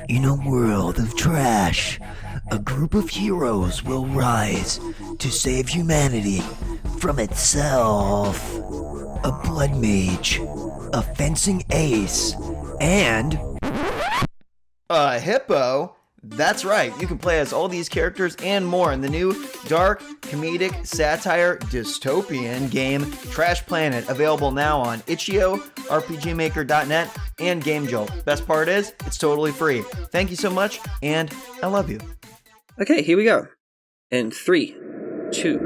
In a world of trash, a group of heroes will rise to save humanity from itself. A blood mage, a fencing ace, and a hippo? That's right, you can play as all these characters and more in the new dark, comedic, satire, dystopian game Trash Planet, available now on itch.io, rpgmaker.net, and GameJolt. Best part is, it's totally free. Thank you so much, and I love you. Okay, here we go. In 3, 2,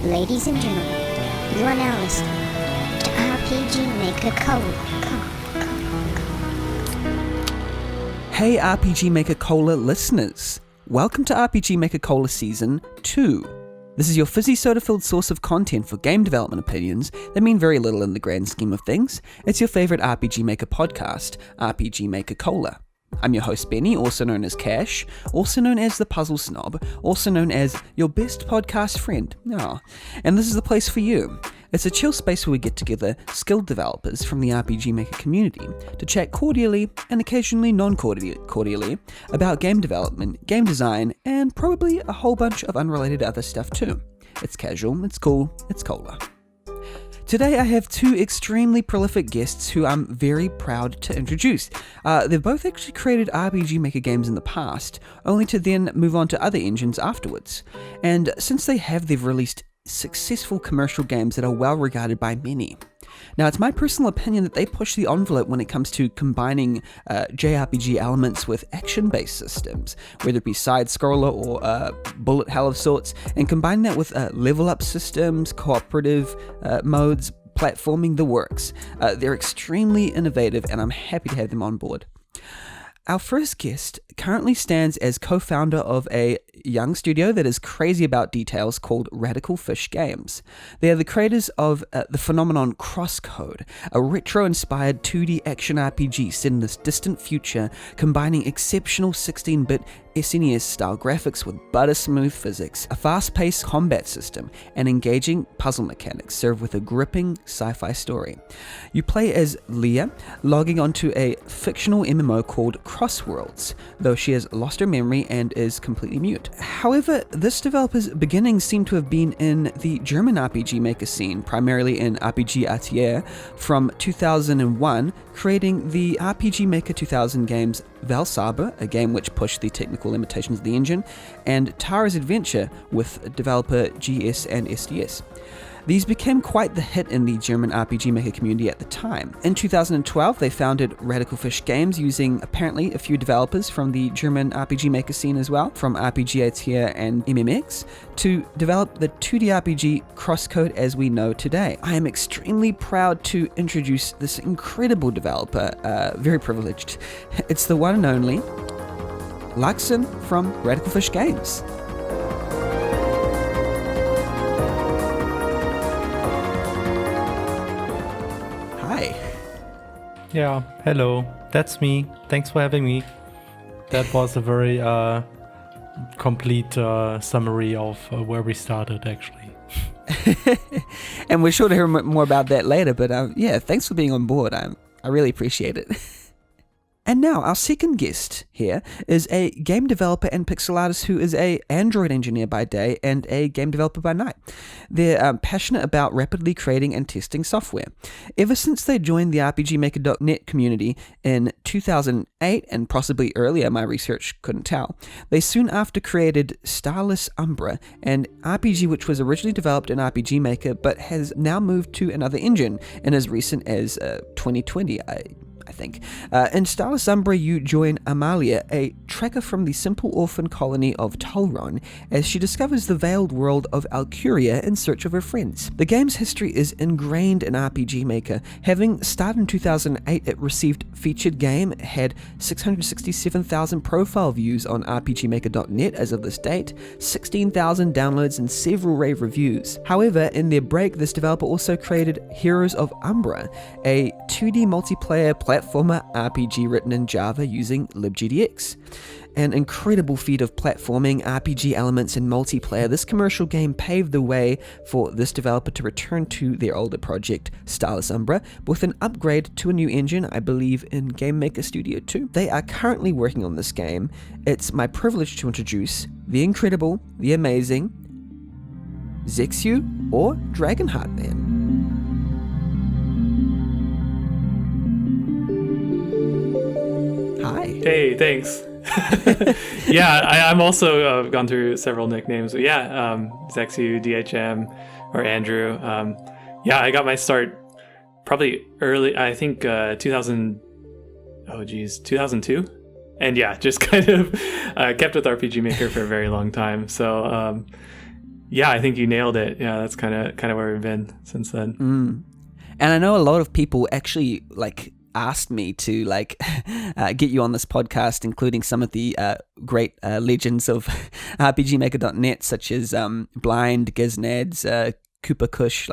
1. Ladies and gentlemen, you are now listening to RPG Maker Cola. Hey RPG Maker Cola listeners, welcome to RPG Maker Cola Season 2. This is your fizzy soda-filled source of content for game development opinions that mean very little in the grand scheme of things. It's your favorite RPG Maker podcast, RPG Maker Cola. I'm your host Benny, also known as Cash, also known as the Puzzle Snob, also known as your best podcast friend. Oh, and this is the place for you. It's a chill space where we get together skilled developers from the RPG Maker community to chat cordially and occasionally non-cordially about game development, game design, and probably a whole bunch of unrelated other stuff too. It's casual, it's cool, it's cola. Today I have two extremely prolific guests who I'm very proud to introduce. They've both actually created RPG Maker games in the past, only to then move on to other engines afterwards. And since they have, they've released successful commercial games that are well regarded by many. Now, it's my personal opinion that they push the envelope when it comes to combining JRPG elements with action-based systems, whether it be side-scroller or bullet hell of sorts, and combine that with level-up systems, cooperative modes, platforming, the works. They're extremely innovative, and I'm happy to have them on board. Our first guest currently stands as co-founder of a young studio that is crazy about details called Radical Fish Games. They are the creators of the phenomenon CrossCode, a retro-inspired 2D action RPG set in this distant future, combining exceptional 16-bit SNES-style graphics with butter-smooth physics, a fast-paced combat system, and engaging puzzle mechanics served with a gripping sci-fi story. You play as Leah, logging onto a fictional MMO called Crossworlds, though she has lost her memory and is completely mute. However, this developer's beginnings seem to have been in the German RPG Maker scene, primarily in ImpactJS from 2001, creating the RPG Maker 2000 games Velsarbor, a game which pushed the technical limitations of the engine, and Tara's Adventure with developer GS and SDS. These became quite the hit in the German RPG Maker community at the time. In 2012, they founded Radical Fish Games using apparently a few developers from the German RPG Maker scene as well, from RPGATIA and MMX, to develop the 2D RPG CrossCode as we know today. I am extremely proud to introduce this incredible developer, very privileged. It's the one and only Lachsen from Radical Fish Games. Yeah, hello, that's me. Thanks for having me. That was a very complete summary of where we started, actually. And we're sure to hear more about that later, but yeah, thanks for being on board. I really appreciate it. And now, our second guest here is a game developer and pixel artist who is an Android engineer by day and a game developer by night. They're passionate about rapidly creating and testing software. Ever since they joined the RPGmaker.net community in 2008, and possibly earlier, my research couldn't tell, they soon after created Starless Umbra, an RPG which was originally developed in RPG Maker but has now moved to another engine in as recent as 2020, I think. In Starless Umbra, you join Amalia, a trekker from the simple orphan colony of Tolron, as she discovers the veiled world of Alcuria in search of her friends. The game's history is ingrained in RPG Maker. Having started in 2008, it received featured game, had 667,000 profile views on RPGmaker.net as of this date, 16,000 downloads, and several rave reviews. However, in their break, this developer also created Heroes of Umbra, a 2D multiplayer platform platformer RPG written in Java using libgdx. An incredible feat of platforming, RPG elements, and multiplayer, this commercial game paved the way for this developer to return to their older project, Starless Umbra, with an upgrade to a new engine, I believe in GameMaker Studio 2. They are currently working on this game. It's my privilege to introduce the incredible, the amazing, Zexyu or Dragonheart Man. Hi. Hey, thanks. Yeah, I'm also gone through several nicknames. But yeah, Zexyu, DHM, or Andrew. Yeah, I got my start probably early, I think 2002. And yeah, just kind of kept with RPG Maker for a very long time. So yeah, I think you nailed it. Yeah, that's kind of where we've been since then. And I know a lot of people actually asked me to get you on this podcast, including some of the great legends of RPGmaker.net, such as Blind, Giznads, Koopa Kush,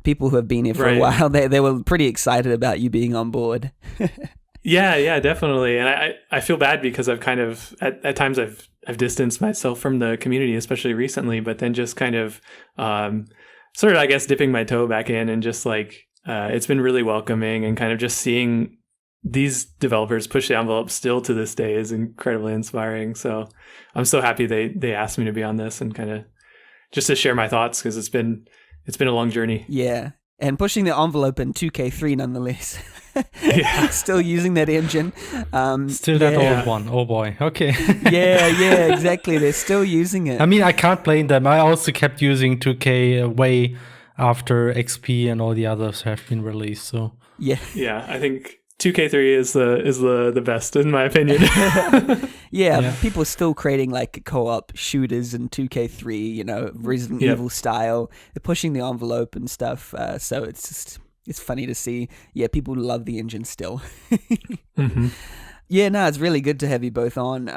people who have been here for a while. They were pretty excited about you being on board. Yeah, definitely. And I feel bad because I've kind of at times I've distanced myself from the community, especially recently, but then just kind of sort of, I guess, dipping my toe back in and just it's been really welcoming, and kind of just seeing these developers push the envelope still to this day is incredibly inspiring. So I'm so happy they asked me to be on this and kind of just to share my thoughts, because it's been a long journey. Yeah. And pushing the envelope in 2K3 nonetheless. Yeah. Still using that engine. Still that old one. Oh boy. Okay. yeah, exactly. They're still using it. I mean, I can't blame them. I also kept using 2K way after XP and all the others have been released. So yeah, I think 2K3 is the best in my opinion. Yeah, people are still creating co-op shooters in 2K3, Resident Evil style. They're pushing the envelope and stuff. So it's funny to see. Yeah, people love the engine still. Mm-hmm. Yeah, no, it's really good to have you both on.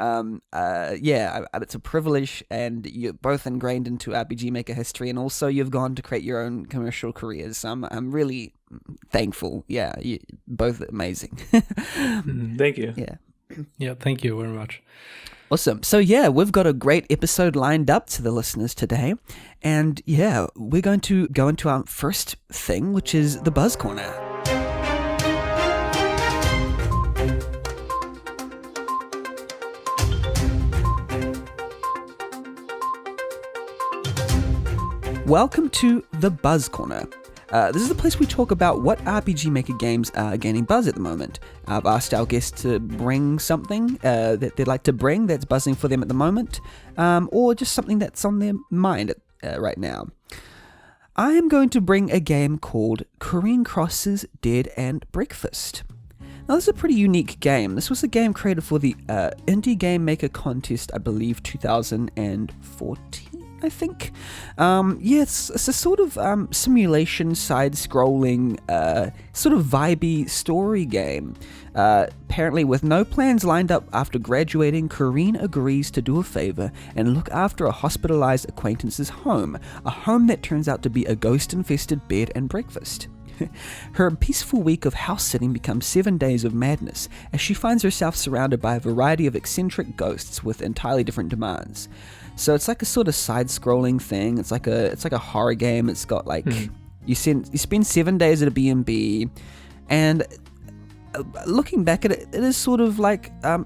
It's a privilege, and you're both ingrained into RPG Maker history, and also you've gone to create your own commercial careers. So I'm really thankful. Yeah, you're both amazing. Thank you. Yeah, thank you very much. Awesome. So yeah, we've got a great episode lined up to the listeners today, and yeah, we're going to go into our first thing, which is the Buzz Corner. Welcome to the Buzz Corner. This is the place we talk about what RPG Maker games are gaining buzz at the moment. I've asked our guests to bring something that they'd like to bring that's buzzing for them at the moment, or just something that's on their mind right now. I am going to bring a game called Corinne Cross's Dead and Breakfast. Now, this is a pretty unique game. This was a game created for the Indie Game Maker contest, I believe, 2014. I think. It's a sort of simulation, side-scrolling, sort of vibey story game. Apparently, with no plans lined up after graduating, Corinne agrees to do a favor and look after a hospitalized acquaintance's home, a home that turns out to be a ghost-infested bed and breakfast. Her peaceful week of house-sitting becomes 7 days of madness, as she finds herself surrounded by a variety of eccentric ghosts with entirely different demands. So it's like a sort of side-scrolling thing. It's like a horror game. It's got you spend 7 days at a B&B, and looking back at it, it is sort of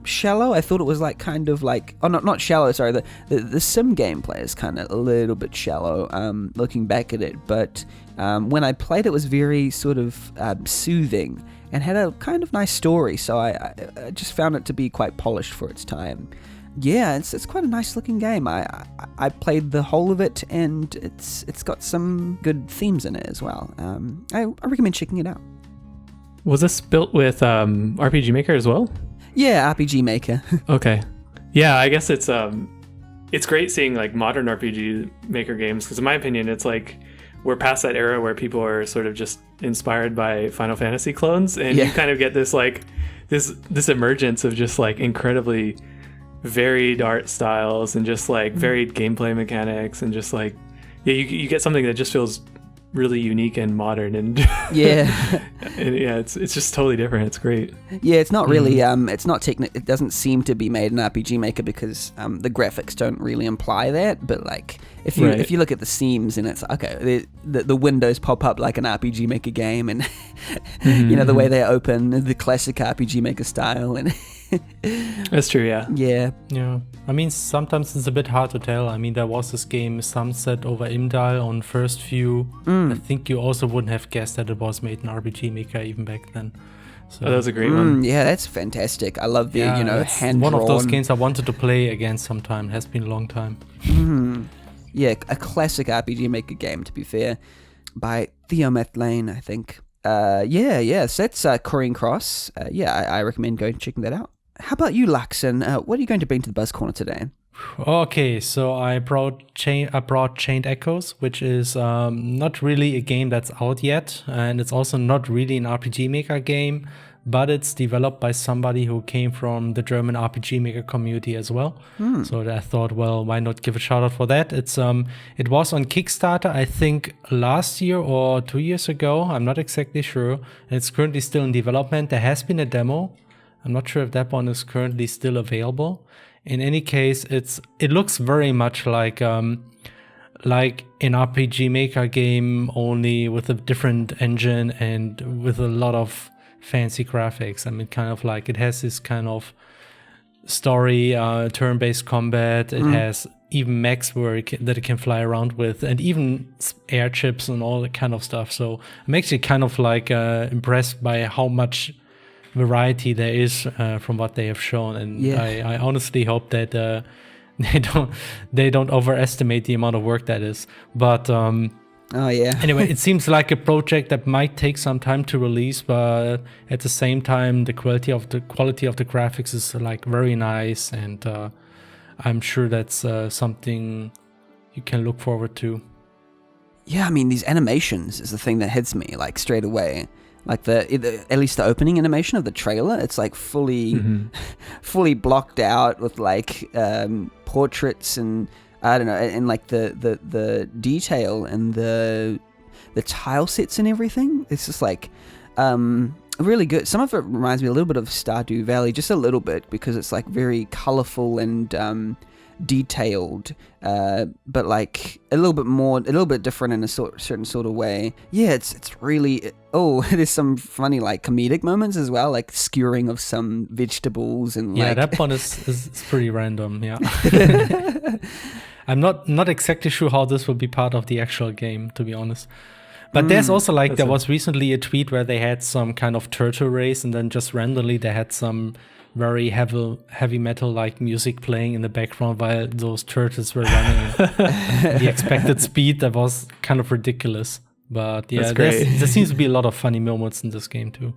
shallow. I thought it was not shallow. Sorry, the sim gameplay is kind of a little bit shallow. Looking back at it, but when I played, it was very sort of soothing and had a kind of nice story. So I just found it to be quite polished for its time. Yeah, it's quite a nice looking game. I played the whole of it, and it's got some good themes in it as well. I recommend checking it out. Was this built with RPG Maker as well? Yeah, RPG Maker. Okay. Yeah, I guess it's great seeing modern RPG Maker games, because in my opinion, it's we're past that era where people are sort of just inspired by Final Fantasy clones, and you kind of get this this emergence of just incredibly varied art styles and just varied gameplay mechanics, and just you get something that just feels really unique and modern, and Yeah. and yeah, it's just totally different. It's great. Yeah, it's not really, it's not it doesn't seem to be made in RPG Maker because the graphics don't really imply that, but like, if you look at the seams and it's, okay, the windows pop up like an RPG Maker game, and you know, the way they open, the classic RPG Maker style, and That's true, yeah. yeah. Yeah. I mean, sometimes it's a bit hard to tell. I mean, there was this game, Sunset over Imdal, on first view. I think you also wouldn't have guessed that it was made in RPG Maker even back then. So, Oh, that was a great one. Yeah, that's fantastic. I love the, yeah, you know, it's hand one of those drawn. games I wanted to play again sometime. It has been a long time. Yeah, a classic RPG Maker game, to be fair, by Theo Mathlane, I think. So that's Corinne Cross. I recommend going and checking that out. How about you, Lachsen? What are you going to bring to the Buzz Corner today? Okay, so I brought Chained Echoes, which is not really a game that's out yet, and it's also not really an RPG Maker game, but it's developed by somebody who came from the German RPG Maker community as well. So I thought, well, why not give a shout out for that? It was on Kickstarter, I think last year or 2 years ago. I'm not exactly sure. And it's currently still in development. There has been a demo. I'm not sure if that one is currently still available. In any case, it looks very much like an RPG Maker game, only with a different engine and with a lot of fancy graphics. I mean, kind of like it has this kind of story, turn-based combat. It has even mechs that it can fly around with, and even airships and all that kind of stuff. So I'm actually kind of like impressed by how much variety there is from what they have shown, and I honestly hope that they don't overestimate the amount of work that is. But anyway, it seems like a project that might take some time to release, but at the same time, the quality of the graphics is like very nice, and I'm sure that's something you can look forward to. Yeah, I mean, these animations is the thing that hits me like straight away. Like at least the opening animation of the trailer, it's like fully blocked out with like portraits and I don't know, and like the detail and the tile sets and everything. It's just like really good. Some of it reminds me a little bit of Stardew Valley, just a little bit, because it's like very colorful and detailed, but like a little bit different in a certain sort of way. Yeah, it's really. Oh, there's some funny like comedic moments as well, like skewering of some vegetables and like. Yeah, that one is pretty random. Yeah. I'm not exactly sure how this will be part of the actual game, to be honest. But there's also like there was recently a tweet where they had some kind of turtle race, and then just randomly they had some very heavy metal like music playing in the background while those turtles were running at the expected speed. That was kind of ridiculous. But yeah, there seems to be a lot of funny moments in this game too.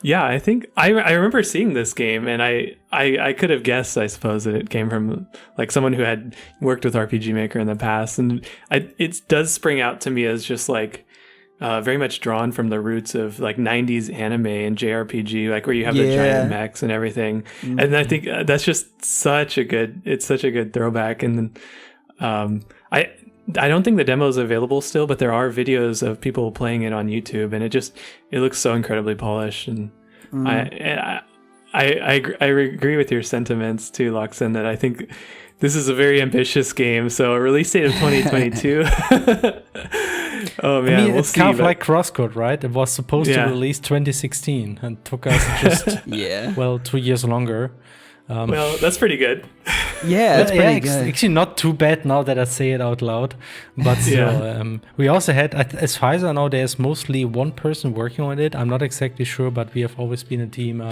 Yeah, I think I remember seeing this game, and I could have guessed, I suppose, that it came from like someone who had worked with RPG Maker in the past, and it does spring out to me as just like very much drawn from the roots of like 90s anime and JRPG, like where you have the giant mechs and everything. And I think that's just such a good throwback. And I don't think the demo is available still, but there are videos of people playing it on YouTube, and it looks so incredibly polished. And I agree with your sentiments too, Lachsen, that I think this is a very ambitious game. So a release date of 2022. Oh man, I mean, it's kind of like CrossCode, right? It was supposed to release 2016 and took us just 2 years longer. Well, that's pretty good. Yeah, that's pretty good. Actually, not too bad now that I say it out loud. But still, we also had, as far as I know, there's mostly one person working on it. I'm not exactly sure, but we have always been a team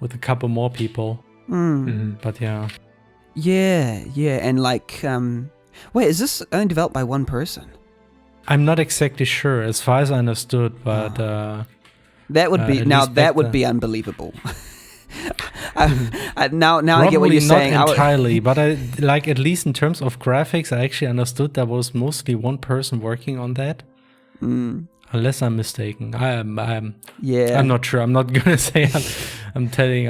with a couple more people. But yeah. Yeah, and like, wait, is this only developed by one person? I'm not exactly sure, as far as I understood, but that would be that would be unbelievable. Now I get what you're saying. Not entirely, but I like, at least in terms of graphics, I actually understood there was mostly one person working on that. Unless I'm mistaken, I'm not sure. I'm not gonna say I'm telling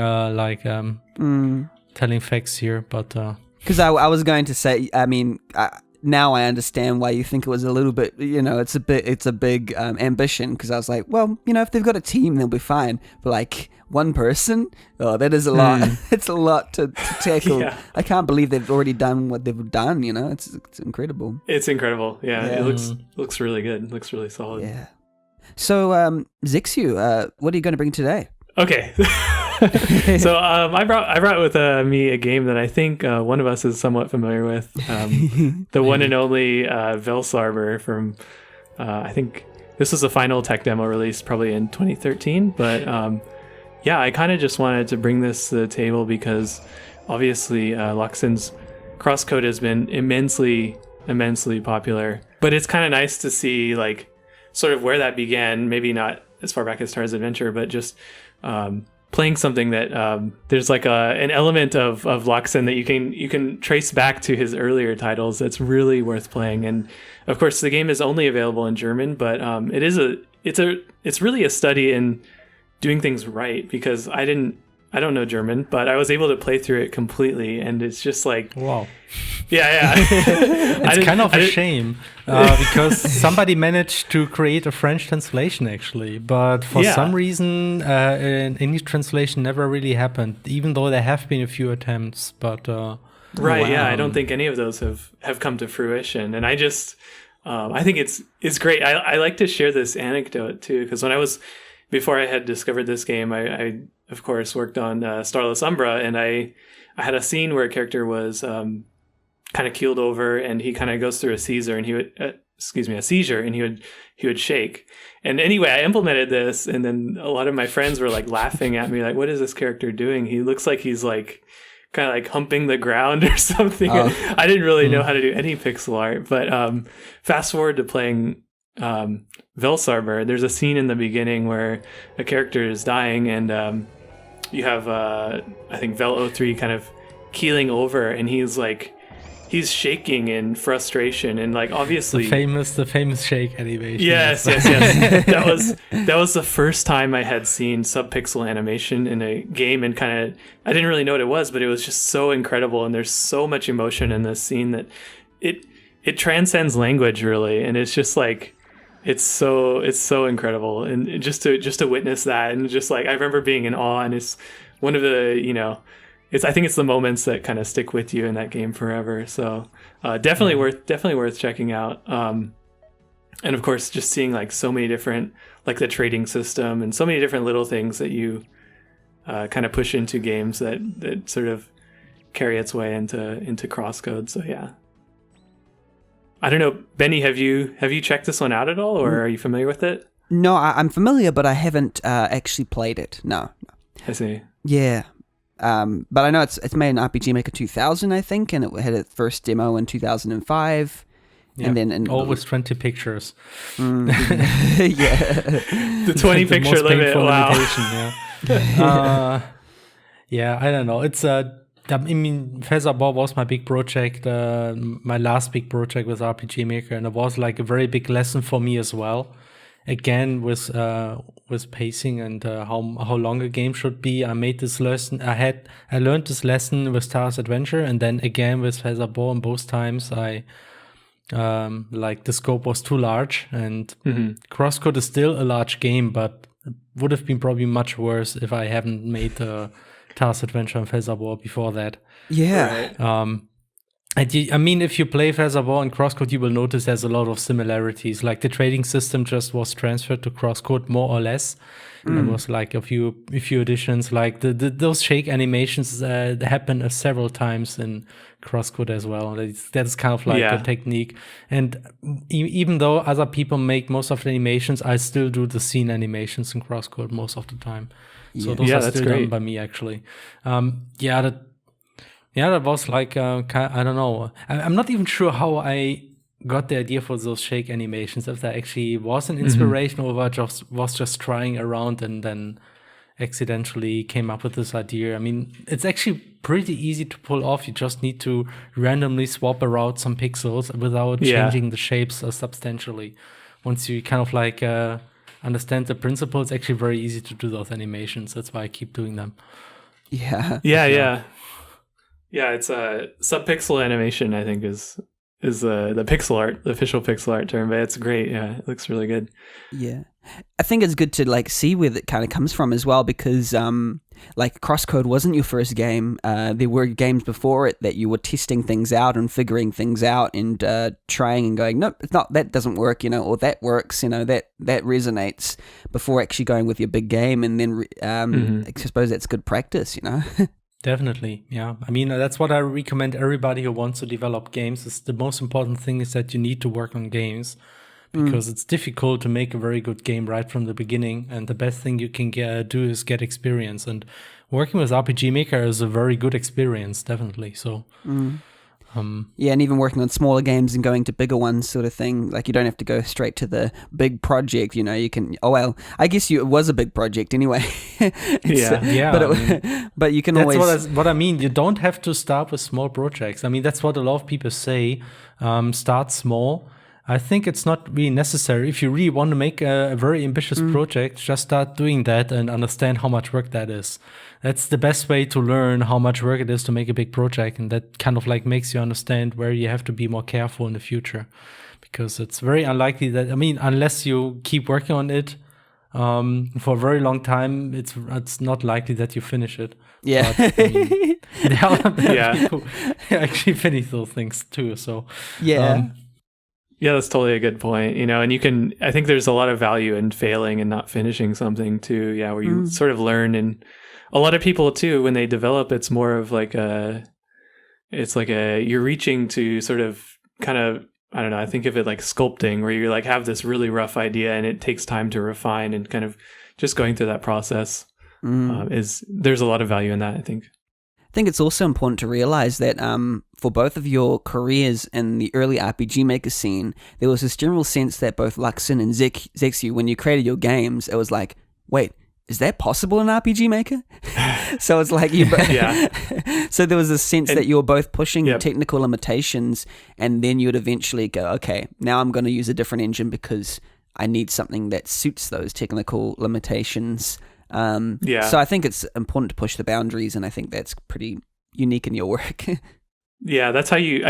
telling facts here, but because I was going to say, I mean, now I understand why you think it was a little bit, it's a big ambition, because I was like, well, if they've got a team, they'll be fine. But like one person, that is a lot. It's a lot to tackle. Yeah. I can't believe they've already done what they've done. It's incredible. It's incredible. Yeah. It looks really good. It looks really solid. Yeah. So, Zexyu, what are you going to bring today? Okay. So I brought with me a game that I think one of us is somewhat familiar with. The one and only Velsarbor from, I think this was the final tech demo released probably in 2013. But yeah, I kind of just wanted to bring this to the table because obviously Lachsen's CrossCode has been immensely popular. But it's kind of nice to see like sort of where that began, maybe not as far back as Star's Adventure, but just playing something that there's like an element of Lachsen that you can trace back to his earlier titles that's really worth playing. And of course the game is only available in German, but it's really a study in doing things right, because I don't know German, but I was able to play through it completely, and it's just like, wow. Yeah. It's kind of a shame because somebody managed to create a French translation actually, but for some reason an English translation never really happened, even though there have been a few attempts. But right, yeah, I don't think any of those have come to fruition, and I just I think it's great. I like to share this anecdote too, because before I had discovered this game, I of course worked on Starless Umbra, and I had a scene where a character was kind of keeled over, and he kind of goes through a seizure, and he would shake. And anyway, I implemented this, and then a lot of my friends were like laughing at me, like, "What is this character doing? He looks like he's like kind of like humping the ground or something." I didn't really know how to do any pixel art, but fast forward to playing Velsarbor, there's a scene in the beginning where a character is dying, and you have I think Vel03 kind of keeling over, and he's shaking in frustration, and like obviously the famous shake animation. Yes. that was the first time I had seen subpixel animation in a game, and kind of I didn't really know what it was, but it was just so incredible, and there's so much emotion in this scene that it transcends language really, and it's just like it's so incredible, and just to witness that, and just like I remember being in awe, and it's one of the I think it's the moments that kind of stick with you in that game forever. So definitely worth checking out. And of course, just seeing like so many different, like the trading system and so many different little things that you kind of push into games that sort of carry its way into CrossCode. So yeah. I don't know, Benny, have you checked this one out at all, or are you familiar with it? No, I'm familiar, but I haven't actually played it. No. I see. Yeah. But I know it's made in RPG Maker 2000, I think, and it had its first demo in 2005. Yeah. And then always 20 pictures. Yeah. The 20 picture limit. Wow. Yeah, I don't know. It's Velsarbor was my big project, my last big project with RPG Maker, and it was like a very big lesson for me as well. Again, with pacing and how long a game should be. I made this lesson. I learned this lesson with Star's Adventure, and then again with Velsarbor. And both times, I the scope was too large, and CrossCode is still a large game, but it would have been probably much worse if I haven't made Star's Adventure and Velsarbor before that. Yeah. Right. I mean, if you play Velsarbor and CrossCode, you will notice there's a lot of similarities. Like the trading system just was transferred to CrossCode more or less. There was like a few additions. Like those shake animations happen several times in CrossCode as well. That's kind of like a technique. And even though other people make most of the animations, I still do the scene animations in CrossCode most of the time. So those are still done by me actually. That was like, I don't know. I'm not even sure how I got the idea for those shake animations, if that actually was an inspiration or was just trying around and then accidentally came up with this idea. I mean, it's actually pretty easy to pull off. You just need to randomly swap around some pixels without changing the shapes substantially. Once you kind of like understand the principle, it's actually very easy to do those animations. That's why I keep doing them. Yeah, it's a subpixel animation, I think, is the pixel art, the official pixel art term, but it's great. Yeah, it looks really good. Yeah. I think it's good to like see where that kind of comes from as well, because like CrossCode wasn't your first game. There were games before it that you were testing things out and figuring things out and trying and going, nope, it's not, that doesn't work, or that works, that resonates, before actually going with your big game. And then I suppose that's good practice, Definitely, yeah. I mean, that's what I recommend everybody who wants to develop games. Is the most important thing is that you need to work on games, because it's difficult to make a very good game right from the beginning. And the best thing you can do is get experience. And working with RPG Maker is a very good experience, definitely. So, yeah, and even working on smaller games and going to bigger ones, sort of thing. Like, you don't have to go straight to the big project. You can. Oh well, I guess it was a big project anyway. Yeah. But you can that's always. What I mean. You don't have to start with small projects. I mean, that's what a lot of people say. Start small. I think it's not really necessary. If you really want to make a very ambitious project, just start doing that and understand how much work that is. That's the best way to learn how much work it is to make a big project. And that kind of like makes you understand where you have to be more careful in the future. Because it's very unlikely that, unless you keep working on it for a very long time, it's not likely that you finish it. Yeah. But, there are people who actually finish those things too. So, yeah. Yeah, that's totally a good point. And I think there's a lot of value in failing and not finishing something too. Yeah, where you sort of learn. And a lot of people too, when they develop, it's more of like you're reaching to sort of kind of, I don't know, I think of it like sculpting, where you like have this really rough idea and it takes time to refine, and kind of just going through that process there's a lot of value in that, I think. I think it's also important to realize that for both of your careers in the early RPG Maker scene, there was this general sense that both Lachsen and zexyu, when you created your games, it was like, wait, is that possible in RPG Maker? So it's like so there was a sense that you were both pushing technical limitations, and then you would eventually go, okay, now I'm going to use a different engine because I need something that suits those technical limitations. So I think it's important to push the boundaries, and I think that's pretty unique in your work. Yeah, that's how you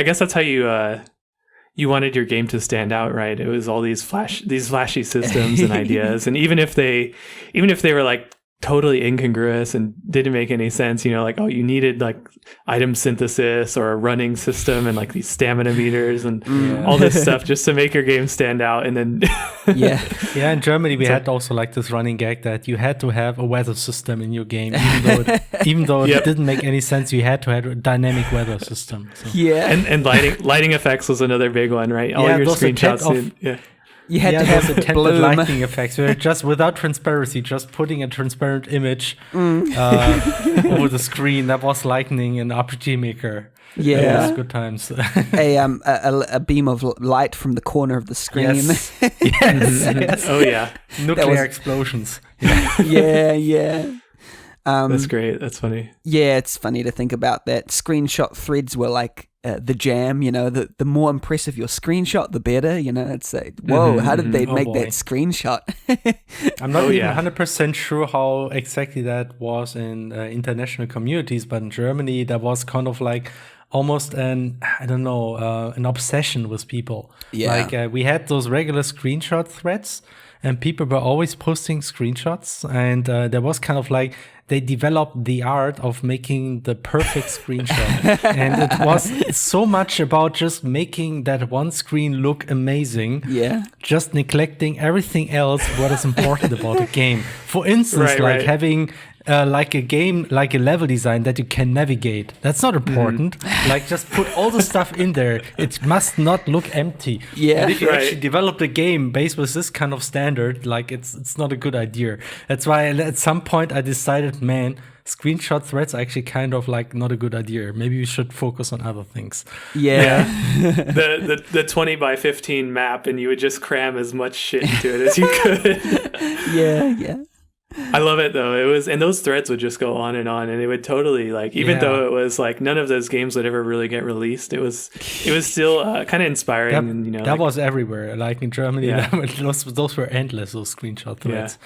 you wanted your game to stand out, right? It was all these flashy systems and ideas, and even if they were like totally incongruous and didn't make any sense, like, oh, you needed like item synthesis or a running system and like these stamina meters and all this stuff just to make your game stand out. And then in Germany we had also like this running gag that you had to have a weather system in your game, even though it didn't make any sense. You had to have a dynamic weather system. So. And lighting effects was another big one, right? All your screenshots. You had to have those attempted lighting effects. We're just without transparency, just putting a transparent image over the screen. That was lightning in RPG Maker. Yeah, it was good times. a beam of light from the corner of the screen. Yes. Oh yeah, nuclear explosions. Yeah. That's great. That's funny. Yeah, it's funny to think about that. Screenshot threads were like the jam, the more impressive your screenshot, the better, it's like, whoa, how did they make that screenshot? I'm not even 100% sure how exactly that was in international communities, but in Germany, that was kind of like almost an obsession with people. Yeah. Like we had those regular screenshot threads, and people were always posting screenshots, and there was kind of like, they developed the art of making the perfect screenshot. And it was so much about just making that one screen look amazing. Yeah. Just neglecting everything else what is important about a game. For instance, having like a game, like a level design that you can navigate. That's not important. Like, just put all the stuff in there. It must not look empty. Yeah. And if you actually develop the game based with this kind of standard, like, it's not a good idea. That's why at some point I decided, man, screenshot threads are actually kind of like not a good idea. Maybe we should focus on other things. Yeah. The 20 by 15 map, and you would just cram as much shit into it as you could. Yeah. I love it though. And those threads would just go on, and it would totally like, even though it was like none of those games would ever really get released, it was still kind of inspiring. That was everywhere. Like in Germany, those were endless. Those screenshot threads.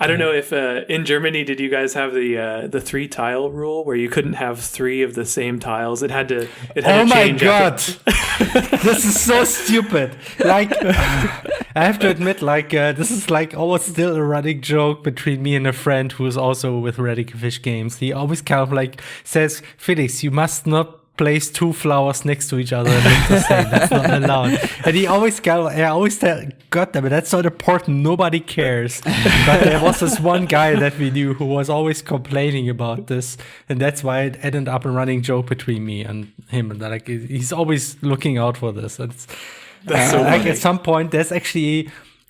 I don't know if in Germany did you guys have the 3 tile rule where you couldn't have 3 of the same tiles? It had to. Oh my change god, after- this is so stupid. Like, I have to admit, like, this is like almost still a running joke between me and a friend who is also with Radical Fish Games. He always kind of like says, Felix, you must not place 2 flowers next to each other and look the same. That's not allowed. And he always got them, but that's not important. Nobody cares. But there was this one guy that we knew who was always complaining about this, and that's why it ended up a running joke between me and him. And like, he's always looking out for this. That's so like funny. at some point, there's actually.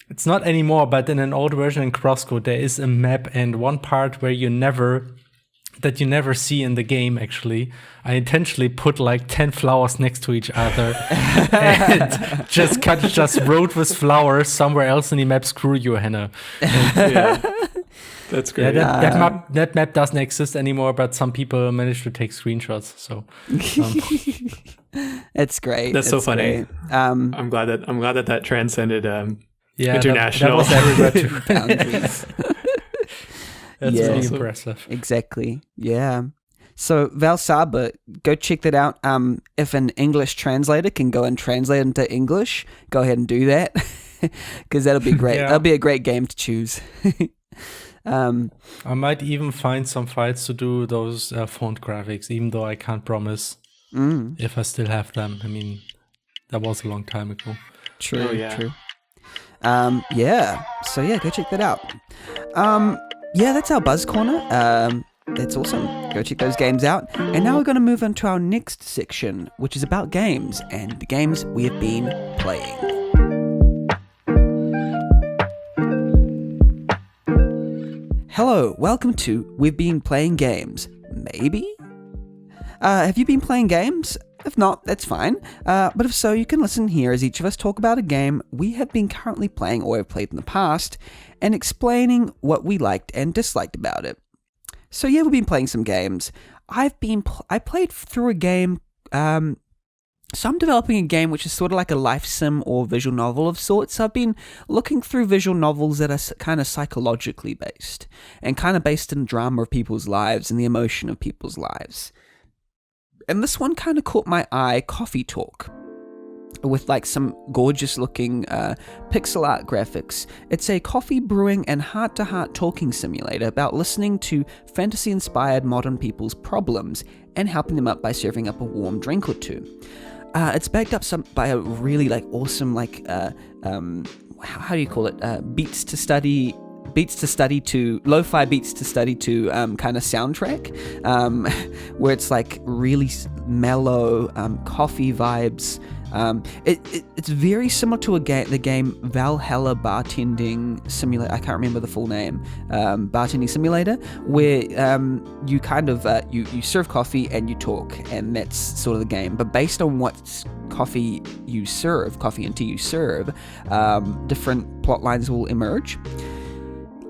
It's not anymore, but in an old version in CrossCode, there is a map and one part where you never see in the game, actually. I intentionally put like 10 flowers next to each other and just wrote with flowers somewhere else in the map, screw you, Hannah. Yeah. That's Yeah, great. that map doesn't exist anymore, but some people managed to take screenshots. So It's great. That's so It's funny. great. I'm glad that transcended yeah, international. That was everywhere too. Boundaries. That's Yeah. really Awesome. impressive. Exactly. Yeah. So Velsarbor, go check that out. If an English translator can go and translate into English, go ahead and do that, because that'll be great. Yeah. That'll be a great game to choose. I might even find some files to do those font graphics, even though I can't promise if I still have them. I mean, that was a long time ago. True. Oh, yeah. True. Yeah. So yeah, go check that out. Yeah, that's our Buzz Corner. That's awesome. Go check those games out. And now we're going to move on to our next section, which is about games and the games we have been playing. Hello, welcome to We've Been Playing Games. Maybe? Have you been playing games? If not, that's fine. But if so, you can listen here as each of us talk about a game we have been currently playing or have played in the past, and explaining what we liked and disliked about it. So yeah, we've been playing some games. I played through a game. So I'm developing a game which is sort of like a life sim or visual novel of sorts. So I've been looking through visual novels that are kind of psychologically based and kind of based in drama of people's lives and the emotion of people's lives. And this one kind of caught my eye, Coffee Talk, with like some gorgeous looking pixel art graphics. It's a coffee brewing and heart-to-heart talking simulator about listening to fantasy-inspired modern people's problems and helping them up by serving up a warm drink or two. It's backed up by a really like awesome like how do you call it? Beats to study to lo-fi beats to study to kind of soundtrack, where it's like really mellow coffee vibes. It's very similar to the game Valhalla Bartending Simulator. I can't remember the full name. Bartending Simulator, where you kind of you serve coffee and you talk, and that's sort of the game. But based on what coffee and tea you serve, different plot lines will emerge.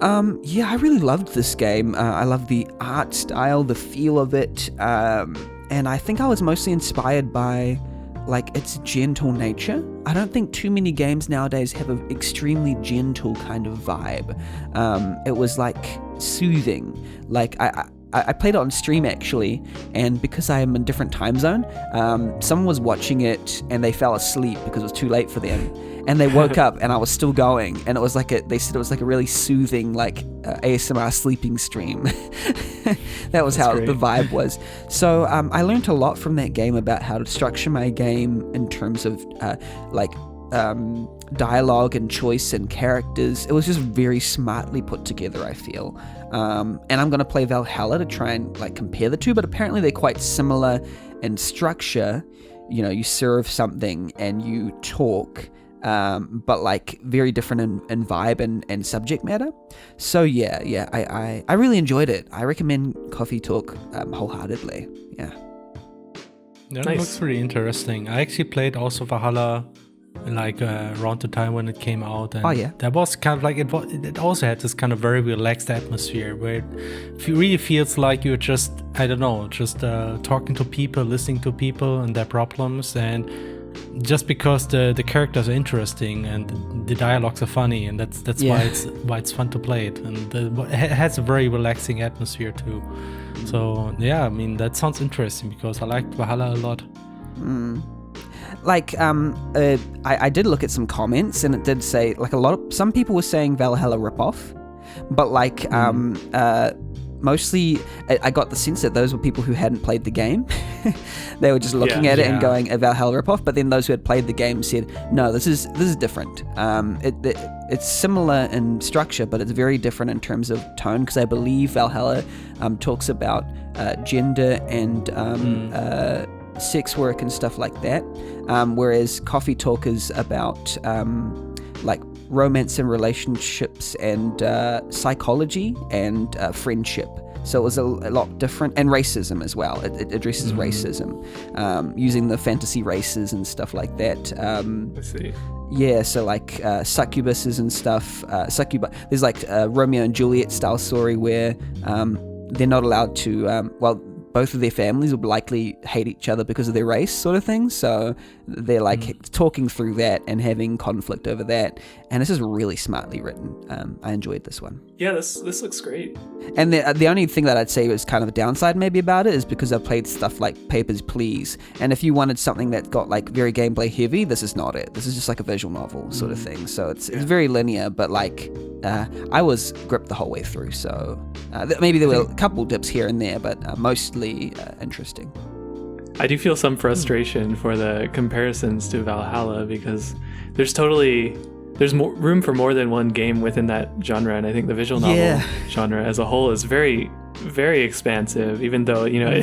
Yeah, I really loved this game. I love the art style, the feel of it, and I think I was mostly inspired by like its gentle nature. I don't think too many games nowadays have an extremely gentle kind of vibe. It was like soothing. Like I played it on stream actually, and because I am in a different time zone, someone was watching it and they fell asleep because it was too late for them. And they woke up and I was still going, and it was like they said it was like a really soothing like ASMR sleeping stream. That was how the vibe was. So I learned a lot from that game about how to structure my game in terms of dialogue and choice and characters. It was just very smartly put together, I feel. And I'm going to play Valhalla to try and like compare the two, but apparently they're quite similar in structure. You know, you serve something and you talk, but like very different in vibe and subject matter. So yeah, I really enjoyed it. I recommend Coffee Talk wholeheartedly. Yeah. That Nice. looks really interesting. I actually played also Valhalla like around the time when it came out, and that was kind of like it also had this kind of very relaxed atmosphere where it really feels like you're just talking to people, listening to people and their problems, and just because the characters are interesting and the dialogues are funny, and that's why it's fun to play it, and it has a very relaxing atmosphere too. So yeah, I mean, that sounds interesting because I liked Valhalla a lot. Like, I did look at some comments, and it did say, like, some people were saying Valhalla ripoff, but like, mostly I got the sense that those were people who hadn't played the game. They were just looking at it and going, a Valhalla ripoff, but then those who had played the game said, no, this is different. It's similar in structure, but it's very different in terms of tone, because I believe Valhalla talks about gender and sex work and stuff like that, whereas Coffee Talk is about like romance and relationships and psychology and friendship. So it was a lot different, and racism as well. It addresses racism, using the fantasy races and stuff like that. I see. Yeah, so like succubuses and stuff. There's like a Romeo and Juliet style story where they're not allowed to. Both of their families will likely hate each other because of their race, sort of thing. So they're like talking through that and having conflict over that. And this is really smartly written. I enjoyed this one. Yeah, this looks great. And the only thing that I'd say was kind of a downside maybe about it is because I played stuff like Papers, Please. And if you wanted something that got like very gameplay heavy, this is not it. This is just like a visual novel sort of thing. So it's very linear, but like I was gripped the whole way through. So maybe there were a couple dips here and there, but mostly interesting. I do feel some frustration for the comparisons to Valhalla because there's more room for more than one game within that genre, and I think the visual novel genre as a whole is very, very expansive, even though, you know,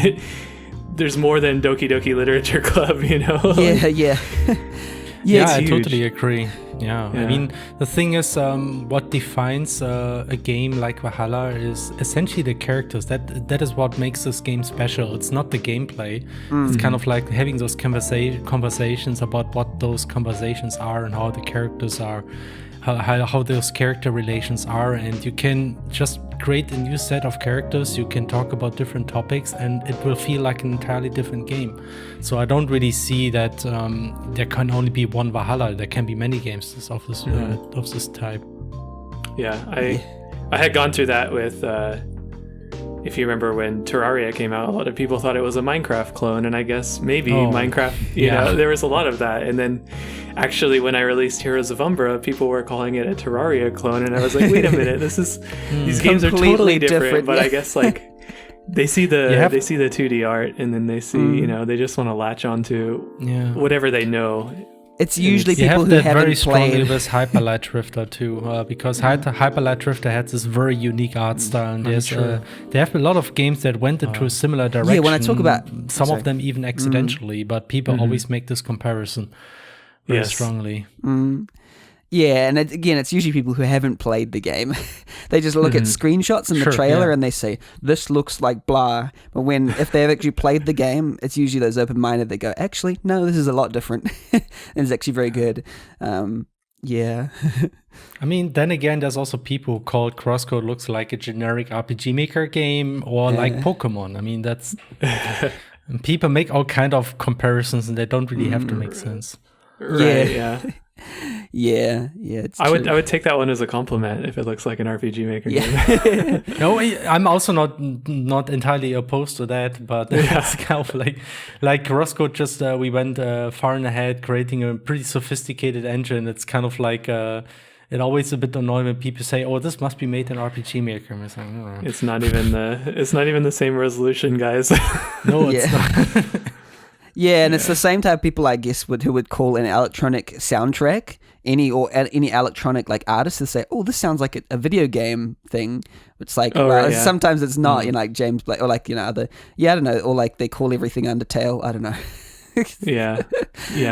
there's more than Doki Doki Literature Club, you know? Yeah, I totally agree. Yeah, I mean, the thing is, what defines a game like Valhalla is essentially the characters. That is what makes this game special. It's not the gameplay. It's kind of like having those conversations about what those conversations are and how the characters are, how those character relations are, and you can just create a new set of characters. You can talk about different topics, and it will feel like an entirely different game. So I don't really see that there can only be one Valhalla. There can be many games of this type. Yeah, I had gone through that with. If you remember when Terraria came out, a lot of people thought it was a Minecraft clone, and I guess maybe Minecraft, you know, there was a lot of that. And then actually when I released Heroes of Umbra, people were calling it a Terraria clone, and I was like, wait a minute, these games are totally different, but I guess like they see the 2D art, and then they see, you know, they just want to latch onto whatever they know. It's usually people who haven't played. You have that very strongly with Hyper Light Drifter too, because Hyper Light Drifter had this very unique art style, and they have a lot of games that went into a similar direction. Yeah, when I talk about some of them even accidentally, but people always make this comparison very strongly. Yeah, and it's usually people who haven't played the game. They just look at screenshots in the trailer and they say, this looks like blah. But if they've actually played the game, it's usually those open-minded that go, actually, no, this is a lot different. And it's actually very good. Yeah. I mean, then again, there's also people who call CrossCode looks like a generic RPG Maker game or like Pokemon. I mean, that's... people make all kind of comparisons and they don't really have to make sense. Right, yeah. Yeah, it's I true. would take that one as a compliment if it looks like an RPG Maker game. No, I'm also not entirely opposed to that, but it's kind of like CrossCode. Just we went far and ahead, creating a pretty sophisticated engine. It's kind of like it always a bit annoying when people say, "Oh, this must be made in RPG Maker." I'm like, oh. It's not even the same resolution, guys. No, it's not. Yeah, and it's the same type of people, I guess, who would call an electronic soundtrack any electronic like artist to say, "Oh, this sounds like a video game thing." It's like sometimes it's not, you know, like James Blake or like, you know, other I don't know, or like they call everything Undertale. I don't know. yeah,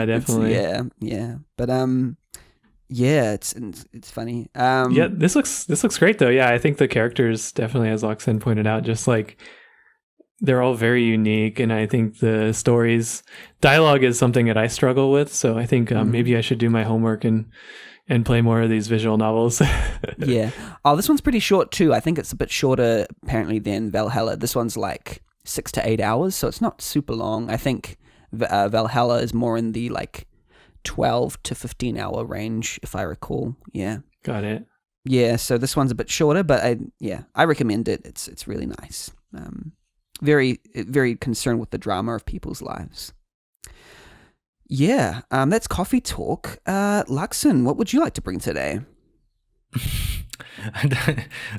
definitely. Yeah, but it's funny. This looks great though. Yeah, I think the characters definitely, as Lachsen pointed out, just like. They're all very unique, and I think the dialogue is something that I struggle with. So I think maybe I should do my homework and play more of these visual novels. Yeah. Oh, this one's pretty short too. I think it's a bit shorter apparently than Valhalla. This one's like 6 to 8 hours, so it's not super long. I think Valhalla is more in the like 12 to 15 hour range, if I recall. Yeah. Got it. Yeah, so this one's a bit shorter, but I recommend it. It's really nice. Very concerned with the drama of people's lives. Yeah, that's coffee talk. Lachsen, what would you like to bring today?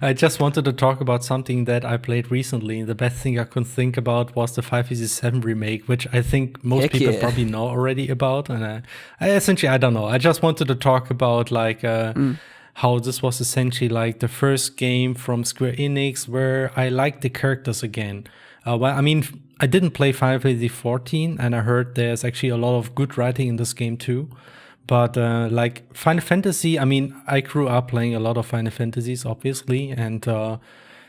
I just wanted to talk about something that I played recently. The best thing I could think about was the 5EZ7 remake, which I think most people probably know already about. And I essentially, I don't know. I just wanted to talk about like how this was essentially like the first game from Square Enix where I liked the characters again. Well, I mean, I didn't play Final Fantasy 14, and I heard there's actually a lot of good writing in this game too. But like Final Fantasy, I mean, I grew up playing a lot of Final Fantasies, obviously, and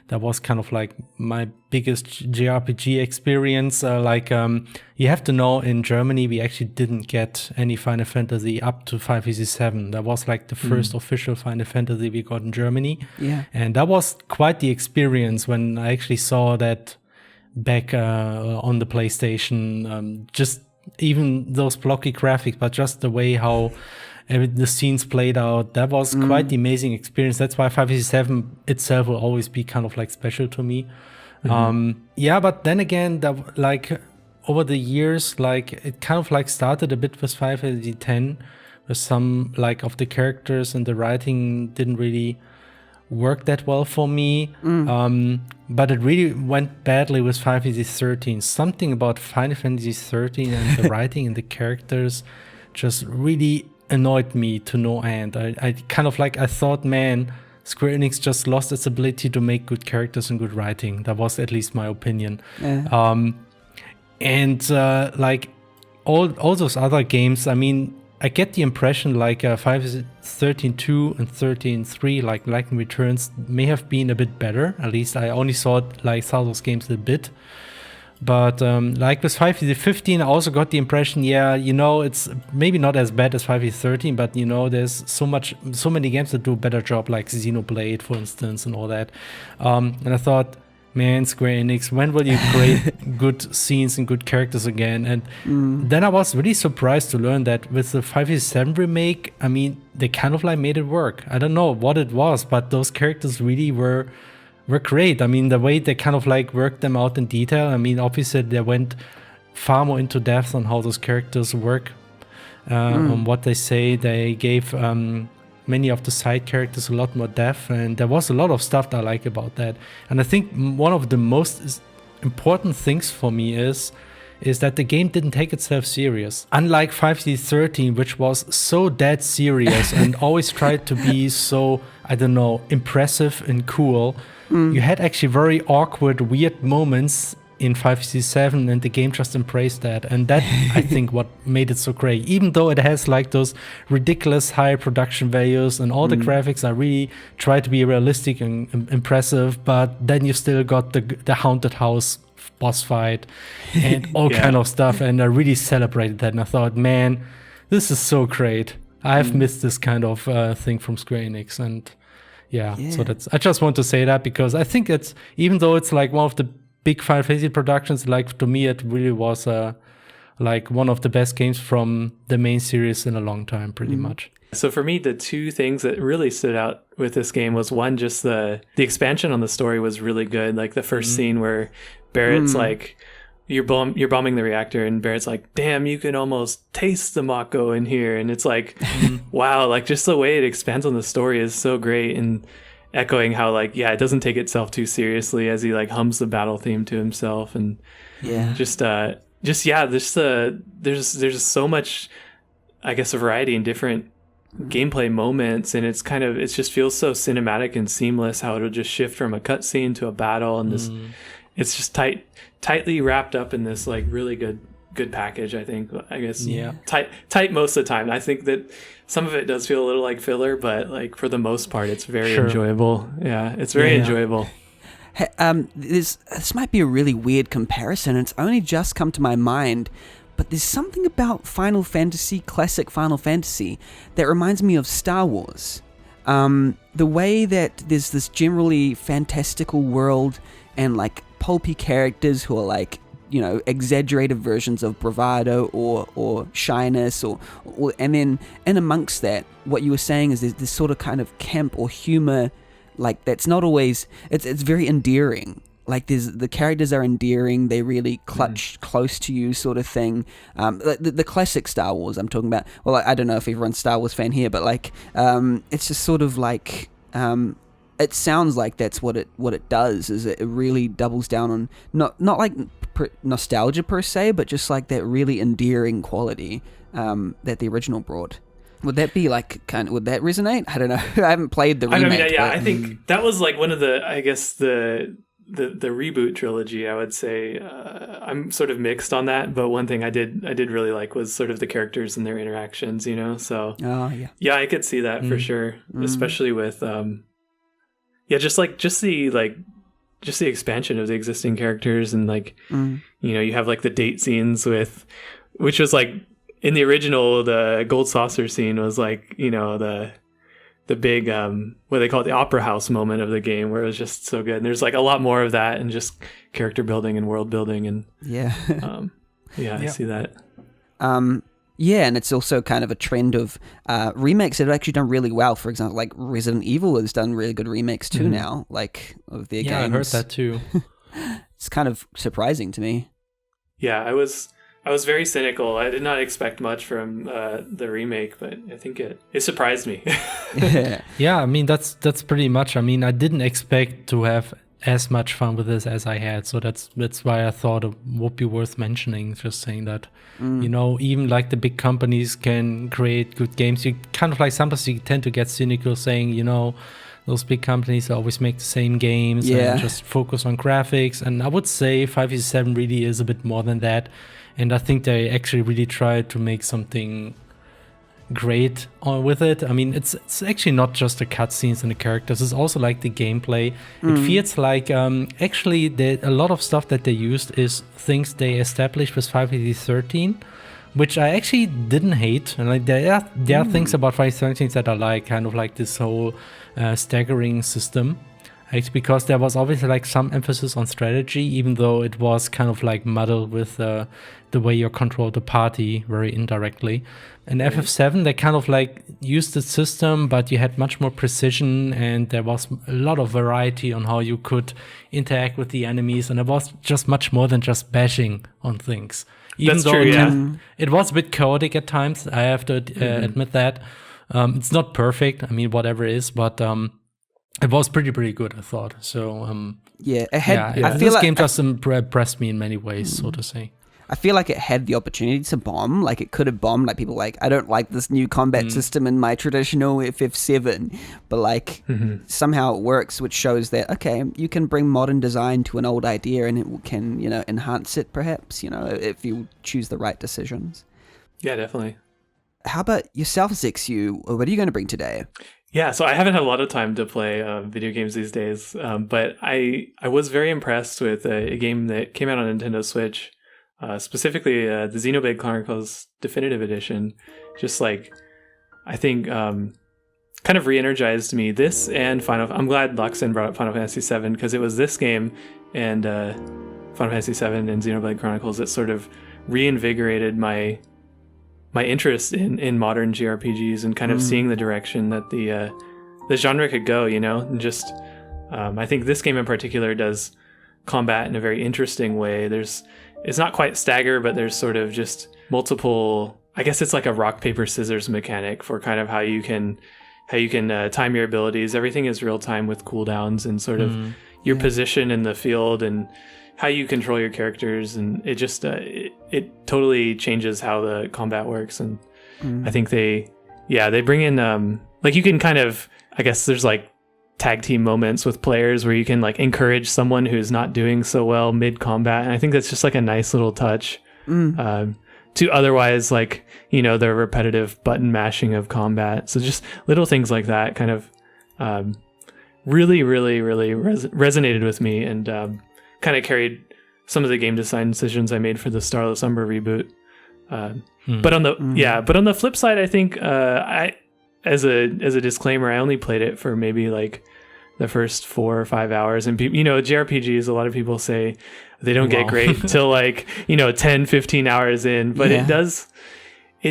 that was kind of like my biggest JRPG experience. You have to know, in Germany, we actually didn't get any Final Fantasy up to 5EZ7. That was like the first official Final Fantasy we got in Germany. Yeah. And that was quite the experience when I actually saw that back on the PlayStation, just even those blocky graphics, but just the way how the scenes played out, that was quite the amazing experience. That's why 5EZ7 itself will always be kind of like special to me. But then again, that like over the years, like it kind of like started a bit with 5EZ10, with some like of the characters and the writing didn't really work that well for me. But it really went badly with 5EZ13. Something about Final Fantasy 13 and the writing and the characters just really annoyed me to no end. I kind of like, I thought, man, Square Enix just lost its ability to make good characters and good writing. That was at least my opinion. Like all those other games, I mean, I get the impression like 13.2 and 13.3, like Lightning Returns, may have been a bit better. At least I only saw those games a bit. But like with 5EZ15, I also got the impression, it's maybe not as bad as 5EZ13, but there's so many games that do a better job, like Xenoblade, for instance, and all that. And I thought, man, Square Enix, when will you create good scenes and good characters again? And then I was really surprised to learn that with the 5EZ7 remake, I mean, they kind of like made it work. I don't know what it was, but those characters really were great. I mean, the way they kind of like worked them out in detail. I mean, obviously they went far more into depth on how those characters work, on what they say. They gave many of the side characters a lot more depth, and there was a lot of stuff that I like about that. And I think one of the most important things for me is that the game didn't take itself serious. Unlike 5EZ13, which was so dead serious and always tried to be so, I don't know, impressive and cool. You had actually very awkward, weird moments in 5EZ7, and the game just embraced that. And that, I think, what made it so great. Even though it has like those ridiculous high production values and all the graphics are really try to be realistic and impressive, but then you still got the haunted house boss fight and all kind of stuff. And I really celebrated that. And I thought, man, this is so great. I've missed this kind of thing from Square Enix. And so I just want to say that, because I think it's, even though it's like one of the big Final Fantasy productions, like to me it really was like one of the best games from the main series in a long time, pretty much. So for me, the two things that really stood out with this game was, one, just the expansion on the story was really good. Like the first scene where Barrett's like, you're bombing the reactor, and Barrett's like, damn, you can almost taste the Mako in here. And it's like, wow, like just the way it expands on the story is so great. And echoing how like, it doesn't take itself too seriously as he like hums the battle theme to himself. And there's so much, I guess, variety in different gameplay moments, and it just feels so cinematic and seamless how it'll just shift from a cutscene to a battle, and this it's just tightly wrapped up in this like really good package. I think, I guess, tight most of the time. I think that some of it does feel a little like filler, but like for the most part it's very enjoyable. It's very enjoyable. Hey, this might be a really weird comparison. It's only just come to my mind, but there's something about Final Fantasy, classic Final Fantasy, that reminds me of Star Wars. The way that there's this generally fantastical world and like pulpy characters who are like exaggerated versions of bravado or shyness or and then in amongst that, what you were saying is there's this sort of kind of camp or humor, like that's not always, it's very endearing. Like the characters are endearing, they really clutch close to you sort of thing. The classic Star Wars I'm talking about, well, I don't know if everyone's Star Wars fan here, but like it's just sort of like it sounds like that's what it does, is it really doubles down on not like nostalgia per se, but just like that really endearing quality that the original brought. Would that be like would that resonate? I don't know. I haven't played the remake. I think that was like one of the, I guess the reboot trilogy, I would say. I'm sort of mixed on that, but one thing I did really like was sort of the characters and their interactions, so yeah, I could see that for sure, especially with just the expansion of the existing characters, and like you have like the date scenes which was like in the original, the gold saucer scene was like the big what they call it, the opera house moment of the game, where it was just so good. And there's like a lot more of that, and just character building and world building, and I see that. And it's also kind of a trend of remakes that have actually done really well. For example, like Resident Evil has done really good remakes too now, like of their games. Yeah, I heard that too. It's kind of surprising to me. Yeah, I was very cynical. I did not expect much from the remake, but I think it surprised me. Yeah, I mean that's pretty much. I mean, I didn't expect to have as much fun with this as I had, so that's why I thought it would be worth mentioning. Just saying that, even like the big companies can create good games. You kind of like sometimes you tend to get cynical, saying those big companies always make the same games and just focus on graphics. And I would say 5v7 really is a bit more than that. And I think they actually really tried to make something great with it. I mean, it's actually not just the cutscenes and the characters. It's also like the gameplay. It feels like actually a lot of stuff that they used is things they established with 5v13, which I actually didn't hate. And like there are things about 5v13 that I like, kind of like this whole staggering system. It's because there was obviously like some emphasis on strategy, even though it was kind of like muddled with the way you control the party very indirectly. In FF7, they kind of like used the system, but you had much more precision, and there was a lot of variety on how you could interact with the enemies, and it was just much more than just bashing on things. Even though it was a bit chaotic at times, I have to admit that. It's not perfect, I mean, whatever it is, but it was pretty good, I thought. So I feel this game just impressed me in many ways, so to say. I feel like it had the opportunity to bomb. Like it could have bombed. Like people like, I don't like this new combat system in my traditional FF7, but like somehow it works, which shows that okay, you can bring modern design to an old idea, and it can enhance it perhaps if you choose the right decisions. Yeah, definitely. How about yourself, zexyu? What are you going to bring today? Yeah, so I haven't had a lot of time to play video games these days, but I was very impressed with a game that came out on Nintendo Switch, specifically the Xenoblade Chronicles Definitive Edition. Just like, I think, kind of re-energized me. This and I'm glad Lachsen brought up Final Fantasy VII, because it was this game and Final Fantasy VII and Xenoblade Chronicles that sort of reinvigorated my interest in modern JRPGs, and kind of seeing the direction that the genre could go, and just I think this game in particular does combat in a very interesting way. It's not quite stagger, but there's sort of just multiple, I guess it's like a rock paper scissors mechanic for kind of how you can time your abilities. Everything is real time with cooldowns, and sort of your position in the field, and how you control your characters, and it just it totally changes how the combat works. And I think they bring in like you can kind of, I guess there's like tag team moments with players where you can like encourage someone who's not doing so well mid combat, and I think that's just like a nice little touch to otherwise like the repetitive button mashing of combat. So just little things like that kind of really resonated with me, and kind of carried some of the game design decisions I made for the Starless Umbra reboot. But on the flip side, I think I as a disclaimer, I only played it for maybe like the first 4 or 5 hours. And JRPGs, a lot of people say they don't get great till 10, 15 hours in, but it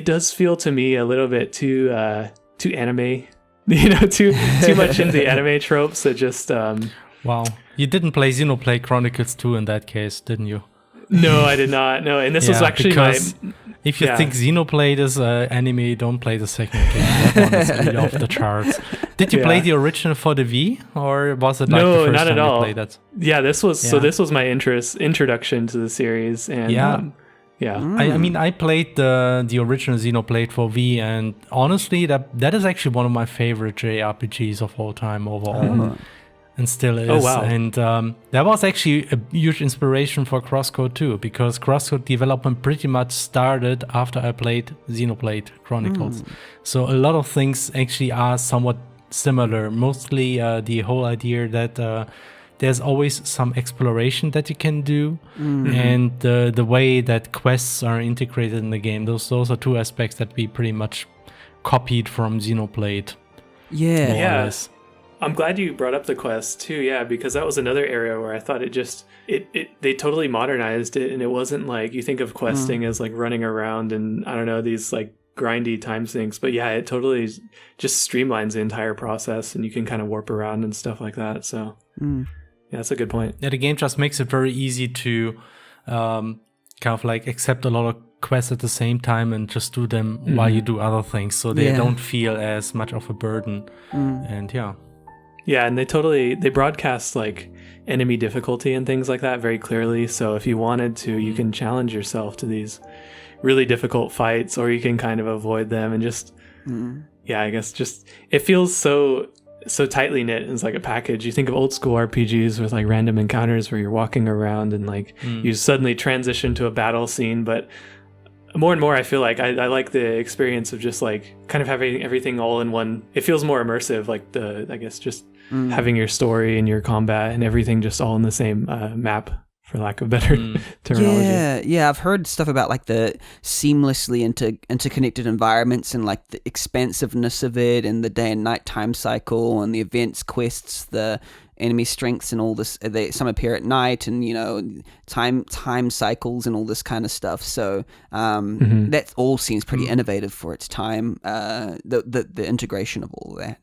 does feel to me a little bit too anime, too much into the anime tropes that just Wow. You didn't play Xenoblade Chronicles 2 in that case, didn't you? No, I did not. No, and this was actually if you think Xenoblade is anime, don't play the second game. That one is really off the charts. Did you play the original for the Wii, or was it the first not time at all. you played that? Yeah, this was my introduction to the series, and I played the original Xenoblade for Wii, and honestly, that is actually one of my favorite JRPGs of all time overall. And still is. Oh, wow. And that was actually a huge inspiration for CrossCode too, because CrossCode development pretty much started after I played Xenoblade Chronicles. So a lot of things actually are somewhat similar. Mostly the whole idea that there's always some exploration that you can do, and the way that quests are integrated in the game. Those are two aspects that we pretty much copied from Xenoblade. Yeah. I'm glad you brought up the quest too, because that was another area where I thought they totally modernized it, and it wasn't like you think of questing as like running around and I don't know, these like grindy time sinks, but it totally just streamlines the entire process, and you can kind of warp around and stuff like that. So that's a good point. Yeah, the game just makes it very easy to kind of like accept a lot of quests at the same time and just do them while you do other things, so they don't feel as much of a burden. And and they broadcast like enemy difficulty and things like that very clearly. So if you wanted to, you can challenge yourself to these really difficult fights, or you can kind of avoid them and just, I guess just, it feels so tightly knit as like a package. You think of old school RPGs with like random encounters where you're walking around and like you suddenly transition to a battle scene, but more and more I feel like I like the experience of just like kind of having everything all in one. It feels more immersive, like having your story and your combat and everything just all in the same map, for lack of better terminology. Yeah, I've heard stuff about like the seamlessly interconnected environments and like the expansiveness of it, and the day and night time cycle, and the events, quests, the enemy strengths, and all this. Some appear at night, and time cycles and all this kind of stuff. So that all seems pretty innovative for its time. The integration of all of that.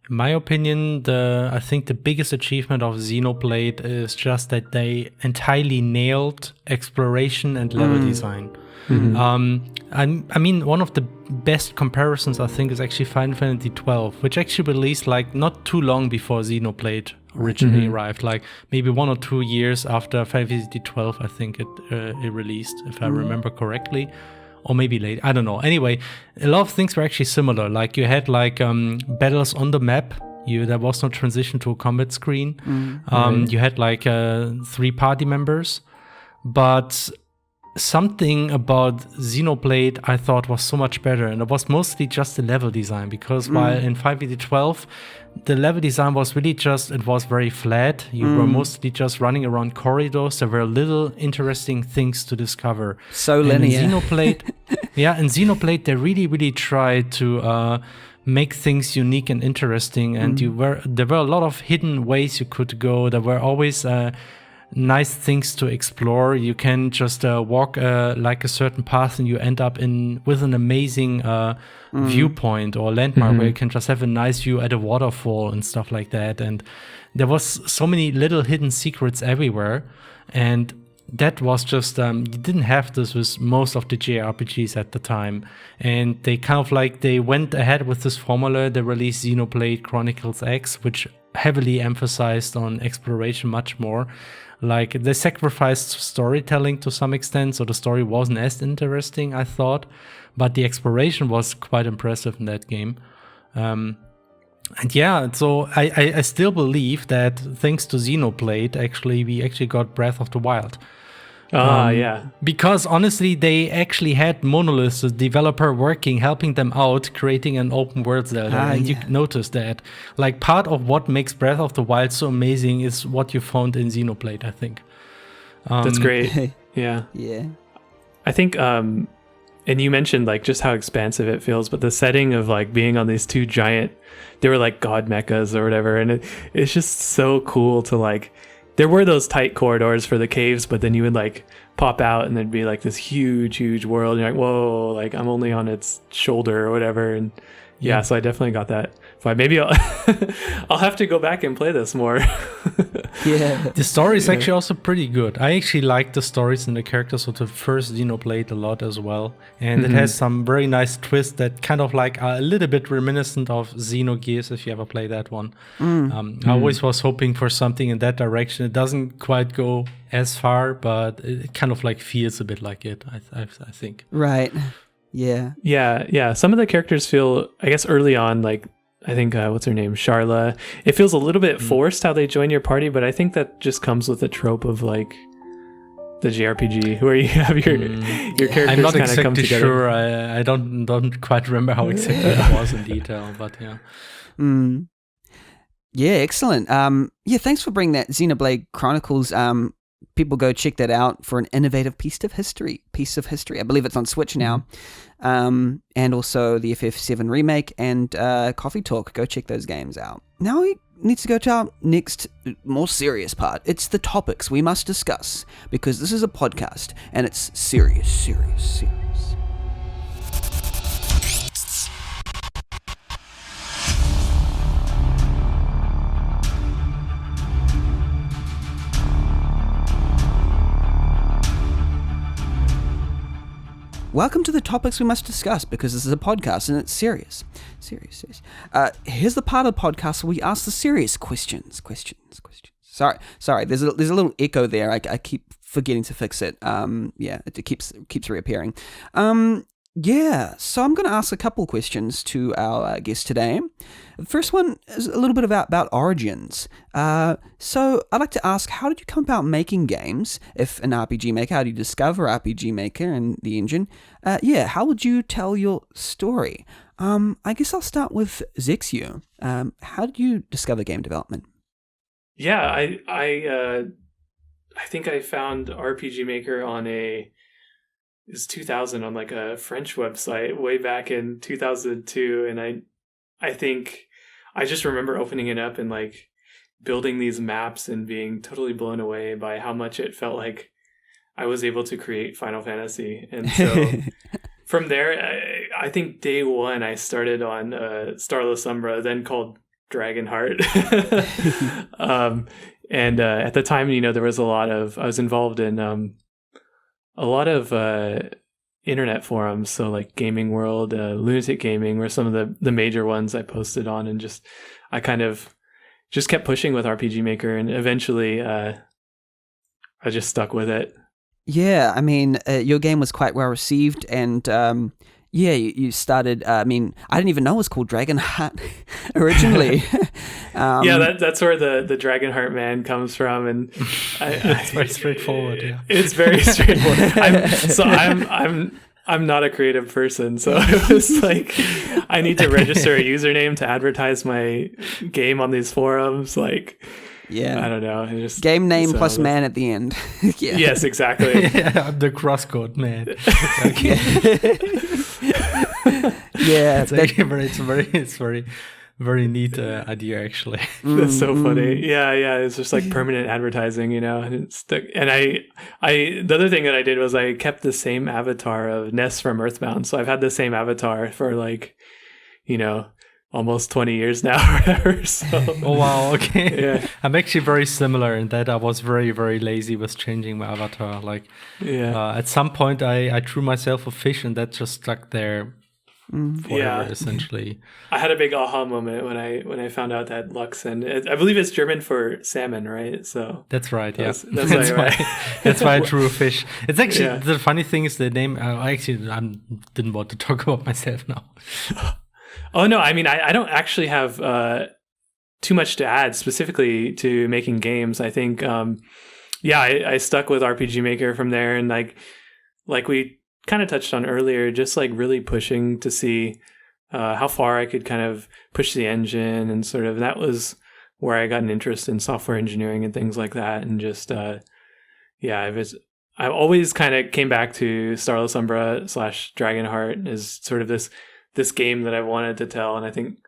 In my opinion, I think the biggest achievement of Xenoblade is just that they entirely nailed exploration and level design. I mean, one of the best comparisons I think is actually Final Fantasy XII, which actually released like not too long before Xenoblade originally arrived, like maybe 1 or 2 years after Final Fantasy XII. I think it released, if I remember correctly. Or maybe late, I don't know. Anyway, a lot of things were actually similar. Like you had like battles on the map. There was no transition to a combat screen. You had like 3 party members. But something about Xenoblade I thought was so much better, and it was mostly just the level design, because while in 5v12 the level design was really just, it was very flat. You were mostly just running around corridors. There were little interesting things to discover. So linear. In Xenoblade they really tried to make things unique and interesting, and there were a lot of hidden ways you could go. There were always nice things to explore. You can just walk like a certain path, and you end up with an amazing viewpoint or landmark where you can just have a nice view at a waterfall and stuff like that. And there was so many little hidden secrets everywhere, and that was just you didn't have this with most of the JRPGs at the time. And they kind of like, they went ahead with this formula. They released Xenoblade Chronicles X, which heavily emphasized on exploration much more. Like, they sacrificed storytelling to some extent, so the story wasn't as interesting, I thought, but the exploration was quite impressive in that game. And so I still believe that thanks to Xenoblade, we actually got Breath of the Wild. Because honestly, they actually had Monolith, the developer, helping them out, creating an open world Zelda. You notice that. Like, part of what makes Breath of the Wild so amazing is what you found in Xenoblade, I think. That's great. Yeah. Yeah. I think and you mentioned like just how expansive it feels, but the setting of like being on these two giant, they were like god mechas or whatever, and it's just so cool to like, there were those tight corridors for the caves, but then you would like pop out and there'd be like this huge world, and you're like, whoa, like I'm only on its shoulder or whatever. And yeah, so I definitely got that vibe. Maybe I'll I'll have to go back and play this more. Yeah. The story is actually also pretty good. I actually like the stories and the characters of the first Xenoblade a lot as well. And it has some very nice twists that kind of like are a little bit reminiscent of Xenogears, if you ever play that one. I always was hoping for something in that direction. It doesn't quite go as far, but it kind of like feels a bit like it, I think. Right. Yeah. Yeah. Some of the characters feel, I guess early on, like, I think, what's her name? Charla. It feels a little bit forced how they join your party, but I think that just comes with the trope of like the JRPG where you have your characters I'm not kind of come exactly together. sure. I don't quite remember how exactly it was in detail, but yeah. Yeah, excellent. Yeah, thanks for bringing that Xenoblade Chronicles. People go check that out for an innovative piece of history. I believe it's on Switch now. And also the FF7 remake and Coffee Talk. Go check those games out. Now we need to go to our next, more serious part. It's the topics we must discuss, because this is a podcast and it's serious. Welcome to the topics we must discuss, because this is a podcast and it's serious. Here's the part of the podcast where we ask the serious questions. Sorry. There's a little echo there. I keep forgetting to fix it. It keeps reappearing. So I'm going to ask a couple questions to our guest today. The first one is a little bit about origins. So I'd like to ask, how did you come about making games? If an RPG Maker, how do you discover RPG Maker and the engine? How would you tell your story? I guess I'll start with zexyu. How did you discover game development? Yeah, I think I found RPG Maker on it's 2000 on like a French website way back in 2002, and I think I just remember opening it up and like building these maps and being totally blown away by how much it felt like I was able to create Final Fantasy. And so from there, I think day one I started on Starless Umbra, then called Dragonheart. And at the time, there was I was involved in a lot of internet forums, so like Gaming World, Lunatic Gaming were some of the major ones I posted on, and I kind of just kept pushing with RPG Maker, and eventually I just stuck with it. Yeah, I mean, your game was quite well received, and you started. I didn't even know it was called Dragonheart originally. That's where the Dragonheart man comes from, and it's very straightforward. Yeah, it's very straightforward. I'm not a creative person, so it was like I need to register a username to advertise my game on these forums. Like, I don't know. Just game name plus man at the end. Yeah. Yes, exactly. I'm the CrossCode man. Yeah, it's very neat idea, actually. That's so funny. Yeah. It's just like permanent advertising, and it's stuck. And I the other thing that I did was I kept the same avatar of Ness from Earthbound. So I've had the same avatar for like, almost 20 years now or whatever. So. Oh wow, okay. Yeah. I'm actually very similar in that I was very, very lazy with changing my avatar. Like, at some point I threw myself a fish and that just stuck there forever, essentially. I had a big aha moment when I found out that Lachsen, I believe it's German for salmon, right? So that's right. Yeah, that's why I threw a fish. It's actually the funny thing is the name. I didn't want to talk about myself now. Oh no, I mean I don't actually have too much to add specifically to making games. I think I stuck with RPG Maker from there, and like we kind of touched on earlier, just like really pushing to see how far I could kind of push the engine, and sort of that was where I got an interest in software engineering and things like that, and just I was always kind of came back to Starless, Umbra / Dragonheart as sort of this game that I wanted to tell, and I think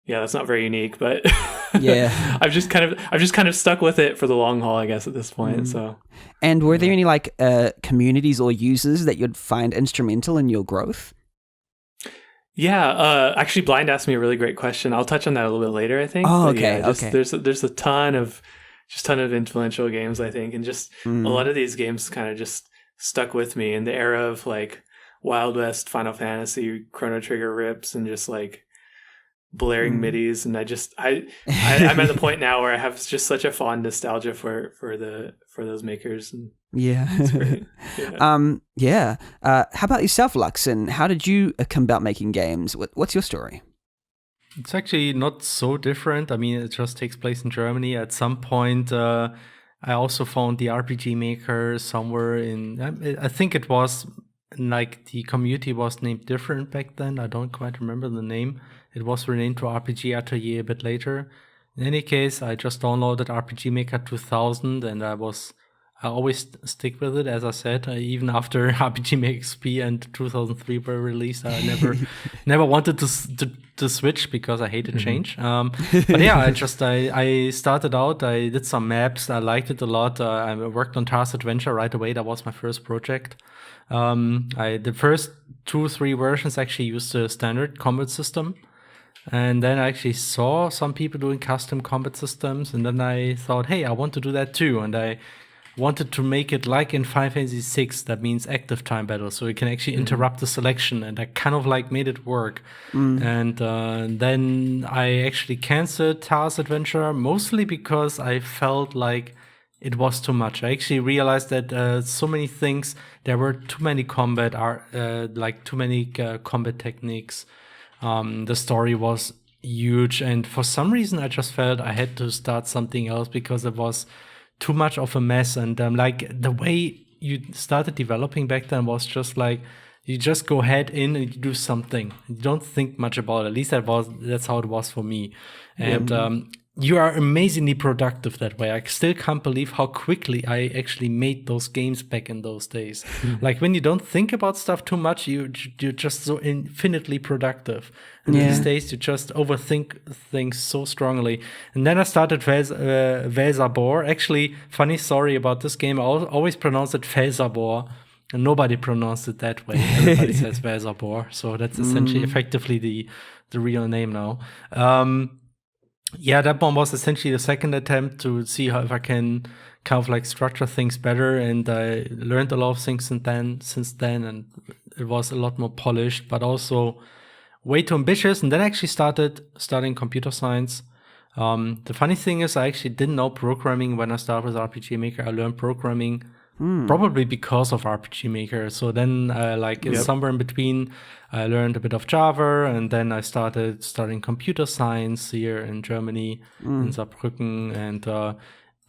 that's not very unique, but Yeah. I've just kind of stuck with it for the long haul, I guess, at this point. So, And were there any like communities or users that you'd find instrumental in your growth? Yeah, actually, Blind asked me a really great question. I'll touch on that a little bit later, I think. Oh, But okay, okay. There's a ton of influential games, I think, and just a lot of these games kind of just stuck with me in the era of like Wild West, Final Fantasy, Chrono Trigger rips, and just like blaring midis. And I'm at the point now where I have just such a fond nostalgia for those makers. And Yeah. it's great. Yeah. How about yourself, Lachsen? How did you come about making games? What's your story? It's actually not so different. I mean, it just takes place in Germany. At some point, I also found the RPG Maker somewhere I think it was like the community was named different back then. I don't quite remember the name. It was renamed to RPG Atelier a bit later. In any case, I just downloaded RPG Maker 2000 and I always stick with it. As I said, even after RPG Maker XP and 2003 were released, I never wanted to switch because I hated change. But yeah, I started out. I did some maps. I liked it a lot. I worked on Task Adventure right away. That was my first project. The first 2-3 versions actually used the standard combat system. And then I actually saw some people doing custom combat systems. And then I thought, hey, I want to do that too. And I wanted to make it like in Final Fantasy VI, that means active time battle, so you can actually interrupt the selection, and I kind of like made it work. And then I actually canceled Task Adventure, mostly because I felt like it was too much. I actually realized that so many things, there were too many combat combat techniques. The story was huge, and for some reason I just felt I had to start something else because it was too much of a mess. And like the way you started developing back then was just like you just go head in and you do something. You don't think much about it. At least that's how it was for me. And you are amazingly productive that way. I still can't believe how quickly I actually made those games back in those days. Like when you don't think about stuff too much, you're just so infinitely productive. And these days you just overthink things so strongly. And then I started Velsarbor. Actually, funny story about this game, I always pronounce it Velsarbor. And nobody pronounced it that way. Everybody says Velsarbor. So that's essentially effectively the real name now. Yeah, that one was essentially the second attempt to see if I can kind of like structure things better. And I learned a lot of things since then, and it was a lot more polished, but also way too ambitious. And then I actually started studying computer science. The funny thing is I actually didn't know programming when I started with RPG Maker. I learned programming probably because of RPG Maker. So then somewhere in between, I learned a bit of Java, and then I started studying computer science here in Germany, in Saarbrücken. And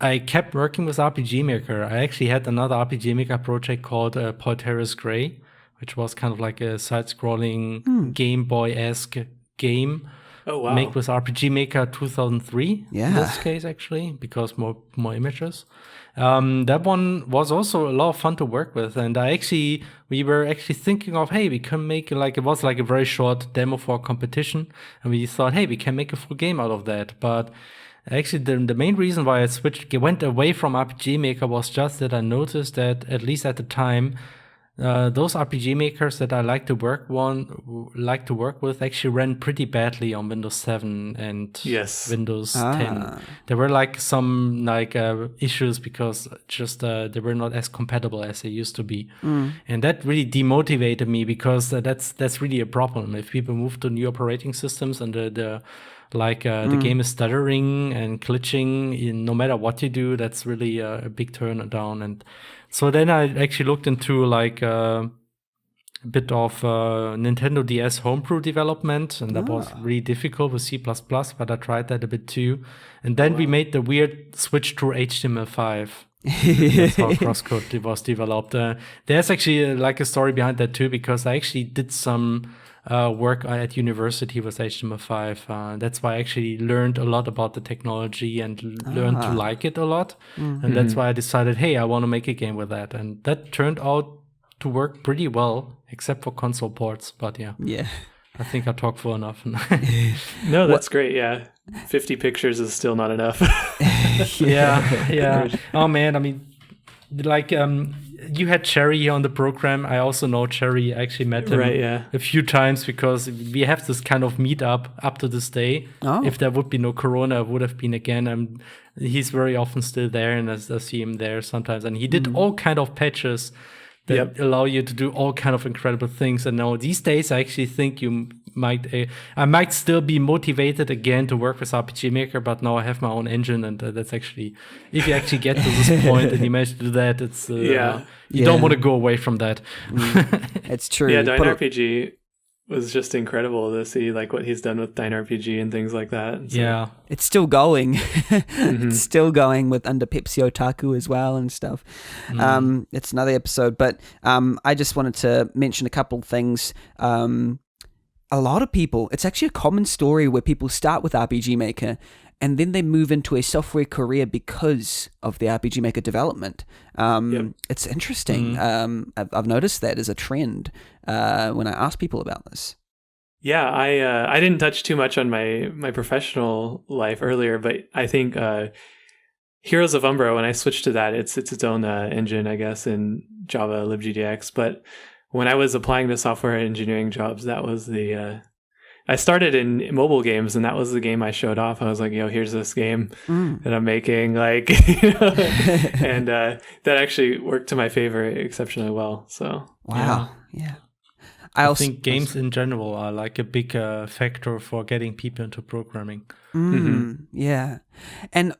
I kept working with RPG Maker. I actually had another RPG Maker project called Porteris Grey, which was kind of like a side-scrolling Game Boy-esque game. Oh, wow. Make with RPG Maker 2003 in this case, actually, because more images. That one was also a lot of fun to work with. And we were actually thinking of, hey, we can make it was like a very short demo for a competition. And we thought, hey, we can make a full game out of that. But actually, the main reason why I went away from RPG Maker was just that I noticed that, at least at the time, those RPG makers that I like to work with actually ran pretty badly on Windows 7 and Windows 10. There were like some issues because just they were not as compatible as they used to be, and that really demotivated me because that's really a problem if people move to new operating systems and the game is stuttering and glitching. No matter what you do, that's really a big turn down. And so then I actually looked into a bit of Nintendo DS homebrew development, and that was really difficult with C++, but I tried that a bit too. And then we made the weird switch to HTML5. That's how CrossCode was developed. There's actually a story behind that too, because I actually did some work at university with HTML5. That's why I actually learned a lot about the technology and learned to like it a lot. And that's why I decided, hey, I want to make a game with that. And that turned out to work pretty well, except for console ports. But yeah. I think I talked for enough. No, that's great. Yeah. 50 pictures is still not enough. Yeah. Oh man, I mean, like you had Cherry on the program. I also know Cherry. I actually met him a few times because we have this kind of meetup up to this day. If there would be no Corona, it would have been again. He's very often still there, and I see him there sometimes. And he did all kind of patches that allow you to do all kind of incredible things. And now these days, I actually think I might still be motivated again to work with RPG Maker, but now I have my own engine, and that's actually, if you actually get to this point and you manage to do that, it's you don't want to go away from that. It's true. Yeah, DynaRPG was just incredible to see like what he's done with DynaRPG and things like that. So. It's still going. It's still going with under Pepsi Otaku as well and stuff. It's another episode, but I just wanted to mention a couple of things. A lot of people, it's actually a common story where people start with RPG Maker and then they move into a software career because of the RPG Maker development. It's interesting. I've noticed that as a trend when I ask people about this. Yeah, I didn't touch too much on my professional life earlier, but I think Heroes of Umbra, when I switched to that, it's its own engine, I guess, in Java libgdx. But when I was applying to software engineering jobs, that was I started in mobile games, and that was the game I showed off. I was like, here's this game that I'm making, like, and that actually worked to my favor exceptionally well. So, wow. Yeah. I think games in general are like a big factor for getting people into programming. Yeah. And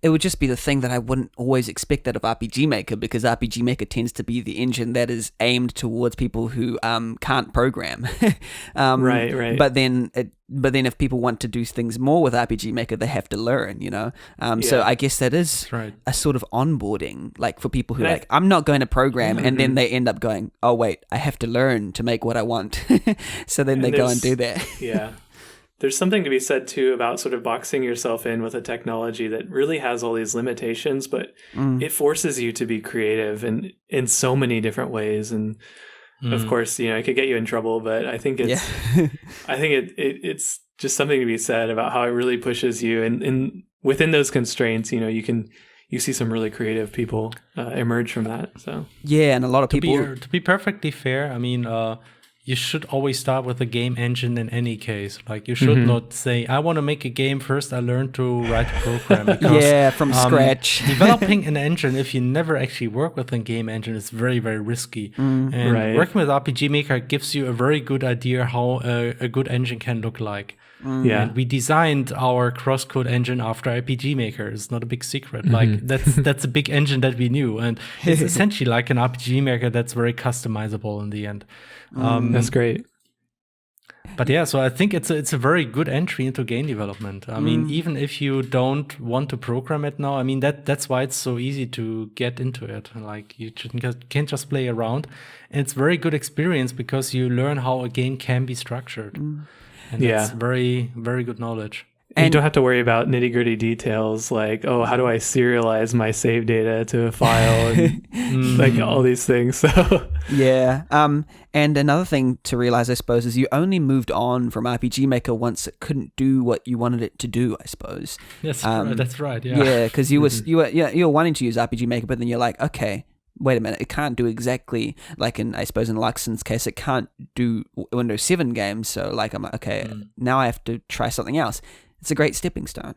it would just be the thing that I wouldn't always expect out of RPG Maker, because RPG Maker tends to be the engine that is aimed towards people who can't program. Right. But then if people want to do things more with RPG Maker, they have to learn, So I guess that is a sort of onboarding, like for people who I'm not going to program, and then they end up going, oh wait, I have to learn to make what I want. So then they go and do that. Yeah. There's something to be said too about sort of boxing yourself in with a technology that really has all these limitations, but it forces you to be creative in so many different ways. And of course, it could get you in trouble, but I think it's it's just something to be said about how it really pushes you, and within those constraints, you see some really creative people emerge from that. So and a lot of people. To be perfectly fair, I mean, you should always start with a game engine in any case. Like, you should not say, I want to make a game first, I learned to write a program. Because, from scratch. Developing an engine, if you never actually work with a game engine, is very, very risky. And working with RPG Maker gives you a very good idea how a good engine can look like. And we designed our CrossCode engine after RPG Maker. It's not a big secret. Like, that's a big engine that we knew. And it's essentially like an RPG Maker that's very customizable in the end. That's great. But yeah, so I think it's a very good entry into game development. I mean, even if you don't want to program it now, I mean, that's why it's so easy to get into it. Like, you can't just play around. And it's very good experience because you learn how a game can be structured. And that's very, very good knowledge. And you don't have to worry about nitty-gritty details like, how do I serialize my save data to a file, and like all these things. So and another thing to realize, I suppose, is you only moved on from RPG Maker once it couldn't do what you wanted it to do, I suppose. That's right. Yeah, because you were wanting to use RPG Maker, but then you're like, okay, wait a minute, it can't do exactly like in Lachsen's case, it can't do Windows 7 games. So like, I'm like, okay, now I have to try something else. It's a great stepping stone.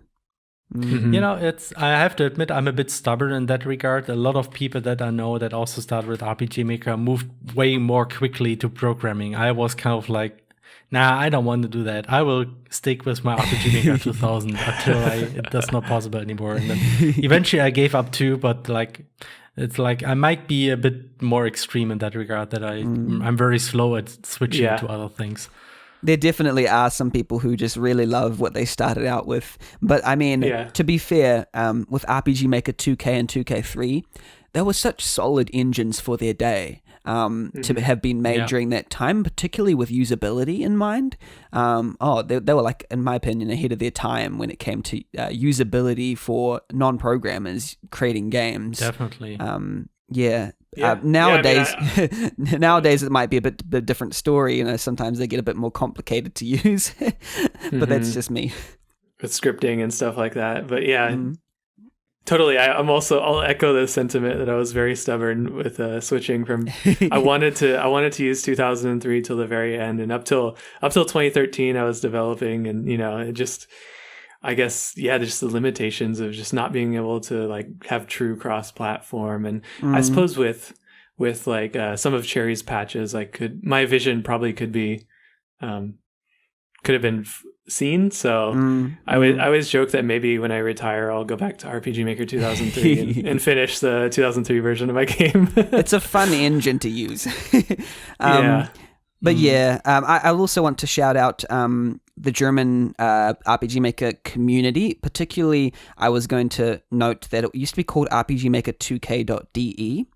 I have to admit, I'm a bit stubborn in that regard. A lot of people that I know that also started with RPG Maker moved way more quickly to programming. I was kind of like, nah, I don't want to do that. I will stick with my RPG Maker 2000 until that's not possible anymore. And then eventually I gave up too, but like, it's like I might be a bit more extreme in that regard, that I'm very slow at switching to other things. There definitely are some people who just really love what they started out with. But I mean, to be fair, with RPG Maker 2K and 2K3, they were such solid engines for their day. to have been made during that time, particularly with usability in mind. They were like, in my opinion, ahead of their time when it came to usability for non-programmers creating games. Definitely. Nowadays, nowadays it might be a bit different story. Sometimes they get a bit more complicated to use, but that's just me. With scripting and stuff like that. But totally. I'll echo the sentiment that I was very stubborn with switching from. I wanted to use 2003 till the very end, and up till 2013 I was developing, and it just. I guess, just the limitations of just not being able to like have true cross-platform. And I suppose with like some of Cherry's patches, my vision probably could have been seen. So I always joke that maybe when I retire, I'll go back to RPG Maker 2003 and finish the 2003 version of my game. It's a fun engine to use. But I also want to shout out the German RPG Maker community. Particularly, I was going to note that it used to be called RPGmaker2k.de.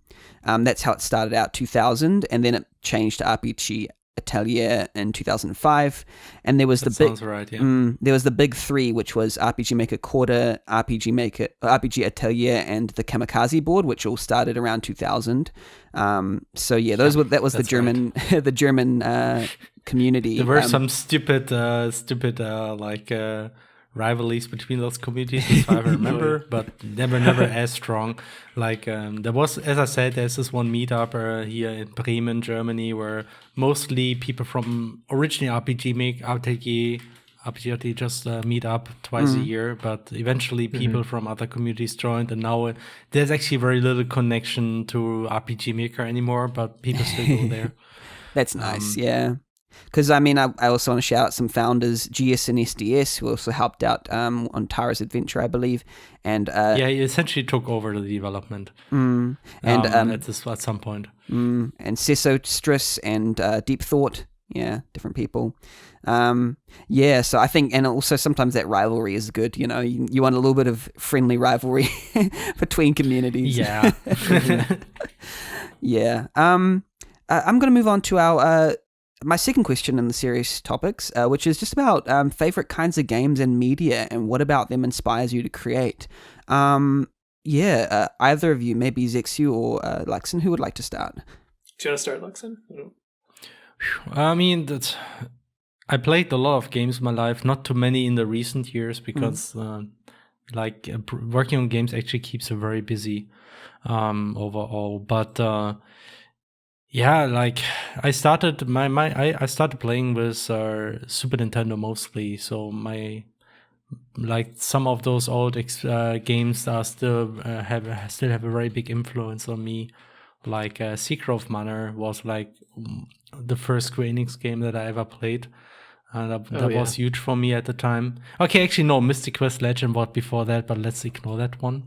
That's how it started out, 2000, and then it changed to RPG Atelier in 2005. And there was there was the big three, which was RPG Maker Quarter, RPG Atelier, and the Kamikaze board, which all started around 2000. That was the German the German community. There were some stupid rivalries between those communities, as far as I remember, but they were never as strong. There was, as I said, there's this one meetup here in Bremen, Germany, where mostly people from originally RPG Atelier just meet up twice a year, but eventually people from other communities joined, and now there's actually very little connection to RPG Maker anymore, but people still go there. That's nice, Because, I also want to shout out some founders, GS and SDS, who also helped out on Tara's Adventure, I believe. And he essentially took over the development. At some point. And Sesso Stress and Deep Thought, different people. So I think, and also sometimes that rivalry is good. You want a little bit of friendly rivalry between communities. Yeah. I'm going to move on to our... my second question in the series topics, which is just about favorite kinds of games and media, and what about them inspires you to create. Either of you, maybe zexyu or Lachsen, who would like to start? Do you want to start, Lachsen? I played a lot of games in my life, not too many in the recent years, because working on games actually keeps you very busy overall. But I started I started playing with Super Nintendo mostly. So some of those old games are still have a very big influence on me. Secret of Mana was the first Square Enix game that I ever played. And that was huge for me at the time. Okay, actually, no, Mystic Quest Legend was before that, but let's ignore that one.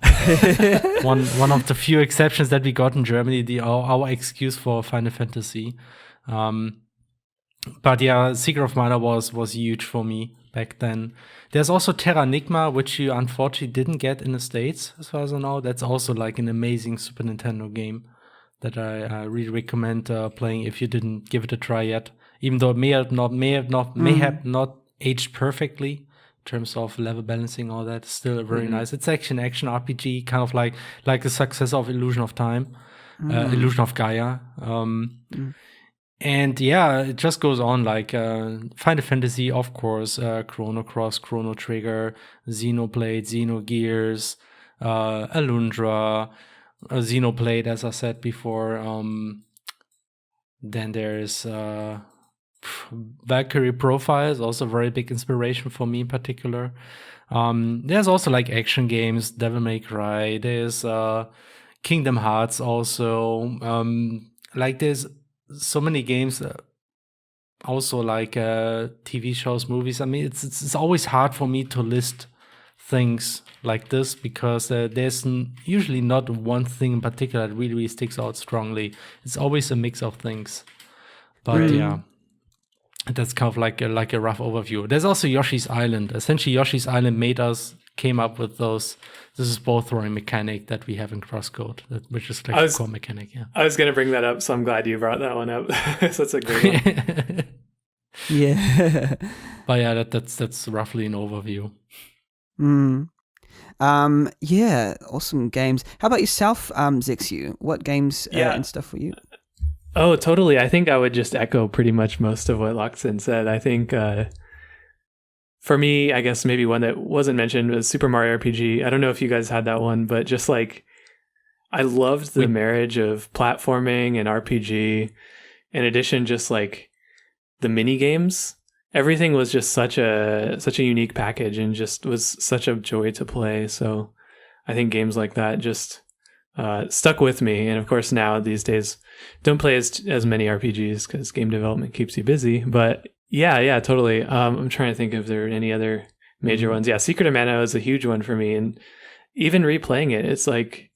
one of the few exceptions that we got in Germany, our excuse for Final Fantasy. But Secret of Mana was huge for me back then. There's also Terranigma, which you unfortunately didn't get in the States, as far as I know. That's also an amazing Super Nintendo game that I really recommend playing if you didn't give it a try yet. Even though it may have not aged perfectly in terms of level balancing, all that, still very nice. It's action RPG, kind of like the success of Illusion of Time, Illusion of Gaia. And it just goes on, Final Fantasy, of course, Chrono Cross, Chrono Trigger, Xenoblade, Xenogears, Alundra, Xenoblade, as I said before. Then there's Valkyrie Profile is also a very big inspiration for me in particular. There's also action games, Devil May Cry. There's Kingdom Hearts also. There's so many games. Also TV shows, movies. It's always hard for me to list things like this because there's usually not one thing in particular that really sticks out strongly. It's always a mix of things. But That's kind of like a rough overview. There's also Yoshi's Island. Essentially, Yoshi's Island came up with those. This is both throwing mechanic that we have in CrossCode, which is like a core mechanic. Yeah, I was going to bring that up, so I'm glad you brought that one up. So that's a great one. Yeah. But yeah, that's roughly an overview. Yeah, awesome games. How about yourself, zexyu? What games and stuff for you? Oh, totally. I think I would just echo pretty much most of what Lachsen said. I think for me, I guess maybe one that wasn't mentioned was Super Mario RPG. I don't know if you guys had that one, but just like I loved the marriage of platforming and RPG. In addition, just like the mini games. Everything was just such a unique package and just was such a joy to play. So I think games like that just stuck with me. And of course, now these days, don't play as many RPGs because game development keeps you busy. But yeah, totally. I'm trying to think if there are any other major ones. Yeah, Secret of Mana is a huge one for me. And even replaying it, it's like,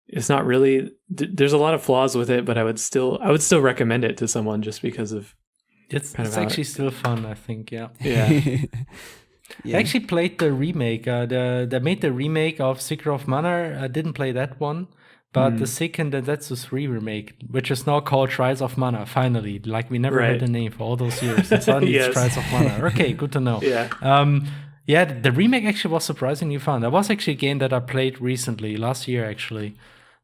it's not really, there's a lot of flaws with it, but I would still recommend it to someone just because of it's actually still fun, I think. Yeah. Yeah. I actually played the remake. They made the remake of Secret of Mana. I didn't play that one, but the second Densetsu 3 remake, which is now called Trials of Mana, finally. Like, we never had a name for all those years. And suddenly it's Trials of Mana. Okay, good to know. Yeah. The remake actually was surprisingly fun. That was actually a game that I played recently, last year actually.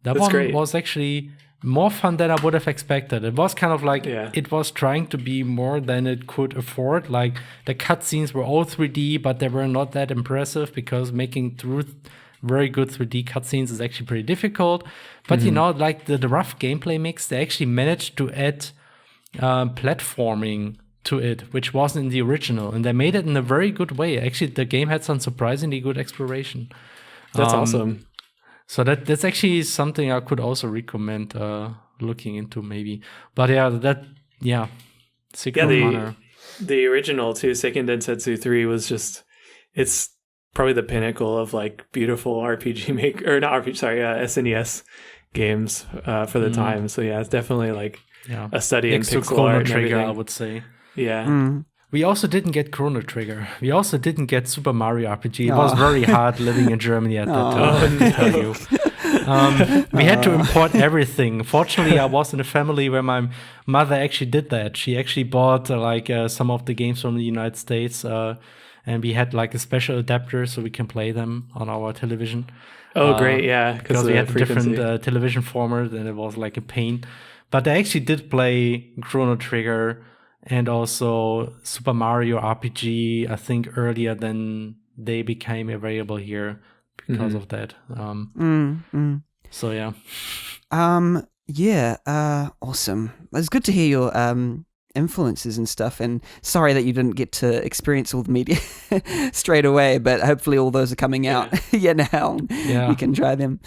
That's one great. Was actually more fun than I would have expected. It was kind of like, it was trying to be more than it could afford. Like, the cutscenes were all 3D, but they were not that impressive because making very good 3D cutscenes is actually pretty difficult. But, you know, like the rough gameplay mix, they actually managed to add platforming to it, which wasn't in the original. And they made it in a very good way. Actually, the game had some surprisingly good exploration. That's awesome. So that's actually something I could also recommend looking into maybe. But Secret of Mana. The original too, Seiken Densetsu 3 was just, it's probably the pinnacle of like beautiful RPG SNES games for the time. So yeah, it's definitely like a study in pixel art and Trigger, everything. I would say. Yeah. We also didn't get Chrono Trigger. We also didn't get Super Mario RPG. It was very hard living in Germany at that time, I can tell you. We had to import everything. Fortunately, I was in a family where my mother actually did that. She actually bought some of the games from the United States, and we had like a special adapter so we can play them on our television. Oh, great, yeah. Because we had a different television format, and it was like a pain. But I actually did play Chrono Trigger and also Super Mario RPG, I think earlier than they became available here because of that. So yeah. Awesome. It's good to hear your influences and stuff, and sorry that you didn't get to experience all the media straight away, but hopefully all those are coming out now. You can try them.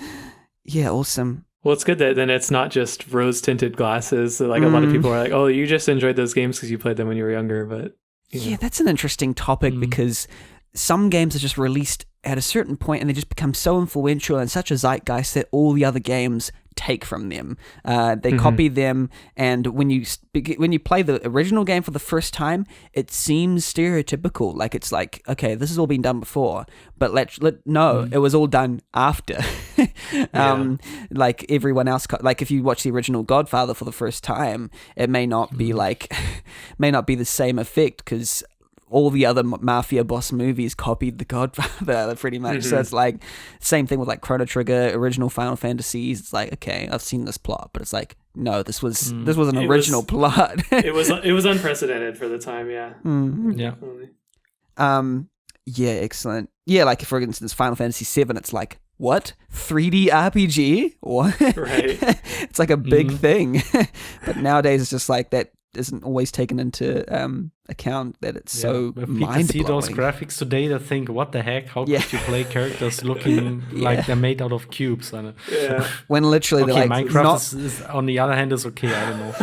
Yeah, awesome. Well, it's good that then it's not just rose-tinted glasses. So, like a lot of people are like, "Oh, you just enjoyed those games because you played them when you were younger." But yeah, that's an interesting topic because some games are just released at a certain point and they just become so influential and such a zeitgeist that all the other games take from them. They copy them, and when you play the original game for the first time, it seems stereotypical. Like, it's like, okay, this has all been done before, but it was all done after. Like everyone else, like if you watch the original Godfather for the first time, it may not be the same effect because all the other mafia boss movies copied The Godfather pretty much. So it's like same thing with like Chrono Trigger, original Final Fantasies. It's like, okay, I've seen this plot, but it's like, no, this was an original plot. it was unprecedented for the time. Yeah. Yeah, excellent. Yeah, like for instance, Final Fantasy VII, it's like, what? 3D RPG? What? Right. It's like a big thing. But nowadays it's just like that isn't always taken into account, that it's so mind-blowing. See those graphics today, they think, what the heck? How could you play characters looking like they're made out of cubes? When literally they're like... Minecraft is, on the other hand, is okay, I don't know.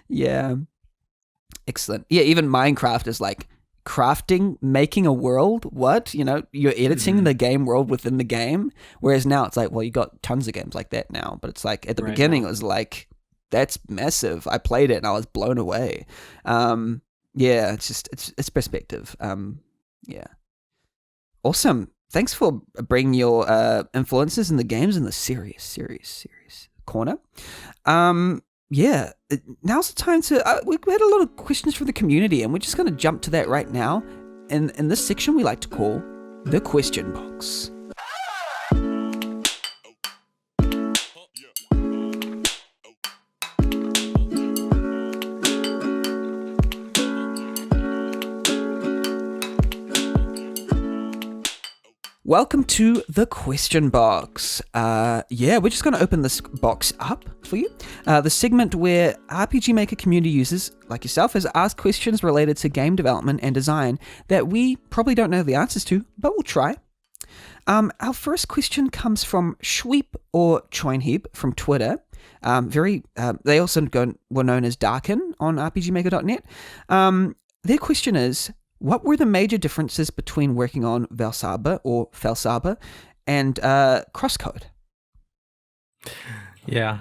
Yeah. Excellent. Yeah, even Minecraft is like crafting, making a world. What? You know, you're editing the game world within the game. Whereas now it's like, well, you got tons of games like that now. But it's like, at the beginning, it was like... that's massive. I played it and I was blown away. Yeah, it's perspective. Yeah. Awesome. Thanks for bringing your influences in the games in the serious corner. Yeah, now's the time to... we had a lot of questions from the community, and we're just going to jump to that right now. In this section we like to call the question box. Welcome to the question box. We're just going to open this box up for you. The segment where RPG Maker community users, like yourself, has asked questions related to game development and design that we probably don't know the answers to, but we'll try. Our first question comes from Schweep or Choinheap from Twitter. They also were known as Darkin on RPGmaker.net. Their question is, what were the major differences between working on Velsarbor and CrossCode? Yeah,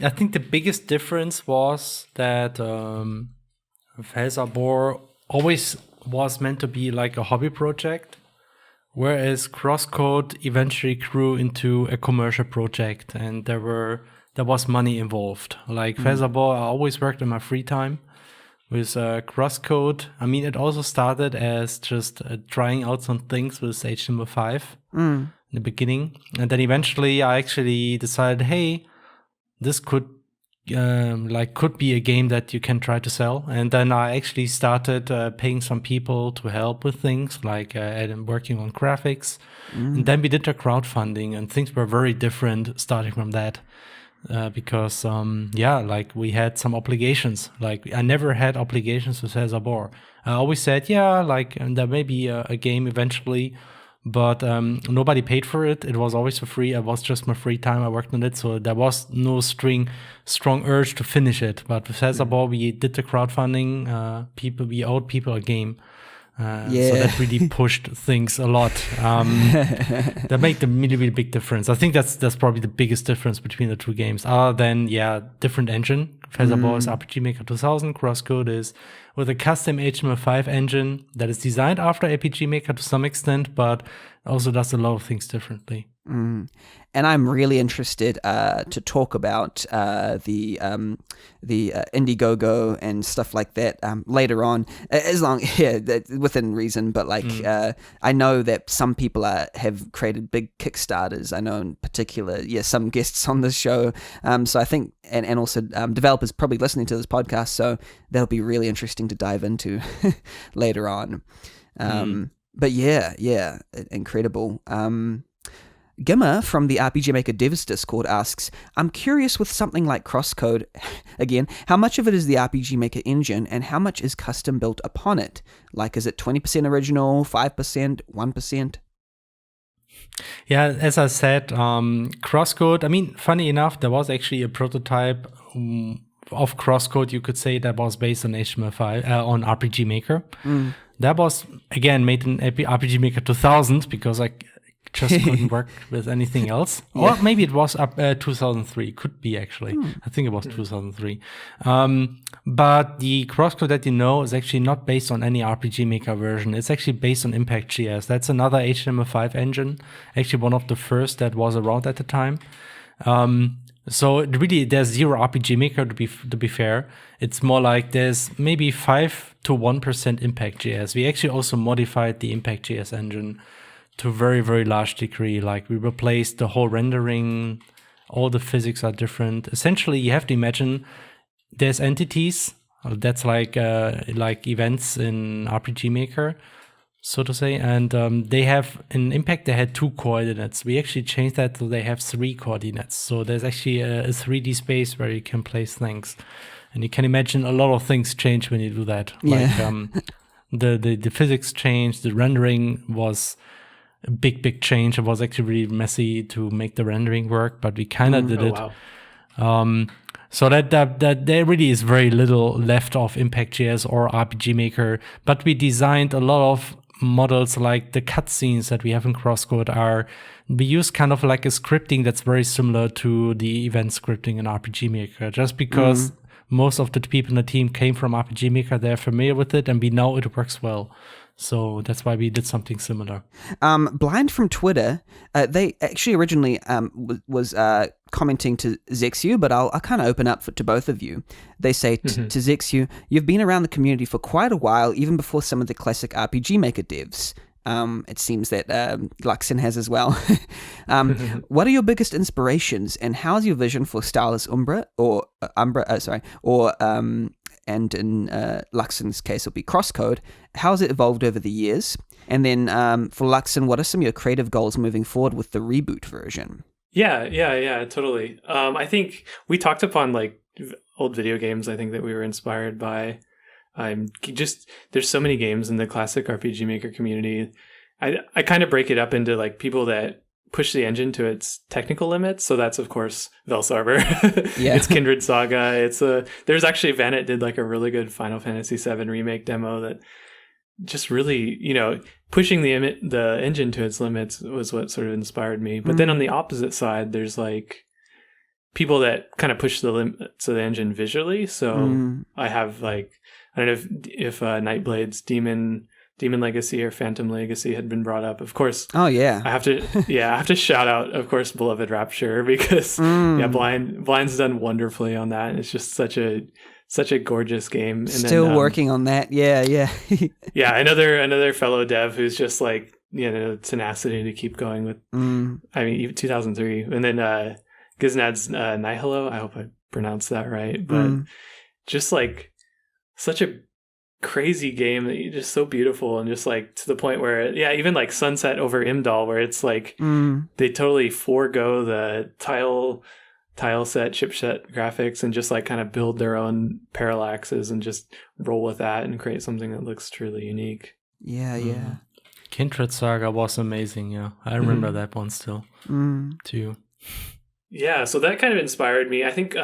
I think the biggest difference was that Velsarbor always was meant to be like a hobby project, whereas CrossCode eventually grew into a commercial project, and there was money involved. Like Velsarbor, I always worked in my free time. With CrossCode, I mean, it also started as just trying out some things with HTML5 in the beginning. And then eventually I actually decided, hey, this could be a game that you can try to sell. And then I actually started paying some people to help with things, like working on graphics. And then we did the crowdfunding, and things were very different starting from that. Because we had some obligations. Like, I never had obligations with Velsarbor. I always said, there may be a game eventually, but nobody paid for it. It was always for free. It was just my free time. I worked on it, so there was no strong urge to finish it. But with Velsarbor, we did the crowdfunding. We owed people a game. So that really pushed things a lot. That made a really, really big difference. I think that's probably the biggest difference between the two games. Other than, different engine. Velsarbor is RPG Maker 2000. CrossCode is with a custom HTML5 engine that is designed after RPG Maker to some extent, but also does a lot of things differently. And I'm really interested to talk about the Indiegogo and stuff like that later on, within reason. But I know that some people have created big Kickstarters. I know in particular, some guests on this show. So I think, and also developers probably listening to this podcast. So that'll be really interesting to dive into later on. But incredible. Gimmer from the RPG Maker Devs Discord asks, I'm curious with something like CrossCode, again, how much of it is the RPG Maker engine and how much is custom built upon it? Like, is it 20% original, 5%, 1%? Yeah, as I said, CrossCode, I mean, funny enough, there was actually a prototype of CrossCode, you could say, that was based on HTML5, on RPG Maker. That was, again, made in RPG Maker 2000 because I just couldn't work with anything else. Or maybe it was up 2003. Could be, actually. I think it was 2003. But the CrossCode that you know is actually not based on any RPG Maker version. It's actually based on ImpactJS. That's another HTML5 engine. Actually, one of the first that was around at the time. So really, there's zero RPG Maker to be fair. It's more like there's maybe 5 to 1% ImpactJS. We actually also modified the ImpactJS engine to a very, very large degree. Like, we replaced the whole rendering, all the physics are different. Essentially, you have to imagine there's entities, that's like events in RPG Maker, so to say, and they have, in Impact, they had 2 coordinates. We actually changed that so they have 3 coordinates. So there's actually a 3D space where you can place things. And you can imagine a lot of things change when you do that. Like, the physics changed, the rendering was a big change. It was actually really messy to make the rendering work, but we kind of did it. Wow. So that there really is very little left of ImpactJS or RPG Maker, but we designed a lot of models like the cutscenes that we have in CrossCode we use kind of like a scripting that's very similar to the event scripting in RPG Maker, just because most of the people in the team came from RPG Maker, they're familiar with it, and we know it works well. So that's why we did something similar. Blind from Twitter, they actually originally was commenting to zexyu, but I'll kind of open up to both of you. They say to zexyu, you've been around the community for quite a while, even before some of the classic RPG Maker devs. It seems that Lachsen has as well. What are your biggest inspirations, and how's your vision for Starless Umbra, and in Lachsen's case, it'll be CrossCode. How has it evolved over the years? And then for Lachsen, what are some of your creative goals moving forward with the reboot version? Yeah, totally. I think we talked upon like old video games, I think that we were inspired by. There's so many games in the classic RPG Maker community. I kind of break it up into like people that push the engine to its technical limits. So that's of course Velsarbor. Yeah. It's Kindred Saga. There's actually Vanet did like a really good Final Fantasy VII remake demo that just really, pushing the engine to its limits was what sort of inspired me. But then on the opposite side, there's like people that kind of push the limits of the engine visually. So I have like, I don't know if Nightblade's Demon Legacy or Phantom Legacy had been brought up. Of course. Oh yeah. I have to shout out, of course, Beloved Rapture, because Blind's done wonderfully on that. And it's just such a gorgeous game. And Still working on that. Yeah. Yeah, another fellow dev who's just like, tenacity to keep going with. Even 2003, and then Giznad's Nihilo. I hope I pronounced that right, but just like such a crazy game that just so beautiful, and just like to the point where even like Sunset over Imdal, where it's like they totally forego the tile set chipset graphics and just like kind of build their own parallaxes and just roll with that and create something that looks truly unique. Yeah. Kindred Saga was amazing. Yeah, I remember that one still too. Yeah, so that kind of inspired me. I think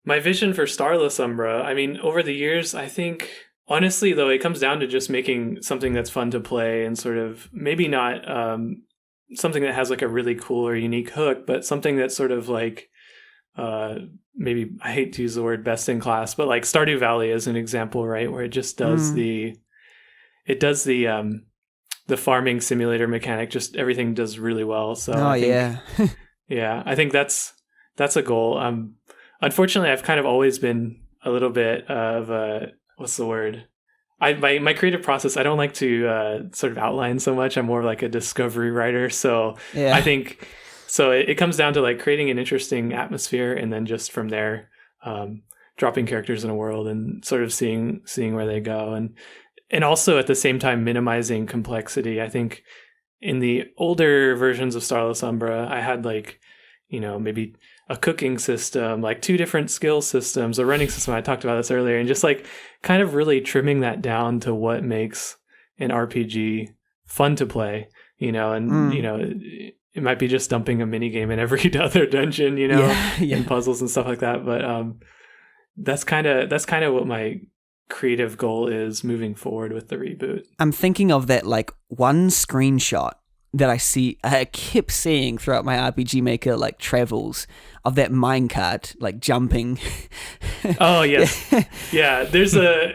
my vision for Starless Umbra, over the years, I think, honestly, though, it comes down to just making something that's fun to play and sort of maybe not something that has like a really cool or unique hook, but something that's sort of like maybe, I hate to use the word best in class, but like Stardew Valley is an example, right? Where it just does the farming simulator mechanic, just everything does really well. So yeah, I think that's a goal. Unfortunately, I've kind of always been a little bit of what's the word? My creative process, I don't like to sort of outline so much. I'm more like a discovery writer. So I think, so it comes down to like creating an interesting atmosphere, and then just from there, dropping characters in a world and sort of seeing where they go. And also at the same time, minimizing complexity. I think in the older versions of Starless Umbra, I had like, maybe a cooking system, like 2 different skill systems, a running system. I talked about this earlier, and just like kind of really trimming that down to what makes an RPG fun to play, it might be just dumping a mini game in every other dungeon, and puzzles and stuff like that. But that's kind of what my creative goal is moving forward with the reboot. I'm thinking of that like one screenshot that I kept seeing throughout my RPG Maker like travels of that minecart like jumping. Oh yes, yeah. That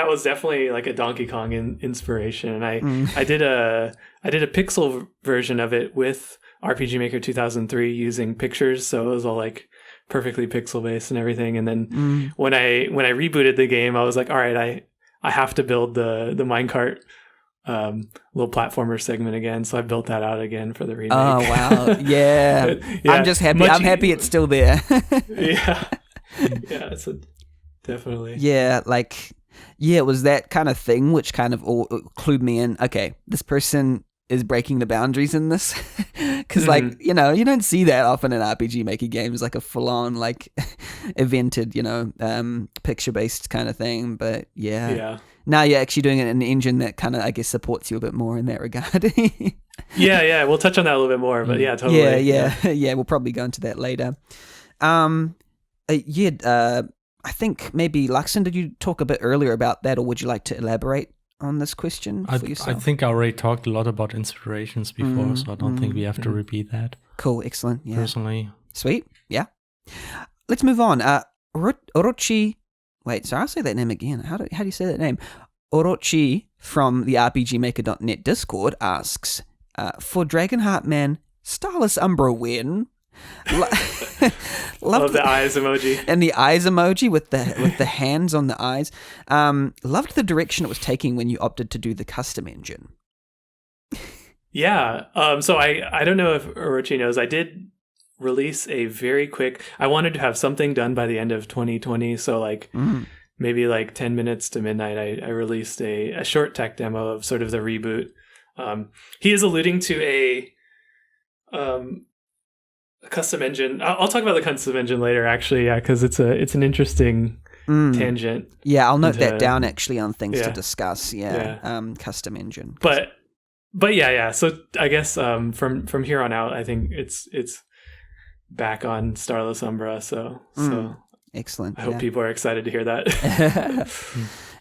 was definitely like a Donkey Kong inspiration, and I did a pixel version of it with RPG Maker 2003 using pictures, so it was all like perfectly pixel based and everything. And then when I rebooted the game, I was like, all right, I have to build the minecart little platformer segment again, so I built that out again for the remake. Oh wow, yeah. I'm just happy. I'm happy it's still there. yeah, it's definitely. Yeah, it was that kind of thing which kind of all clued me in. Okay, this person is breaking the boundaries in this, because you don't see that often in RPG Maker games, like a full-on like evented picture-based kind of thing. But yeah. Now you're actually doing it in an engine that kind of, I guess, supports you a bit more in that regard. yeah, we'll touch on that a little bit more, but yeah, totally. Yeah, we'll probably go into that later. I think maybe Lachsen, did you talk a bit earlier about that, or would you like to elaborate on this question I for yourself? think I already talked a lot about inspirations before, so I don't think we have to repeat that. Cool, excellent. Yeah. Personally. Sweet, yeah. Let's move on. Orochi, wait, sorry, I'll say that name again. How do you say that name? Orochi from the RPGmaker.net Discord asks, for Dragonheart Man, Starless Umbra win? Love the eyes emoji. And the eyes emoji with the hands on the eyes. Loved the direction it was taking when you opted to do the custom engine. Yeah. So I don't know if Orochi knows. I did release a very quick. I wanted to have something done by the end of 2020. So like maybe like 10 minutes to midnight, I released a short tech demo of sort of the reboot. He is alluding to a custom engine. I'll talk about the custom engine later, actually, yeah, because it's an interesting tangent. Yeah, I'll note that down actually on things to discuss. Custom engine. But yeah. So I guess from here on out, I think it's back on Starless Umbra. So excellent. I hope people are excited to hear that.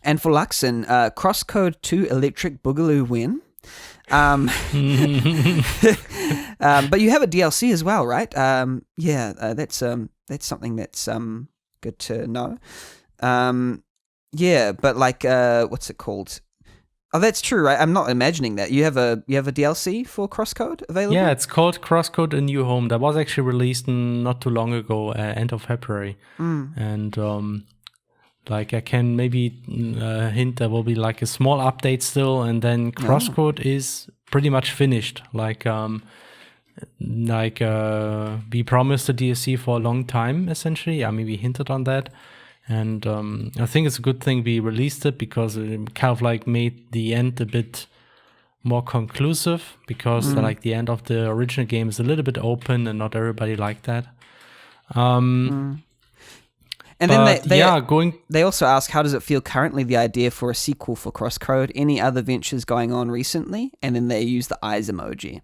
And for Lachsen, CrossCode 2 Electric Boogaloo win. But you have a DLC as well, right? That's something that's good to know. But like what's it called? Oh, that's true, right? I'm not imagining that. You have a DLC for CrossCode available? Yeah, it's called CrossCode A New Home. That was actually released not too long ago, end of February. And like I can maybe hint there will be like a small update still, and then CrossCode is pretty much finished. We promised a DLC for a long time, essentially. I mean, we hinted on that. And I think it's a good thing we released it because it kind of like made the end a bit more conclusive, because like the end of the original game is a little bit open and not everybody liked that. And then they also ask, how does it feel currently, the idea for a sequel for CrossCode? Any other ventures going on recently? And then they use the eyes emoji.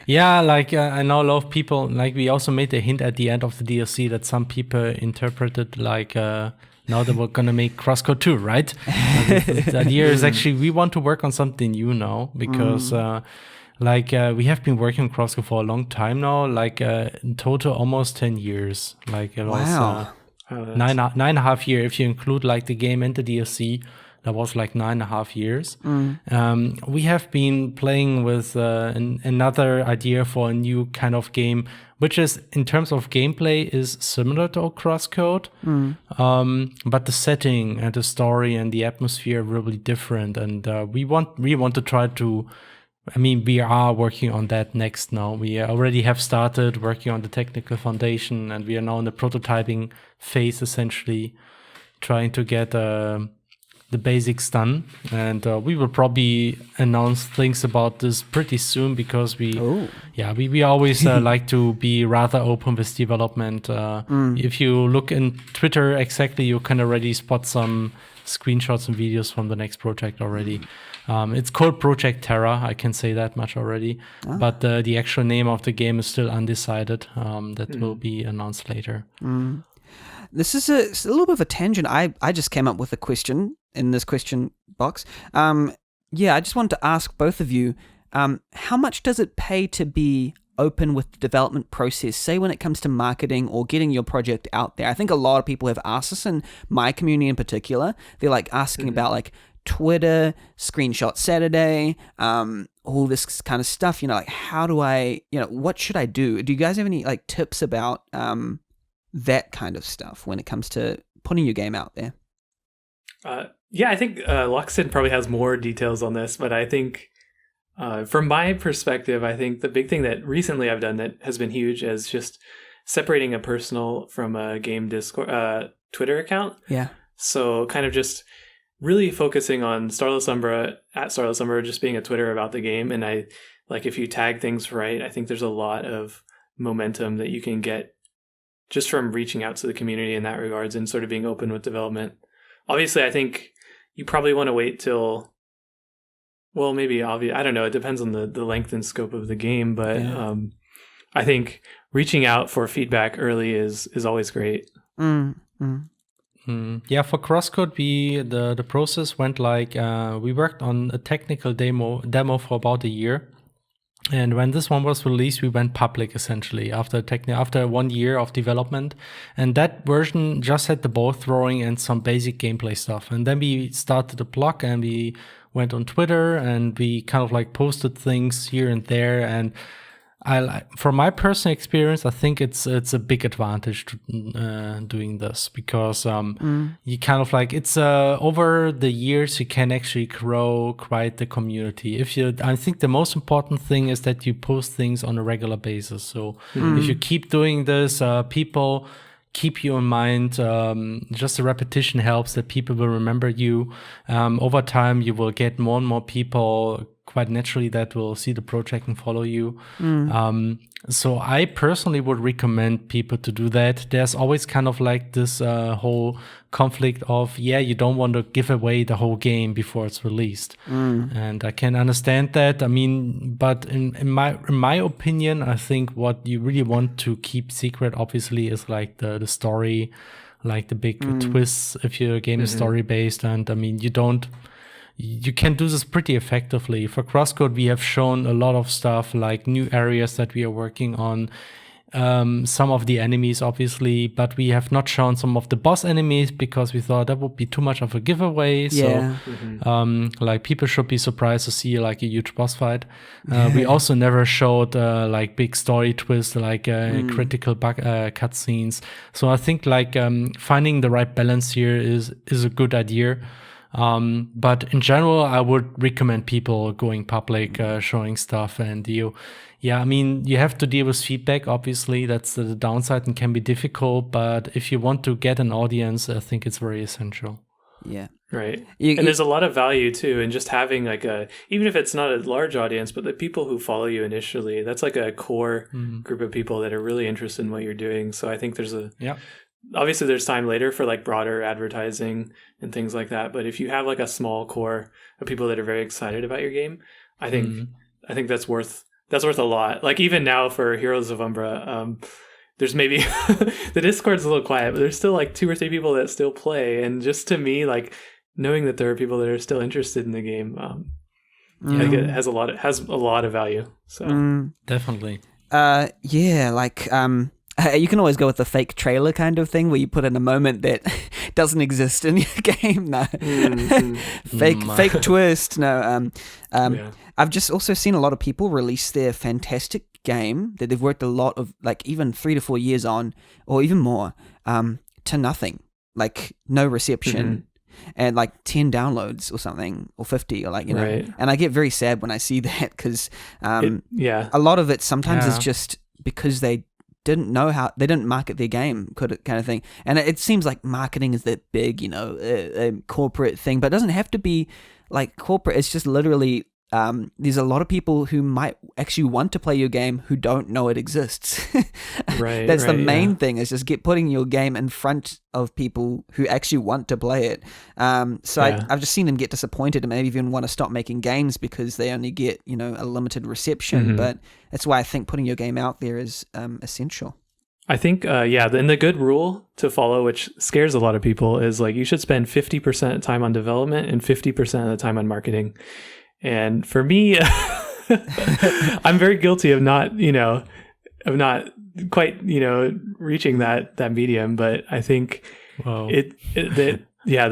Yeah, like I know a lot of people, like we also made a hint at the end of the DLC that some people interpreted like now that we're gonna make CrossCode 2, right? The idea is actually we want to work on something new now, because we have been working on CrossCode for a long time now, like in total almost 10 years. Like it was 9.5 years if you include like the game and the DLC. That was like 9.5 years. We have been playing with another idea for a new kind of game, which is, in terms of gameplay, is similar to CrossCode, but the setting and the story and the atmosphere are really different. And we want to try to. I mean, we are working on that next now. We already have started working on the technical foundation, and we are now in the prototyping phase, essentially, trying to get the basics done, and we will probably announce things about this pretty soon, because we always like to be rather open with development. If you look in Twitter exactly, you can already spot some screenshots and videos from the next project already. It's called Project Terra, I can say that much already, but the actual name of the game is still undecided. That will be announced later. This is a little bit of a tangent. I just came up with a question in this question box. I just wanted to ask both of you, how much does it pay to be open with the development process, say when it comes to marketing or getting your project out there? I think a lot of people have asked us, in my community in particular. They're like asking about like Twitter, Screenshot Saturday, all this kind of stuff, like how do I, what should I do? Do you guys have any like tips about that kind of stuff when it comes to putting your game out there? I think Lachsen probably has more details on this, but I think from my perspective, I think the big thing that recently I've done that has been huge is just separating a personal from a game Discord Twitter account. Yeah. So kind of just really focusing on Starless Umbra, at Starless Umbra, just being a Twitter about the game. And I like, if you tag things right, I think there's a lot of momentum that you can get just from reaching out to the community in that regards and sort of being open with development. Obviously, I think you probably want to wait till, well, maybe obvious. I don't know. It depends on the length and scope of the game, but I think reaching out for feedback early is always great. Yeah, for CrossCode, the process went like we worked on a technical demo for about a year, and when this one was released, we went public essentially after 1 year of development, and that version just had the ball throwing and some basic gameplay stuff, and then we started a blog and we went on Twitter and we kind of like posted things here and there, and from my personal experience, I think it's a big advantage to doing this because you kind of like it's over the years you can actually grow quite the community. I think the most important thing is that you post things on a regular basis. So if you keep doing this, people keep you in mind. Just the repetition helps that people will remember you. Over time, you will get more and more people quite naturally that will see the project and follow you. So I personally would recommend people to do that. There's always kind of like this whole conflict of, you don't want to give away the whole game before it's released. And I can understand that. I mean, but in my opinion, I think what you really want to keep secret, obviously, is like the story, like the big twists if your game is story based. And I mean, you can do this pretty effectively. For CrossCode, we have shown a lot of stuff like new areas that we are working on. Some of the enemies, obviously, but we have not shown some of the boss enemies because we thought that would be too much of a giveaway. Yeah. So, like people should be surprised to see like a huge boss fight. We also never showed like big story twists, like critical cutscenes. So I think like finding the right balance here is a good idea. But in general, I would recommend people going public, showing stuff, and I mean, you have to deal with feedback. Obviously, that's the downside and can be difficult. But if you want to get an audience, I think it's very essential. Yeah. Right. And there's a lot of value too in just having like even if it's not a large audience, but the people who follow you initially, that's like a core group of people that are really interested in what you're doing. So I think there's obviously there's time later for like broader advertising and things like that. But if you have like a small core of people that are very excited about your game, I think that's worth a lot. Like even now for Heroes of Umbra, there's maybe the Discord's a little quiet, but there's still like 2 or 3 people that still play. And just to me, like knowing that there are people that are still interested in the game, I think it has a lot of value. So definitely. You can always go with the fake trailer kind of thing where you put in a moment that doesn't exist in your game. No, fake twist. No, I've just also seen a lot of people release their fantastic game that they've worked a lot of, like even 3 to 4 years on, or even more, to nothing, like no reception. And like 10 downloads or something, or 50, or like, you know, and I get very sad when I see that because a lot of it sometimes is just because they didn't know how, they didn't market their game, kind of thing. And it seems like marketing is that big, you know, corporate thing, but it doesn't have to be like corporate. It's just literally, there's a lot of people who might actually want to play your game who don't know it exists. That's the main thing, is just putting your game in front of people who actually want to play it. I've just seen them get disappointed and maybe even want to stop making games because they only get, you know, a limited reception. But that's why I think putting your game out there is essential. I think, and the good rule to follow, which scares a lot of people, is like you should spend 50% of time on development and 50% of the time on marketing. And for me, I'm very guilty of not quite, reaching that medium. But I think the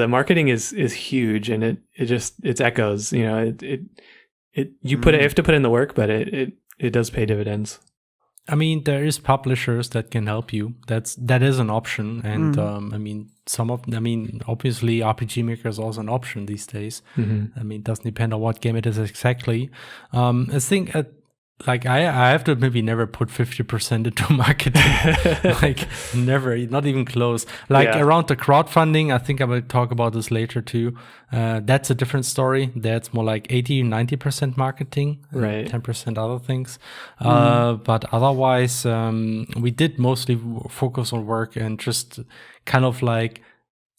marketing is huge, and it echoes. You know, you have to put in the work, but it does pay dividends. I mean, there is publishers that can help you. That is an option, and obviously RPG Maker is also an option these days. I mean, it doesn't depend on what game it is exactly. I think I have to maybe never put 50% into marketing. Like never, not even close. Around the crowdfunding, I think I will talk about this later too. That's a different story. That's more like 80-90% marketing, 10% other things. But otherwise, we did mostly focus on work and just kind of like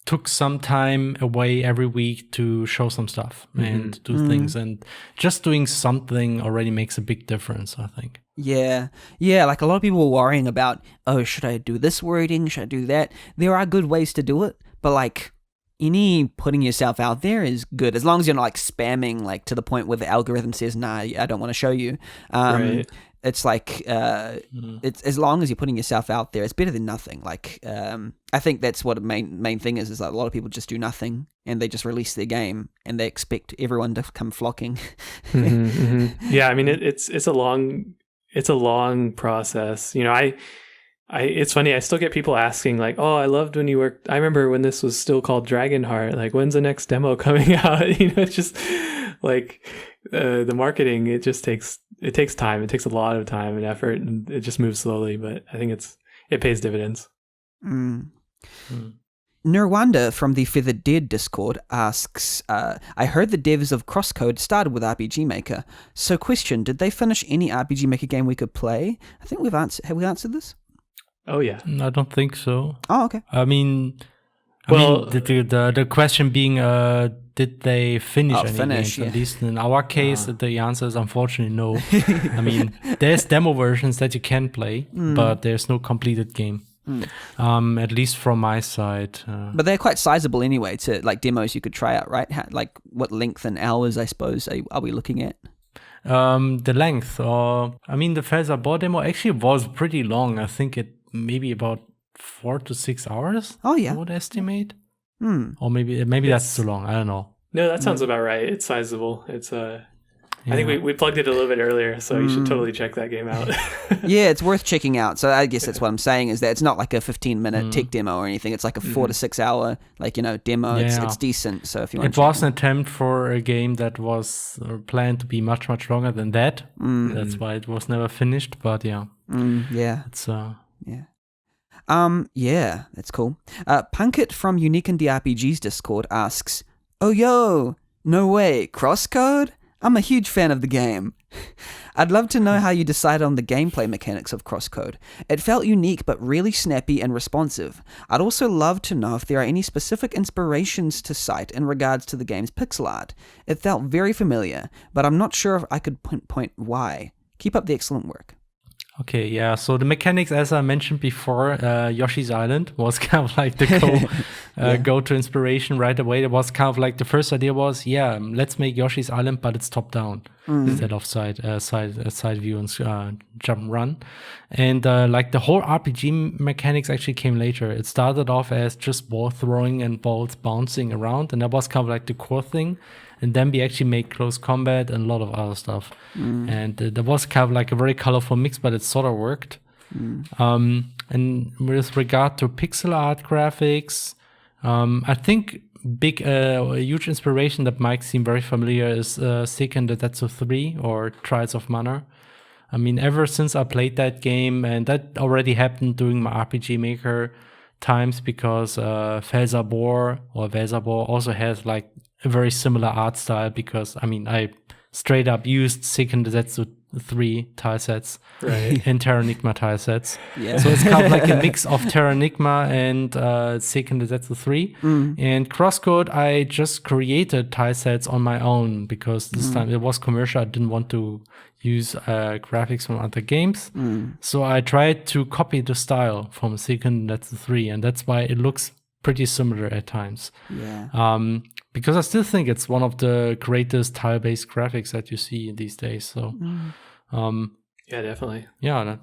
took some time away every week to show some stuff and do things, and just doing something already makes a big difference, I think. Yeah, like a lot of people were worrying about, should I do this wording? Should I do that? There are good ways to do it, but like any putting yourself out there is good as long as you're not like spamming like to the point where the algorithm says, nah, I don't want to show you. Right. It's like it's as long as you're putting yourself out there, it's better than nothing. Like I think that's what the main thing is like a lot of people just do nothing and they just release their game and they expect everyone to come flocking. Yeah, I mean it's a long process. You know, I it's funny, I still get people asking like, oh, I loved when you worked, I remember when this was still called Dragonheart, like when's the next demo coming out? You know, it's just like the marketing, it takes time. It takes a lot of time and effort, and it just moves slowly, but I think it pays dividends. Nirwanda from the Feathered Dead Discord asks, I heard the devs of CrossCode started with RPG Maker. So question, did they finish any RPG Maker game we could play? I think have we answered this? Oh yeah. I don't think so. Oh, okay. I mean, the question being, did they finish any games? Yeah. At least in our case, the answer is unfortunately no. I mean, there's demo versions that you can play, but there's no completed game. At least from my side. But they're quite sizable anyway to like demos you could try out, right? Like what length and hours, I suppose, are we looking at? The length, I mean, the Velsarbor demo actually was pretty long. I think it maybe about 4 to 6 hours. Oh yeah, I would estimate. Or maybe that's too long. I don't know. No, that sounds about right. It's sizable. It's I think we plugged it a little bit earlier, so you should totally check that game out. Yeah, it's worth checking out. So I guess that's what I'm saying is that it's not like a 15-minute tech demo or anything. It's like a 4 to 6 hour, like, demo. Yeah. It's decent. So if you want it was an attempt for a game that was planned to be much, much longer than that. That's why it was never finished. But yeah. Yeah. It's yeah, that's cool. Punkit from Unique Indie RPGs Discord asks, oh yo, no way, CrossCode? I'm a huge fan of the game. I'd love to know how you decided on the gameplay mechanics of CrossCode. It felt unique but really snappy and responsive. I'd also love to know if there are any specific inspirations to cite in regards to the game's pixel art. It felt very familiar, but I'm not sure if I could pinpoint why. Keep up the excellent work. Okay, yeah. So the mechanics, as I mentioned before, Yoshi's Island was kind of like the go-to inspiration right away. It was kind of like the first idea was, let's make Yoshi's Island, but it's top down instead of side view and jump and run. And like the whole RPG mechanics actually came later. It started off as just ball throwing and balls bouncing around, and that was kind of like the core thing. And then we actually made close combat and a lot of other stuff. And there was kind of like a very colorful mix, but it sort of worked. And with regard to pixel art graphics, I think a huge inspiration that might seem very familiar is Seiken Densetsu 3 or Trials of Mana. I mean, ever since I played that game, and that already happened during my RPG Maker times, because Velsarbor also has like a very similar art style, because I mean I straight up used Seiken Densetsu 3 tile sets and Terranigma tile sets. Yeah. So it's kind of like a mix of Terranigma and Seiken Densetsu 3. And CrossCode, I just created tile sets on my own because this time it was commercial. I didn't want to use graphics from other games. So I tried to copy the style from Seiken Densetsu 3, and that's why it looks pretty similar at times. Yeah. Because I still think it's one of the greatest tile-based graphics that you see these days. So, yeah, definitely. Yeah,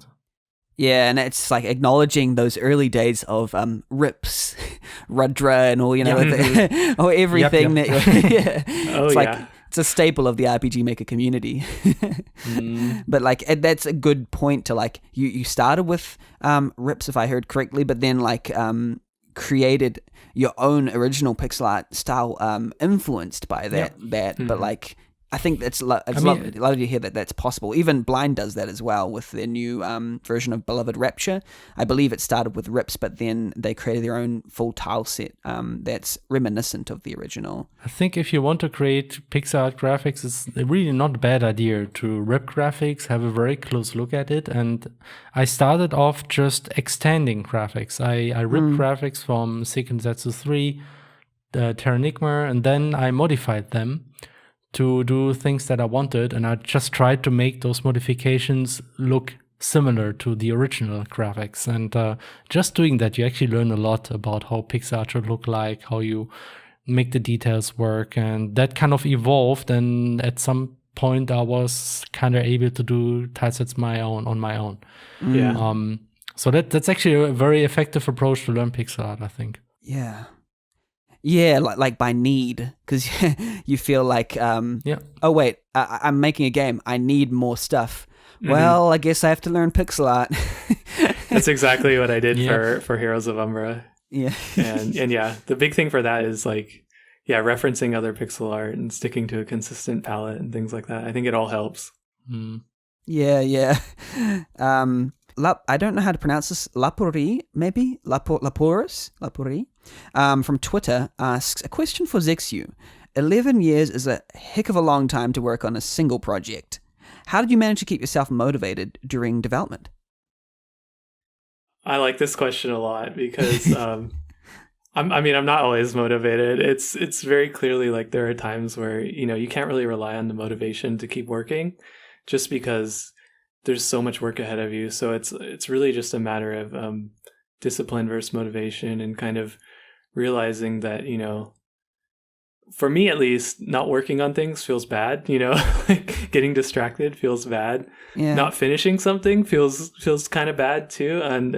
yeah, and it's like acknowledging those early days of Rips, Rudra, and all or everything that. It's like it's a staple of the RPG Maker community. But like that's a good point to like you started with Rips, if I heard correctly, but then like created your own original pixel art style influenced by that. But like I think it's lovely to hear that that's possible. Even Blind does that as well with their new version of Beloved Rapture. I believe it started with Rips, but then they created their own full tile set that's reminiscent of the original. I think if you want to create pixel art graphics, it's really not a bad idea to rip graphics, have a very close look at it. And I started off just extending graphics. I ripped graphics from Seiken Densetsu 3, Terranigma, and then I modified them to do things that I wanted, and I just tried to make those modifications look similar to the original graphics. And just doing that, you actually learn a lot about how pixel art should look like, how you make the details work, and that kind of evolved. And at some point, I was kind of able to do tilesets on my own. Yeah. So that's actually a very effective approach to learn pixel art, I think. Yeah. Yeah, like by need, because you feel like, oh wait, I'm making a game. I need more stuff. Well, I guess I have to learn pixel art. That's exactly what I did for Heroes of Umbra. Yeah. and yeah, the big thing for that is like, referencing other pixel art and sticking to a consistent palette and things like that. I think it all helps. Yeah. I don't know how to pronounce this. Lapuri, maybe? Lapuri, from Twitter asks, a question for Zexyu. 11 years is a heck of a long time to work on a single project. How did you manage to keep yourself motivated during development? I like this question a lot because I'm not always motivated. It's very clearly like there are times where, you can't really rely on the motivation to keep working just because there's so much work ahead of you. So it's really just a matter of discipline versus motivation, and kind of realizing that, for me at least, not working on things feels bad, like getting distracted feels bad. Yeah. Not finishing something feels kind of bad too. And,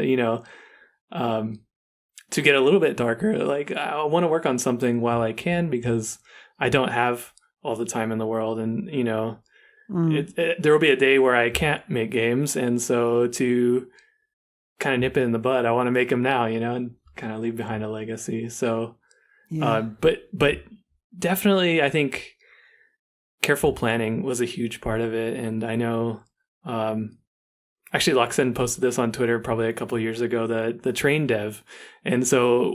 to get a little bit darker, like I want to work on something while I can because I don't have all the time in the world. And, there will be a day where I can't make games. And so to kind of nip it in the bud, I want to make them now, and kind of leave behind a legacy. So, but definitely, I think careful planning was a huge part of it. And I know, actually, Lachsen posted this on Twitter probably a couple of years ago, the train dev. And so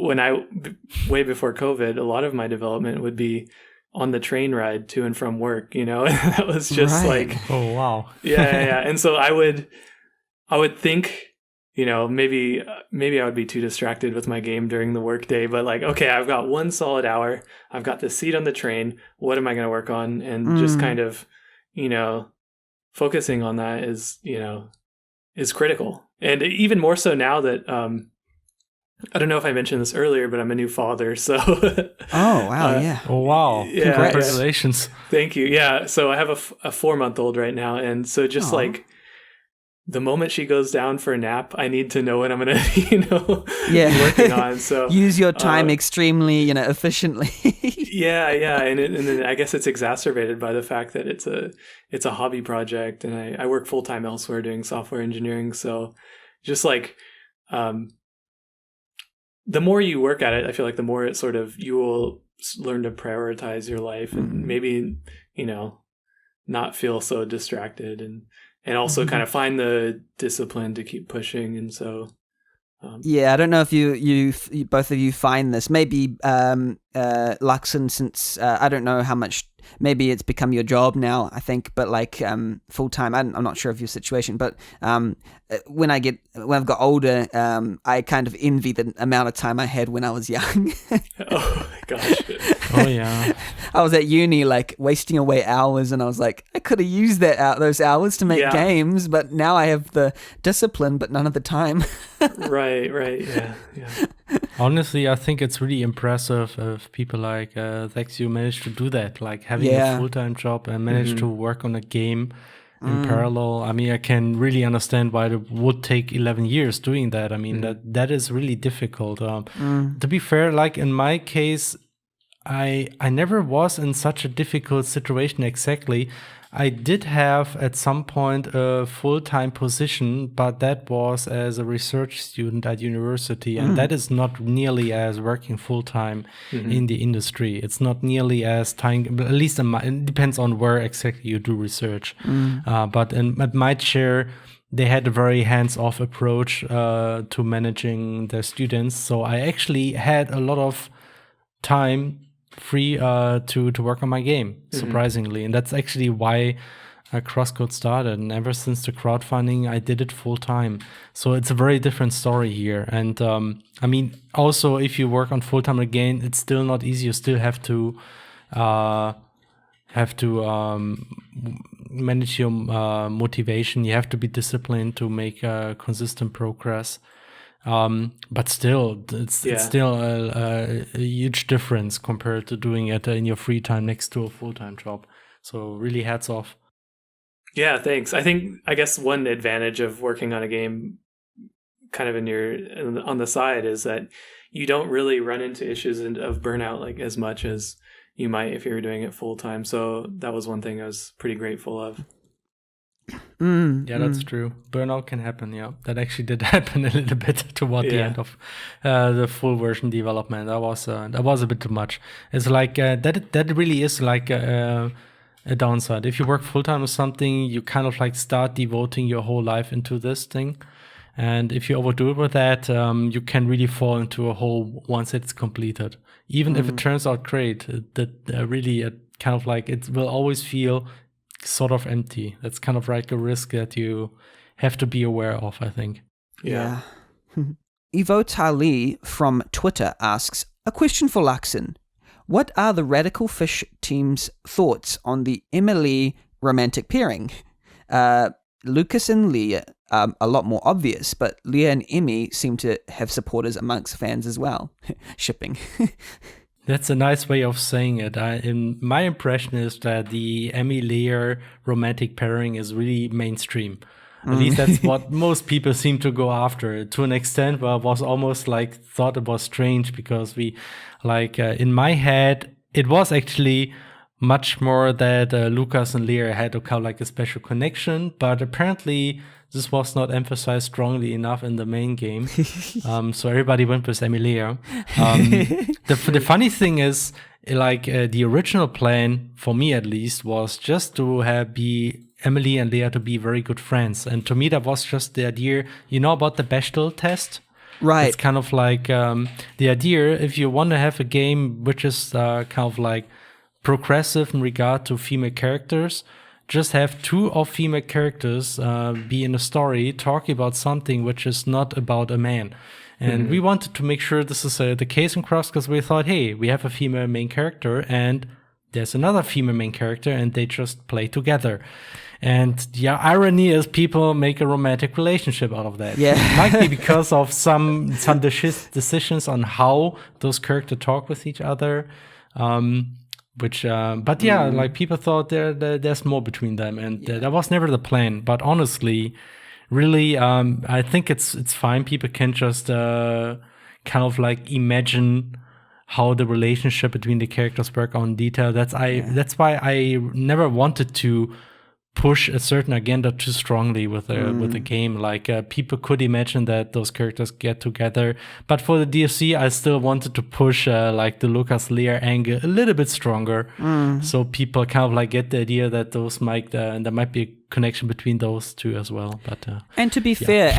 way before COVID, a lot of my development would be on the train ride to and from work, that was just like, oh, wow. Yeah. And so I would think, maybe I would be too distracted with my game during the workday, but like, okay, I've got 1 solid hour. I've got the seat on the train. What am I going to work on? And just kind of, focusing on that is critical. And even more so now that, I don't know if I mentioned this earlier, but I'm a new father. So, oh, wow. Yeah. Oh, wow. Yeah, congratulations. Thank you. Yeah. So I have a 4-month-old right now. And so just like, the moment she goes down for a nap, I need to know what I'm going to, be working on. So use your time extremely, efficiently. Yeah. And then I guess it's exacerbated by the fact that it's a hobby project, and I work full time elsewhere doing software engineering. So just like, the more you work at it, I feel like the more it sort of, you will learn to prioritize your life and maybe, not feel so distracted, and also kind of find the discipline to keep pushing. And so, I don't know if you both of you find this. Maybe Lachsen, since I don't know how much. Maybe it's become your job now, I think, but like full time. I'm not sure of your situation, but when I've got older, I kind of envy the amount of time I had when I was young. Oh my gosh. Oh yeah. I was at uni, like wasting away hours, and I was like, I could have used those hours to make games, but now I have the discipline, but none of the time. Right. Yeah. Honestly, I think it's really impressive if people like Zexyu manage to do that, like having a full-time job and manage to work on a game in parallel. I mean, I can really understand why it would take 11 years doing that. I mean, that is really difficult. To be fair, like in my case, I never was in such a difficult situation exactly. I did have at some point a full-time position, but that was as a research student at university, and that is not nearly as working full-time in the industry. It's not nearly as time, at least it depends on where exactly you do research. But at my chair, they had a very hands-off approach to managing their students. So I actually had a lot of time free to work on my game, surprisingly. And that's actually why CrossCode started. And ever since the crowdfunding, I did it full time. So it's a very different story here. And I mean, also, if you work on full time again, it's still not easy. You still have to have to manage your motivation. You have to be disciplined to make consistent progress. But still, it's still a huge difference compared to doing it in your free time next to a full-time job. So really hats off. Yeah, thanks. I guess one advantage of working on a game kind of on the side is that you don't really run into issues of burnout like as much as you might if you were doing it full time. So that was one thing I was pretty grateful of. That's true. Burnout can happen. Yeah, that actually did happen a little bit toward the end of the full version development. That was a bit too much. It's like that really is like a downside. If you work full time with something, you kind of like start devoting your whole life into this thing. And if you overdo it with that, you can really fall into a hole once it's completed. Even if it turns out great, that really kind of like it will always feel sort of empty. That's kind of like a risk that you have to be aware of, I think. Yeah. Ivo Tali from Twitter asks, a question for Lachsen. What are the Radical Fish team's thoughts on the Emily romantic pairing? Lucas and Leah are a lot more obvious, but Leah and Emmy seem to have supporters amongst fans as well. Shipping. That's a nice way of saying it. My impression is that the Emmy-Leah romantic pairing is really mainstream. At least that's what most people seem to go after, to an extent where I was almost like thought it was strange because in my head, it was actually much more that Lucas and Leah had a kind of like a special connection, but apparently this was not emphasized strongly enough in the main game. So everybody went with Emilia. The funny thing is, the original plan, for me at least, was just to be Emily and Leah to be very good friends. And to me, that was just the idea, about the Bechdel test? Right. It's kind of like the idea, if you want to have a game which is kind of like progressive in regard to female characters, just have two of female characters be in a story talking about something which is not about a man. And we wanted to make sure this is the case in Cross because we thought, hey, we have a female main character and there's another female main character and they just play together. And the irony is people make a romantic relationship out of that. Yeah. It might be because of some decisions on how those characters talk with each other. Like people thought there's more between them, and that was never the plan. But honestly, really, I think it's fine. People can just kind of like imagine how the relationship between the characters work on detail. That's why I never wanted to push a certain agenda too strongly with a game. Like people could imagine that those characters get together, but for the DLC, I still wanted to push the Lucas Leah angle a little bit stronger, so people kind of like get the idea that there might be a connection between those two as well. But and to be fair,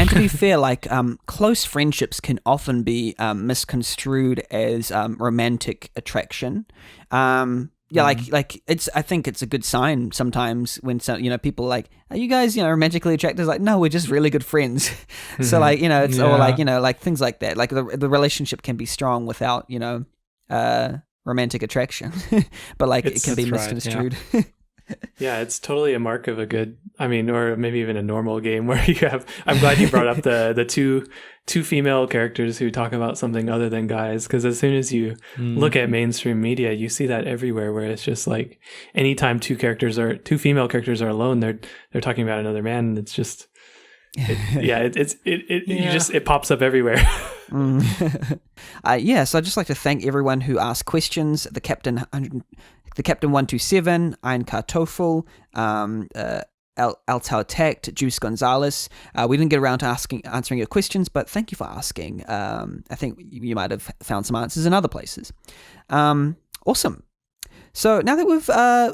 like close friendships can often be misconstrued as romantic attraction. Like it's. I think it's a good sign sometimes when people are like, are you guys romantically attracted? It's like, no, we're just really good friends. So it's or like things like that. Like the relationship can be strong without romantic attraction, but it can be misconstrued. Right, yeah, it's totally a mark of a good, or maybe even a normal game where you have, I'm glad you brought up the two female characters who talk about something other than guys, because as soon as you look at mainstream media, you see that everywhere where it's just like anytime two female characters are alone, they're talking about another man, and it's just it pops up everywhere. So I'd just like to thank everyone who asked questions. The Captain 127, Ein Kartoffel, Altau Tact, Juice Gonzalez. We didn't get around to answering your questions, but thank you for asking. I think you might have found some answers in other places. Awesome. So now that we've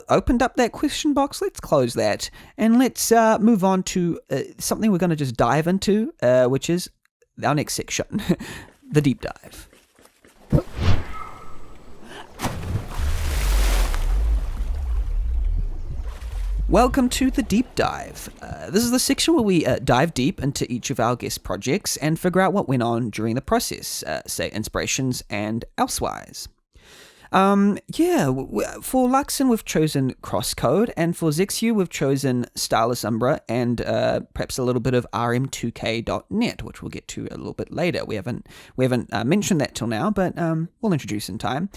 opened up that question box, let's close that and let's move on to something we're going to just dive into, which is our next section, the deep dive. Welcome to the Deep Dive. This is the section where we dive deep into each of our guest projects and figure out what went on during the process, say inspirations and elsewise. For Lachsen, we've chosen CrossCode, and for zexyu, we've chosen Starless, Umbra, and perhaps a little bit of rm2k.net, which we'll get to a little bit later. We haven't mentioned that till now, but we'll introduce in time.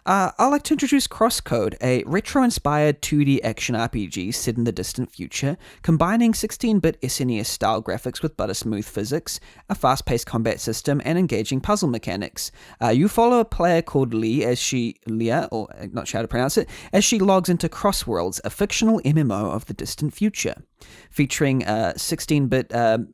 I'd like to introduce CrossCode, a retro-inspired 2D action RPG set in the distant future, combining 16-bit SNES-style graphics with butter-smooth physics, a fast-paced combat system, and engaging puzzle mechanics. You follow a player called Leah, as she logs into Crossworlds, a fictional MMO of the distant future. Featuring 16-bit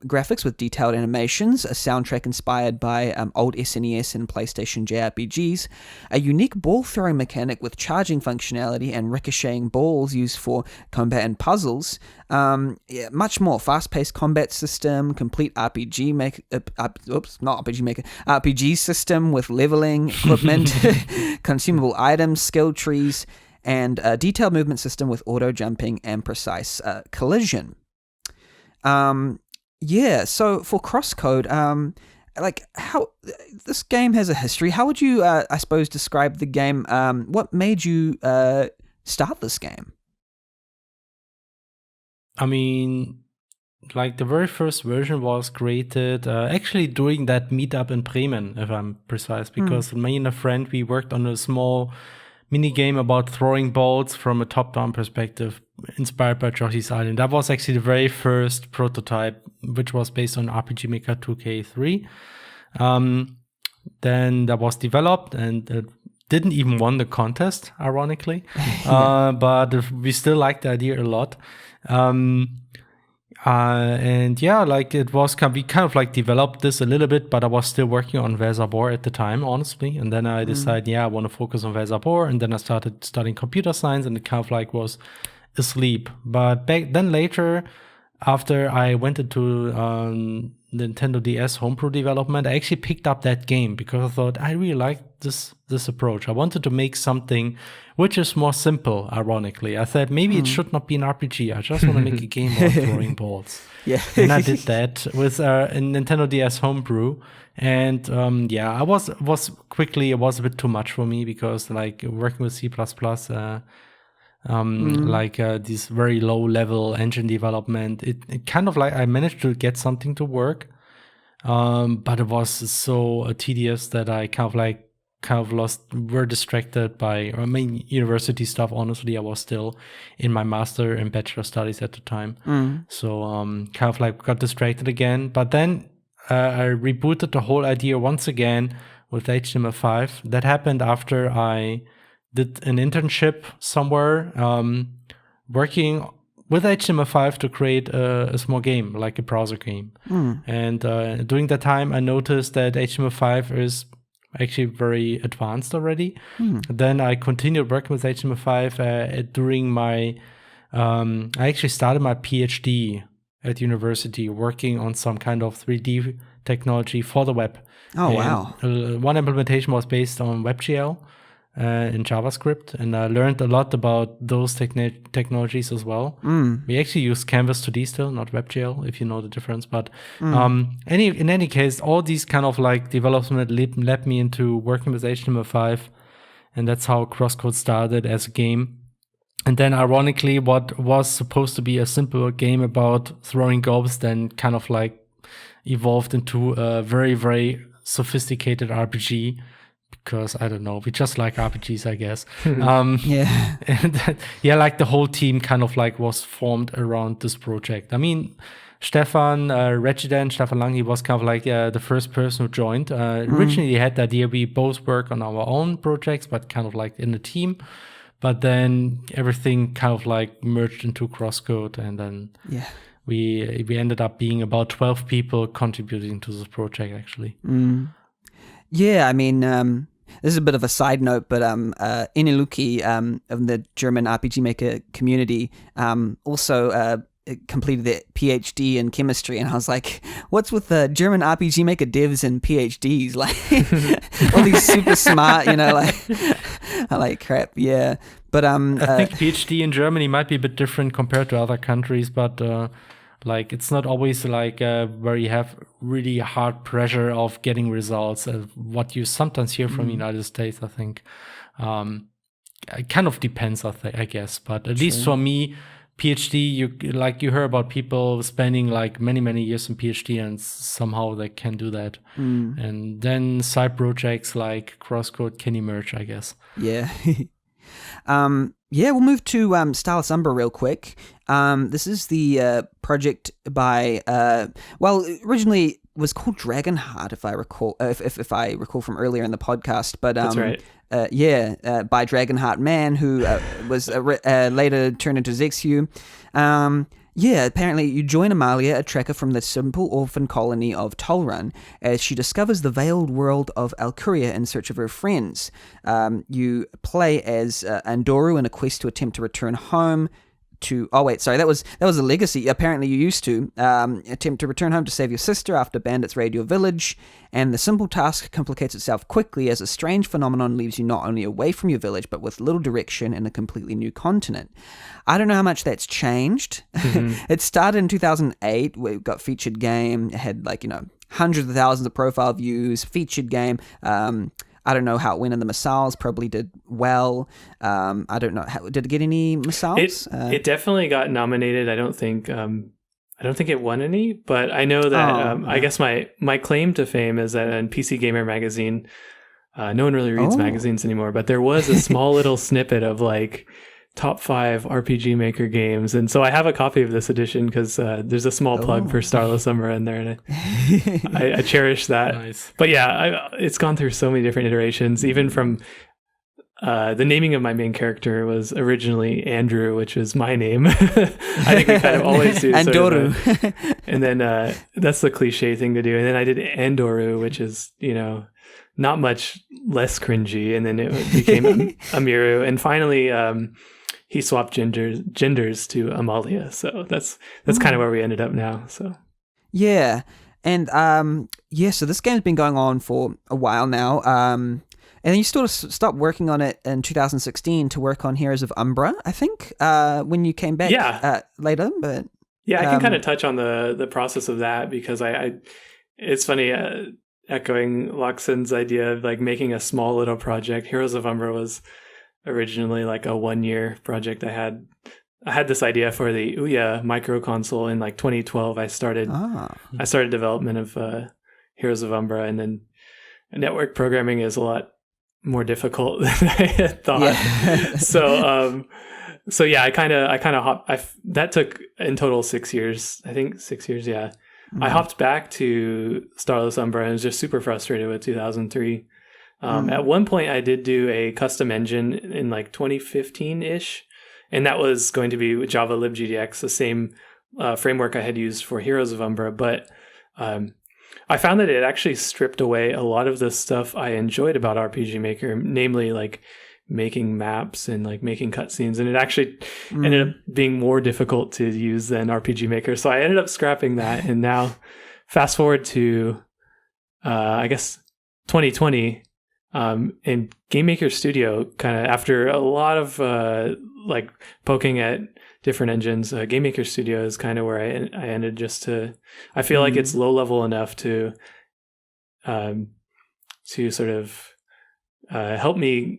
graphics with detailed animations, a soundtrack inspired by old SNES and PlayStation JRPGs, a unique ball-throwing mechanic with charging functionality and ricocheting balls used for combat and puzzles, much more. Fast-paced combat system, complete RPG system with leveling, equipment, consumable items, skill trees, and a detailed movement system with auto jumping and precise collision. So for CrossCode, how this game has a history. How would you, I suppose, describe the game? What made you start this game? I mean, like the very first version was created actually during that meetup in Bremen, if I'm precise, because me and a friend, we worked on a small mini game about throwing balls from a top-down perspective inspired by Yoshi's Island. That was actually the very first prototype, which was based on RPG Maker 2K3. Then that was developed and it didn't even won the contest, ironically. But we still liked the idea a lot. It was we kind of like developed this a little bit, but I was still working on Velsarbor at the time, honestly. And then I decided, I want to focus on Velsarbor. And then I started studying computer science, and it kind of like was asleep. But later, after I went into Nintendo DS homebrew development, I actually picked up that game because I thought I really liked this approach. I wanted to make something which is more simple, ironically. I thought maybe it should not be an RPG. I just want to make a game about throwing balls. Yeah. And I did that with a Nintendo DS homebrew. And I was quickly, it was a bit too much for me because like working with C++, this very low level engine development, it kind of like I managed to get something to work, but it was so tedious that I kind of were distracted by university stuff. Honestly, I was still in my master and bachelor studies at the time, so kind of like got distracted again. But then I rebooted the whole idea once again with HTML5. That happened after I did an internship somewhere, working with HTML5 to create a small game, like a browser game. And during that time, I noticed that HTML5 is actually very advanced already. Then I continued working with HTML5 during my, I actually started my PhD at university working on some kind of 3D technology for the web. Oh, wow. One implementation was based on WebGL. In JavaScript, and I learned a lot about those technologies as well. We actually use Canvas 2D still, not WebGL, if you know the difference. But in any case, all these kind of like development led me into working with HTML5, and that's how CrossCode started as a game. And then, ironically, what was supposed to be a simple game about throwing goals then kind of like evolved into a very, very sophisticated RPG. Because I don't know, we just like RPGs, I guess. And like the whole team kind of like was formed around this project. I mean, Stefan Lang, he was kind of like the first person who joined. Originally, he had the idea we both work on our own projects, but kind of like in a team. But then everything kind of like merged into CrossCode, and then we ended up being about 12 people contributing to this project, actually. Yeah, I mean, this is a bit of a side note, but Ineluki of the German RPG Maker community also completed their PhD in chemistry, and I was like, what's with the German RPG Maker devs and PhDs? Like, all these super smart, I like crap, yeah. But I think PhD in Germany might be a bit different compared to other countries, but Like it's not always like where you have really hard pressure of getting results, what you sometimes hear from the United States, I think. It kind of depends, I guess, but at least for me, PhD, you hear about people spending like many years in PhD and somehow they can do that. And then side projects like CrossCode can emerge, I guess. Yeah. We'll move to Starless Umbra real quick. This is the project by originally was called Dragonheart, if I recall, if I recall from earlier in the podcast. But That's right. By Dragonheart Man, who was later turned into Zexyu. Apparently you join Amalia, a trekker from the simple orphan colony of Tolrun, as she discovers the veiled world of Alcuria in search of her friends. You play as Andoru in a quest to attempt to return home to... Oh, wait, sorry, that was a legacy. Apparently you used to attempt to return home to save your sister after bandits raid your village, and the simple task complicates itself quickly as a strange phenomenon leaves you not only away from your village, but with little direction in a completely new continent. I don't know how much that's changed. It started in 2008, where it got featured game. It had hundreds of thousands of profile views, featured game. I don't know how it went in the Massals, probably did well. I don't know. Did it get any Massals? It definitely got nominated. I don't think it won any, but I know that I guess my claim to fame is that in PC Gamer magazine, no one really reads magazines anymore, but there was a small little snippet of like top 5 RPG Maker games. And so I have a copy of this edition because there's a small plug for Starless Umbra in there. And I cherish that. Nice. But yeah, it's gone through so many different iterations, even from the naming of my main character was originally Andrew, which is my name. I think we kind of always do. Andoru. And then that's the cliche thing to do. And then I did Andoru, which is, not much less cringy. And then it became Amiru. And finally, he swapped genders to Amalia. So that's kind of where we ended up now. So yeah. And so this game's been going on for a while now. And then you sort of stopped working on it in 2016 to work on Heroes of Umbra, I think, when you came back later. But yeah, I can kind of touch on the process of that because I it's funny, echoing Lachsen's idea of like making a small little project. Heroes of Umbra was originally like a 1-year project. I had this idea for the Ouya micro console in like 2012. I started development of Heroes of Umbra, and then network programming is a lot more difficult than I had thought. Yeah. So yeah, I kind of hopped. That took in total 6 years. I think 6 years. Yeah, I hopped back to Starless Umbra and was just super frustrated with 2003. At one point, I did do a custom engine in like 2015-ish, and that was going to be Java libgdx, the same framework I had used for Heroes of Umbra. But I found that it actually stripped away a lot of the stuff I enjoyed about RPG Maker, namely like making maps and like making cutscenes, and it actually ended up being more difficult to use than RPG Maker. So I ended up scrapping that, and now fast forward to I guess 2020. And GameMaker Studio, kind of after a lot of like poking at different engines, GameMaker Studio is kind of where I ended. Just to, I feel like it's low level enough to sort of help me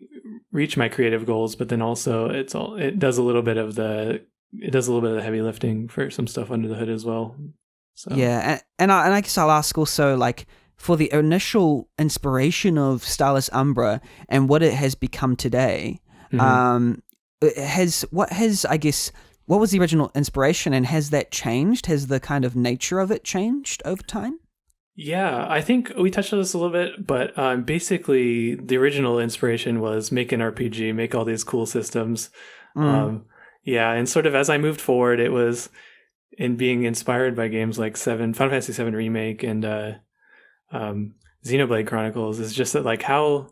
reach my creative goals, but then also it does a little bit of the heavy lifting for some stuff under the hood as well. So yeah, and I guess I'll ask also, like, for the initial inspiration of Starless Umbra and what it has become today, what was the original inspiration, and has that changed? Has the kind of nature of it changed over time? Yeah, I think we touched on this a little bit, but basically the original inspiration was make an RPG, make all these cool systems. And sort of as I moved forward, it was in being inspired by games like Final Fantasy VII Remake and Xenoblade Chronicles, is just that, like, how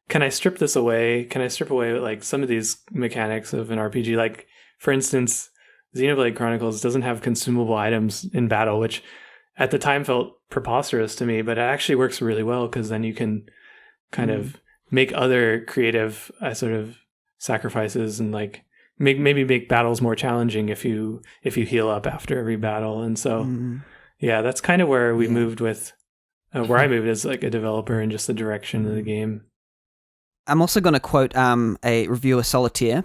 can I strip this away? Can I strip away like some of these mechanics of an RPG? Like, for instance, Xenoblade Chronicles doesn't have consumable items in battle, which at the time felt preposterous to me, but it actually works really well because then you can kind of make other creative sort of sacrifices and like make battles more challenging if you heal up after every battle. And so yeah, that's kind of where we moved with where I moved as like a developer and just the direction of the game. I'm also going to quote a reviewer, Solitaire,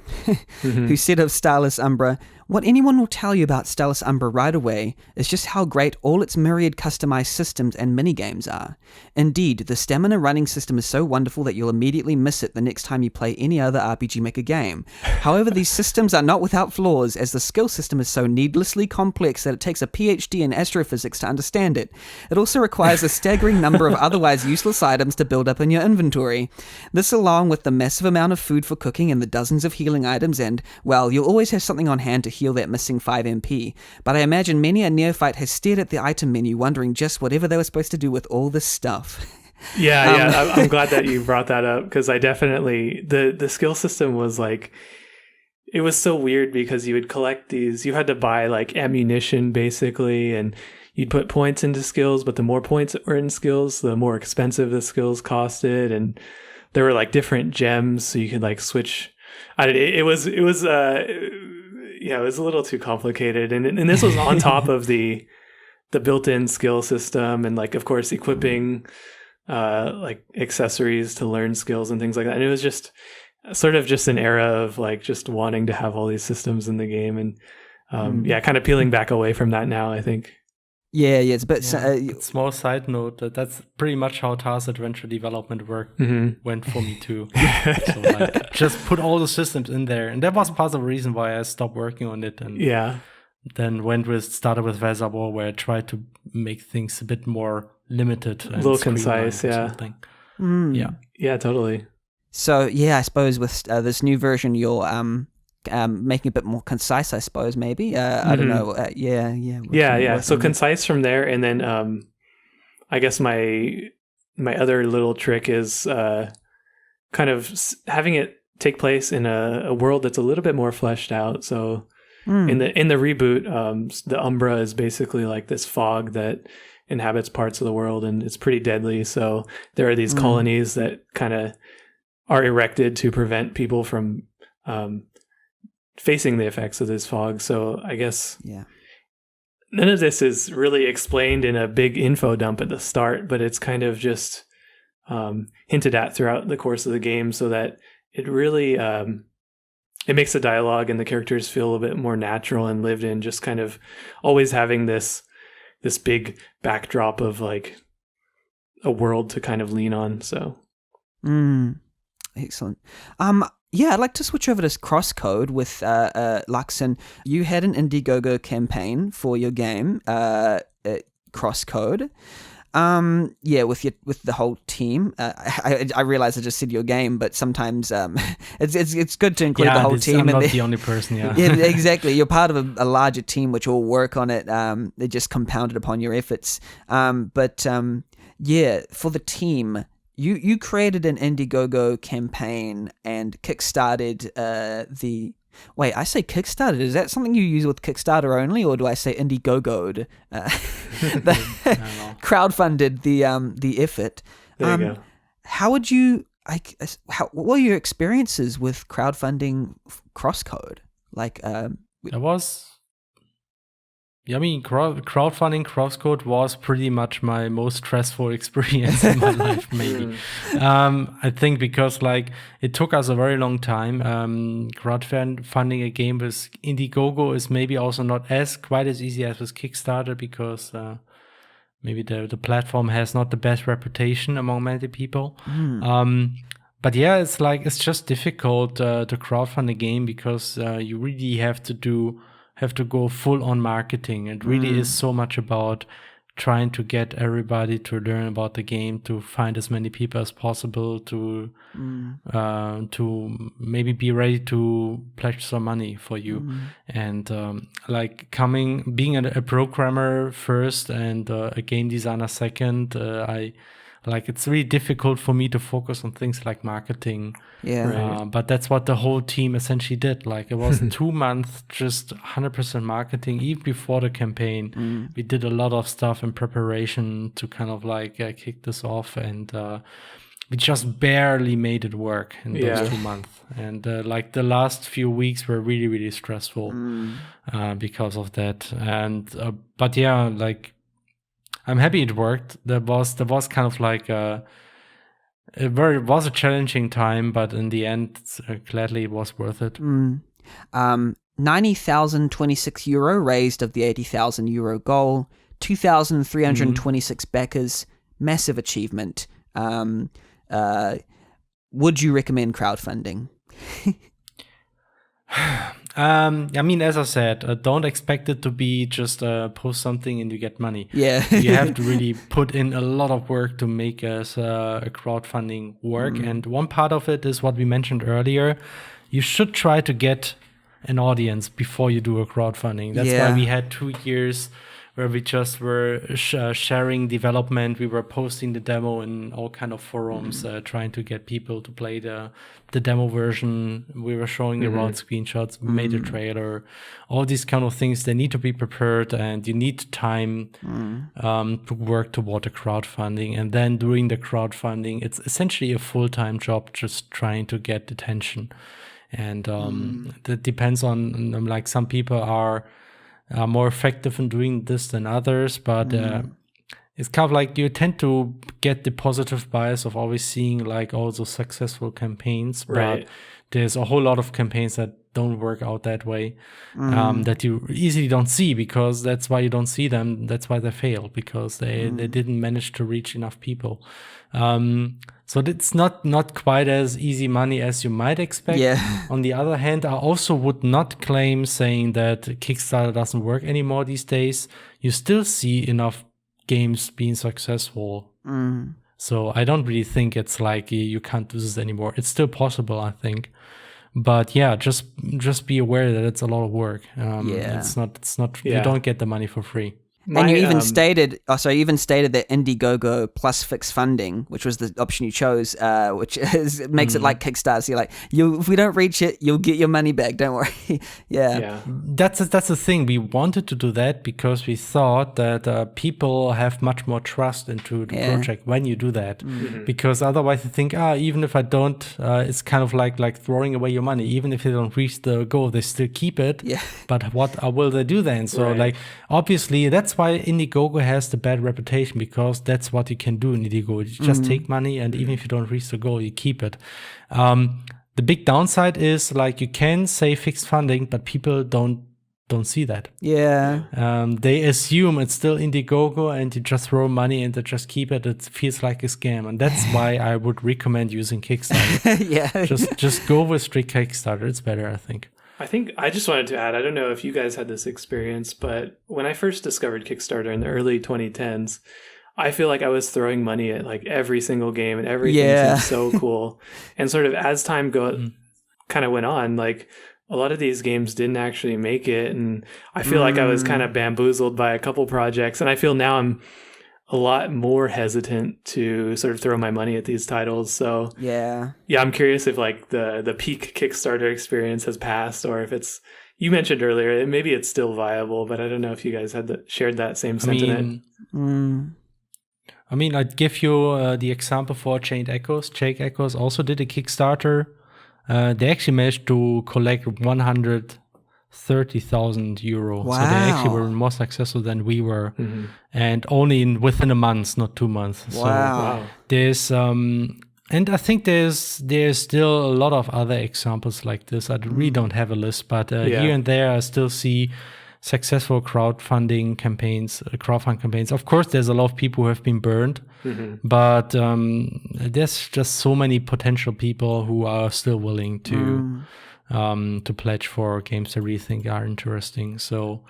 who said of Starless Umbra, "What anyone will tell you about Starless Umbra right away is just how great all its myriad customized systems and minigames are. Indeed, the stamina running system is so wonderful that you'll immediately miss it the next time you play any other RPG Maker game. However, these systems are not without flaws, as the skill system is so needlessly complex that it takes a PhD in astrophysics to understand it. It also requires a staggering number of otherwise useless items to build up in your inventory. This, along with the massive amount of food for cooking and the dozens of healing items, and, well, you'll always have something on hand to heal that missing 5 MP. But I imagine many a neophyte has stared at the item menu wondering just whatever they were supposed to do with all this stuff." Yeah, I'm glad that you brought that up, because I definitely, the skill system was like, it was so weird because you would collect these, you had to buy like ammunition basically, and you'd put points into skills, but the more points that were in skills, the more expensive the skills costed, and there were like different gems, so you could like switch. It was a little too complicated, and this was on top of the built-in skill system, and like of course equipping like accessories to learn skills and things like that. And it was just sort of just an era of like just wanting to have all these systems in the game, and kind of peeling back away from that now, I think. Yeah, it's a bit... small side note, that's pretty much how TARS Adventure development went for me too. So like, just put all the systems in there. And that was part of the reason why I stopped working on it. And then started with Velsarbor, where I tried to make things a bit more limited. And a little concise, Yeah, totally. So, yeah, I suppose with this new version, you're... making a bit more concise, I suppose, maybe. I don't know. So concise from there, and then I guess my other little trick is kind of having it take place in a world that's a little bit more fleshed out. So in the reboot, the Umbra is basically like this fog that inhabits parts of the world, and it's pretty deadly. So there are these colonies that kind of are erected to prevent people from facing the effects of this fog. So I guess none of this is really explained in a big info dump at the start, but it's kind of just hinted at throughout the course of the game, so that it really it makes the dialogue and the characters feel a bit more natural and lived in, just kind of always having this big backdrop of like a world to kind of lean on. So excellent. I'd like to switch over to CrossCode with Lachsen. You had an Indiegogo campaign for your game, CrossCode. With the whole team. I realize I just said your game, but sometimes it's good to include the whole team. I'm not the only person. Yeah, exactly. You're part of a larger team which all work on it. They just compounded upon your efforts. For the team. You created an Indiegogo campaign and kickstarted the... Wait, I say kickstarted. Is that something you use with Kickstarter only, or do I say Indiegogo'd? Crowdfunded the effort. There you go. How would you... what were your experiences with crowdfunding CrossCode? Crowdfunding CrossCode was pretty much my most stressful experience in my life, maybe. I think because it took us a very long time. Crowdfunding a game with Indiegogo is maybe also not quite as easy as with Kickstarter, because maybe the platform has not the best reputation among many people. But yeah, it's just difficult to crowdfund a game, because you really have to go full on marketing. It really is so much about trying to get everybody to learn about the game, to find as many people as possible, to maybe be ready to pledge some money for you. And being a programmer first and a game designer second, it's really difficult for me to focus on things like marketing. But that's what the whole team essentially did. It was 2 months, just 100% marketing. Even before the campaign, we did a lot of stuff in preparation to kind of kick this off. And we just barely made it work in those 2 months. And like the last few weeks were really, really stressful because of that. And but yeah, like I'm happy it worked. There was kind of like it was a challenging time, but in the end, gladly it was worth it. 90,026 euro raised of the 80,000 euro goal, 2,326 backers, massive achievement. Would you recommend crowdfunding? I mean, as I said, don't expect it to be just post something and you get money. Yeah. You have to really put in a lot of work to make a crowdfunding work. And one part of it is what we mentioned earlier. You should try to get an audience before you do a crowdfunding. That's why we had 2 years where we just were sharing development. We were posting the demo in all kind of forums, trying to get people to play the demo version. We were showing around screenshots, made a trailer, all these kind of things. They need to be prepared, and you need time to work toward the crowdfunding. And then during the crowdfunding, it's essentially a full-time job, just trying to get attention. And that depends on like some people are more effective in doing this than others, but it's kind of like you tend to get the positive bias of always seeing like all those successful campaigns, but there's a whole lot of campaigns that don't work out that way, that you easily don't see, because that's why you don't see them. That's why they fail, because they didn't manage to reach enough people. So it's not quite as easy money as you might expect. On the other hand, I also would not claim saying that Kickstarter doesn't work anymore these days. You still see enough games being successful. So I don't really think it's like you can't do this anymore. It's still possible, I think. But yeah, just be aware that it's a lot of work. It's not you don't get the money for free. And you even stated that Indiegogo plus fixed funding, which was the option you chose, which makes it like Kickstarter. So you're like, if we don't reach it, you'll get your money back. Don't worry. That's the thing. We wanted to do that because we thought that people have much more trust into the project when you do that. Because otherwise, you think, even if I don't, it's kind of like throwing away your money. Even if they don't reach the goal, they still keep it. But what will they do then? So like obviously that's why Indiegogo has the bad reputation, because that's what you can do in Indiegogo. You just take money, and even if you don't reach the goal, you keep it. The big downside is like you can say fixed funding, but people don't see that. They assume it's still Indiegogo, and you just throw money and they just keep it. It feels like a scam, and that's why I would recommend using Kickstarter. Just go with strict Kickstarter. It's better, I think. I just wanted to add, I don't know if you guys had this experience, but when I first discovered Kickstarter in the early 2010s, I feel like I was throwing money at like every single game, and everything seemed so cool. And sort of as time kind of went on, like a lot of these games didn't actually make it. And I feel like I was kind of bamboozled by a couple projects. And I feel now I'm a lot more hesitant to sort of throw my money at these titles. So I'm curious if like the peak Kickstarter experience has passed, or if it's, you mentioned earlier, maybe it's still viable, but I don't know if you guys had shared that same sentiment. I mean, I'd give you the example for Chained Echoes. Chained Echoes also did a Kickstarter. They actually managed to collect 130,000 euro. Wow. So they actually were more successful than we were, and only within a month, not 2 months. Wow. So there's and I think there's still a lot of other examples like this. I really don't have a list, but here and there I still see successful crowdfunding campaigns. Of course, there's a lot of people who have been burned, but there's just so many potential people who are still willing to pledge for games they really think are interesting. So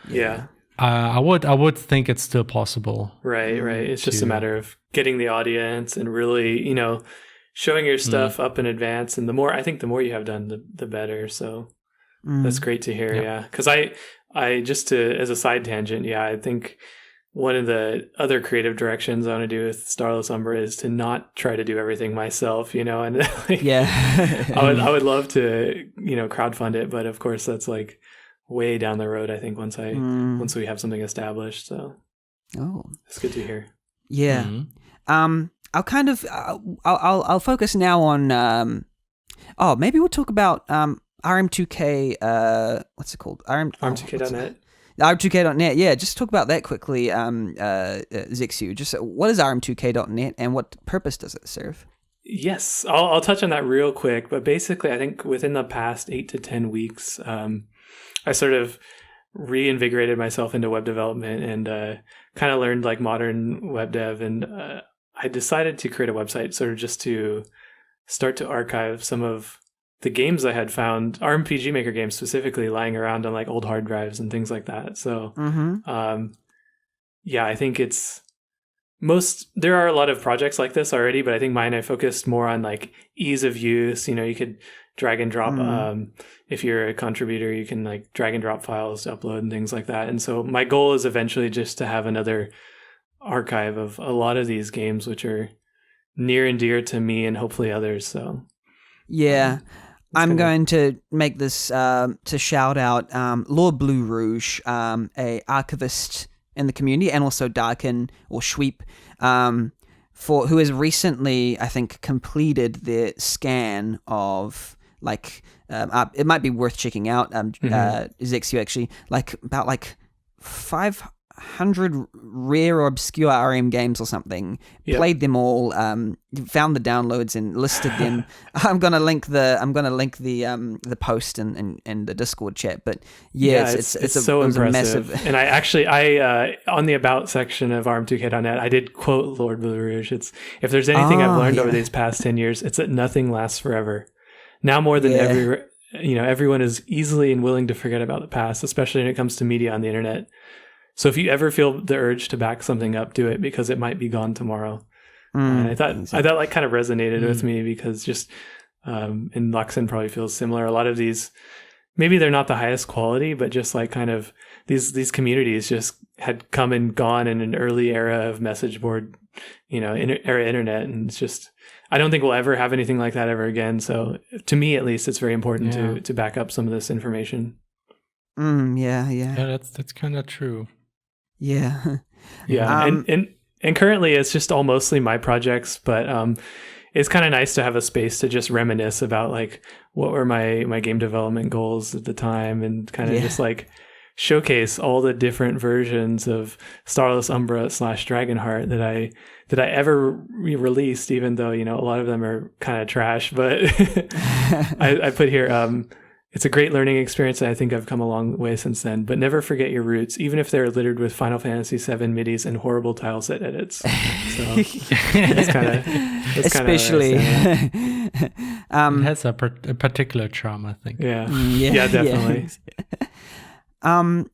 I would think it's still possible. Right. It's just a matter of getting the audience and really, showing your stuff up in advance. And the more you have done, the better. So that's great to hear. Yeah. Because I just as a side tangent, I think one of the other creative directions I want to do with Starless Umbra is to not try to do everything myself, and I would love to, crowdfund it, but of course that's like way down the road, I think, once we have something established. So it's good to hear. I'll kind of I'll focus now on maybe we'll talk about RM2K. What's it called? RM2K.net. RM2K.net. Yeah, just talk about that quickly. Zexyu, just what is RM2K.net and what purpose does it serve? Yes, I'll touch on that real quick. But basically, I think within the past 8 to 10 weeks, I sort of reinvigorated myself into web development and kind of learned like modern web dev. And I decided to create a website sort of just to start to archive some of the games I had found, RPG Maker games specifically, lying around on like old hard drives and things like that. So, I think there are a lot of projects like this already, but I think mine, I focused more on like ease of use. You could drag and drop. If you're a contributor, you can like drag and drop files to upload and things like that. And so my goal is eventually just to have another archive of a lot of these games, which are near and dear to me and hopefully others. So yeah. I'm going to make this to shout out Lord Blue Rouge, a archivist in the community, and also Darkin or Schweep, who has recently, I think, completed the scan of like it might be worth checking out. Zexyu actually about 500 rare or obscure RM games or something. Yep. Played them all, found the downloads and listed them. I'm gonna link the post in the Discord chat. But it's so impressive. Massive... And I on the about section of RM2K.net, I did quote Lord Blue Rouge. It's, if there's anything I've learned over these past 10 years, it's that nothing lasts forever. Now more than ever, everyone is easily and willing to forget about the past, especially when it comes to media on the internet. So if you ever feel the urge to back something up, do it, because it might be gone tomorrow. And I thought like kind of resonated with me, because just and Lachsen probably feels similar. A lot of these, maybe they're not the highest quality, but just like kind of these communities just had come and gone in an early era of message board, era internet, and it's just, I don't think we'll ever have anything like that ever again. So to me, at least, it's very important to back up some of this information. Yeah, that's kind of true. Yeah. Yeah. And currently it's just all mostly my projects, but it's kind of nice to have a space to just reminisce about like what were my game development goals at the time, and kind of just like showcase all the different versions of Starless, Umbra / Dragonheart that I ever released, even though, a lot of them are kind of trash, but I put here, it's a great learning experience, and I think I've come a long way since then. But never forget your roots, even if they're littered with Final Fantasy VII midis and horrible tileset edits. So it's kind of especially. It has a particular charm, I think. Yeah, definitely. I'm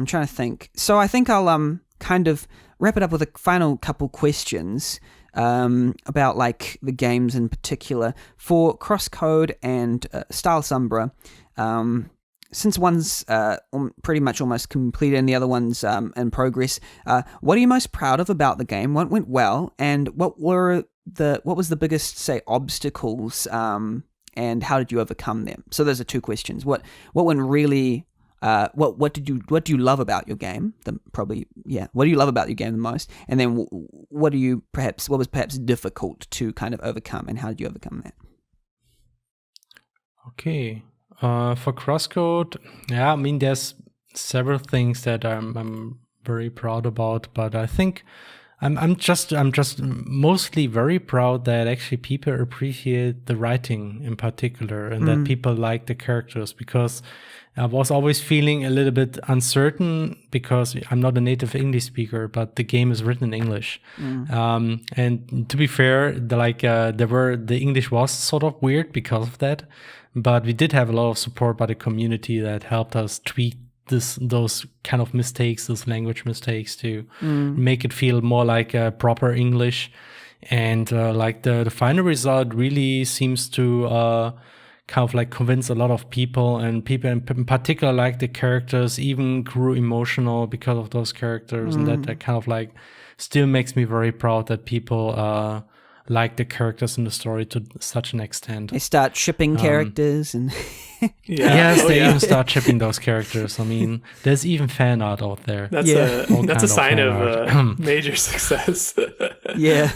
trying to think. So I think I'll kind of wrap it up with a final couple questions. About like the games in particular for CrossCode and Starless Umbra. Since one's pretty much almost completed and the other one's in progress, what are you most proud of about the game? What went well, and what was the biggest, say, obstacles, and how did you overcome them? So those are two questions. What went really what do you love about your game? What do you love about your game the most? And then what was perhaps difficult to kind of overcome, and how did you overcome that? Okay, for CrossCode, there's several things that I'm very proud about, but I think I'm just mostly very proud that actually people appreciate the writing in particular, and that people like the characters, because I was always feeling a little bit uncertain, because I'm not a native English speaker, but the game is written in English. And to be fair, the English was sort of weird because of that, but we did have a lot of support by the community that helped us tweak those kind of mistakes, those language mistakes, to make it feel more like proper English. And like the final result really seems to kind of like convince a lot of people, and people in particular like the characters, even grew emotional because of those characters. And that kind of like still makes me very proud that people like the characters in the story to such an extent. They start shipping characters and Yes, they even start shipping those characters. I mean, there's even fan art out there. That's a sign of major success. yeah.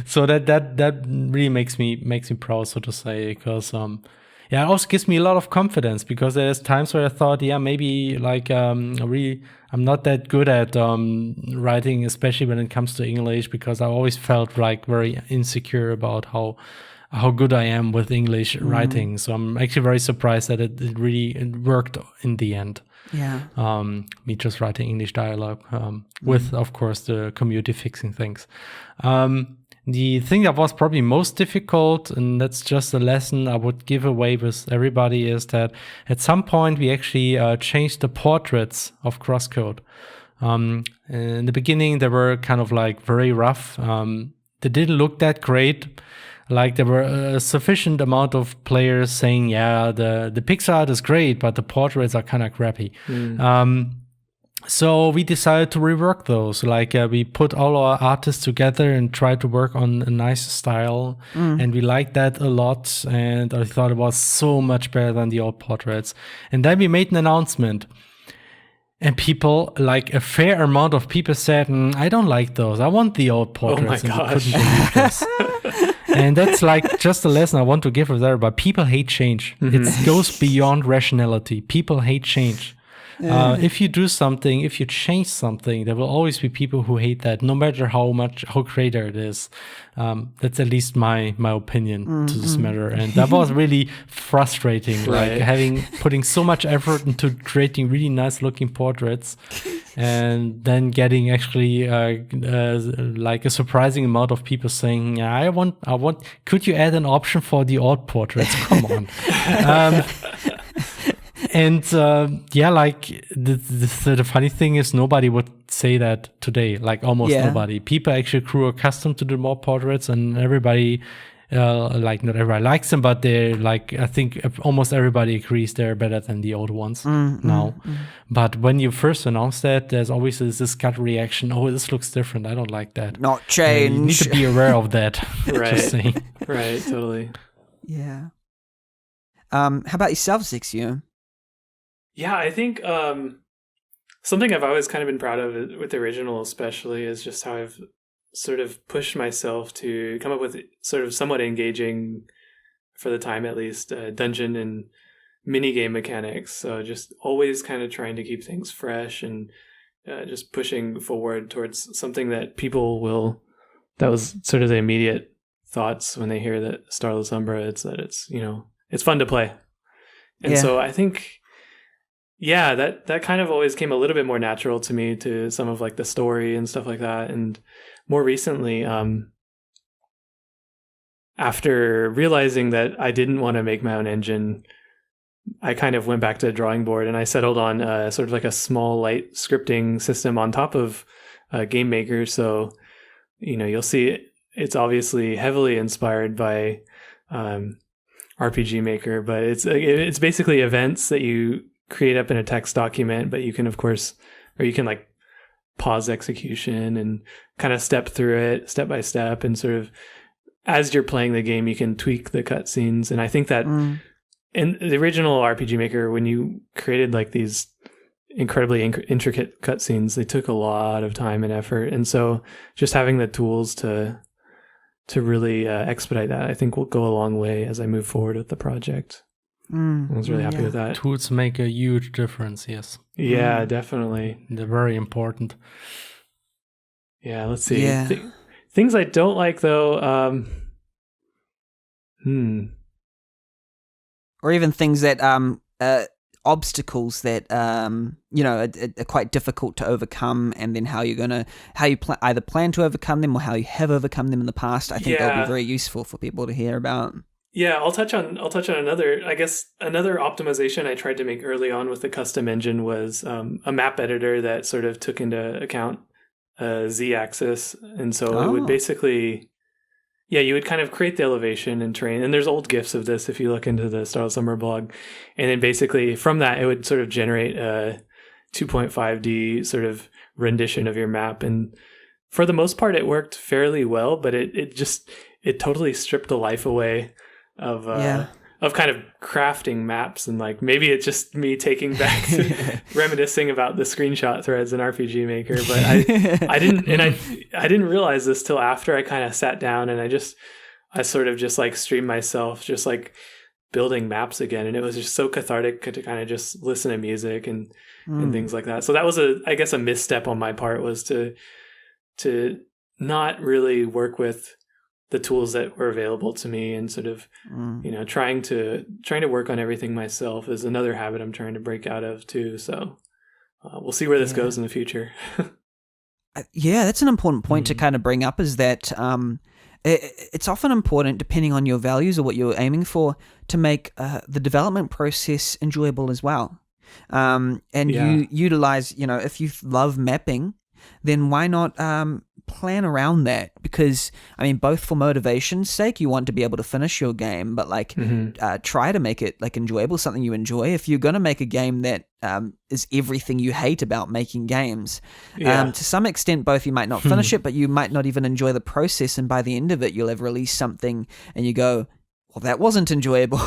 So that really makes me proud, so to say, because it also gives me a lot of confidence, because there's times where I thought, maybe like I'm not that good at writing, especially when it comes to English, because I always felt like very insecure about how good I am with English writing. So I'm actually very surprised that it really worked in the end. Yeah. Me just writing English dialogue with, of course, the community fixing things. The thing that was probably most difficult, and that's just a lesson I would give away with everybody, is that at some point we actually changed the portraits of CrossCode. In the beginning, they were kind of like very rough. They didn't look that great. Like there were a sufficient amount of players saying, the pixel art is great, but the portraits are kind of crappy. So we decided to rework those. Like we put all our artists together and tried to work on a nice style. And we liked that a lot. And I thought it was so much better than the old portraits. And then we made an announcement. And people, like a fair amount of people said, I don't like those. I want the old portraits. Oh my gosh. And we couldn't believe this. And that's like just a lesson I want to give with everybody. People hate change. It goes beyond rationality. People hate change. If you do something, if you change something, there will always be people who hate that, no matter how great it is. That's at least my opinion to this matter. And that was really frustrating, Right. like putting so much effort into creating really nice looking portraits and then getting actually like a surprising amount of people saying, I want, could you add an option for the old portraits? Come on. And like the funny thing is, nobody would say that today. Like almost nobody. People actually grew accustomed to the more portraits, and everybody, like not everybody likes them, but they're like, I think almost everybody agrees they're better than the old ones now. But when you first announce that, there's always this gut reaction. Oh, this looks different. I don't like that. Not change. You need to be aware of that. Right. Just saying. Right, totally. Yeah. How about yourself, zexyu? Yeah, I think something I've always kind of been proud of with the original especially is just how I've sort of pushed myself to come up with sort of somewhat engaging, for the time at least, dungeon and mini game mechanics. So just always kind of trying to keep things fresh and just pushing forward towards something that people will, that was sort of the immediate thoughts when they hear that Starless Umbra, it's that it's, it's fun to play. And so I think, that kind of always came a little bit more natural to me, to some of like the story and stuff like that. And more recently, after realizing that I didn't want to make my own engine, I kind of went back to the drawing board and I settled on sort of like a small light scripting system on top of GameMaker. So, you'll see it's obviously heavily inspired by RPG Maker, but it's basically events that you create up in a text document, but you can, of course, or you can like pause execution and kind of step through it step by step, and sort of as you're playing the game, you can tweak the cutscenes. And I think that in the original RPG Maker, when you created like these incredibly intricate cutscenes, they took a lot of time and effort. And so just having the tools to really expedite that, I think will go a long way as I move forward with the project. I was really happy with that. Tools make a huge difference, yes. Yeah, definitely. They're very important. Yeah, let's see. Yeah. Things I don't like, though. Or even things that obstacles that are quite difficult to overcome, and then how you either plan to overcome them or how you have overcome them in the past. I think that'll be very useful for people to hear about. Yeah, I'll touch on another optimization I tried to make early on with the custom engine was a map editor that sort of took into account z-axis, and so it would basically, you would kind of create the elevation and terrain, and there's old GIFs of this if you look into the Starless Umbra blog, and then basically from that it would sort of generate a 2.5D sort of rendition of your map. And for the most part, it worked fairly well, but it totally stripped the life away of kind of crafting maps, and like maybe it's just me taking back to reminiscing about the screenshot threads in RPG Maker, but I didn't realize this till after I kind of sat down and I sort of just like streamed myself just like building maps again, and it was just so cathartic to kind of just listen to music and things like that. So that was I guess a misstep on my part, was to not really work with the tools that were available to me, and sort of trying to work on everything myself is another habit I'm trying to break out of too. So we'll see where this goes in the future. Yeah, that's an important point to kind of bring up, is that it's often important, depending on your values or what you're aiming for, to make the development process enjoyable as well. You utilize, if you love mapping, then why not plan around that? Because, I mean, both for motivation's sake, you want to be able to finish your game, but like try to make it like enjoyable, something you enjoy. If you're going to make a game that is everything you hate about making games, to some extent, both you might not finish it, but you might not even enjoy the process, and by the end of it, you'll have released something and you go, well, that wasn't enjoyable.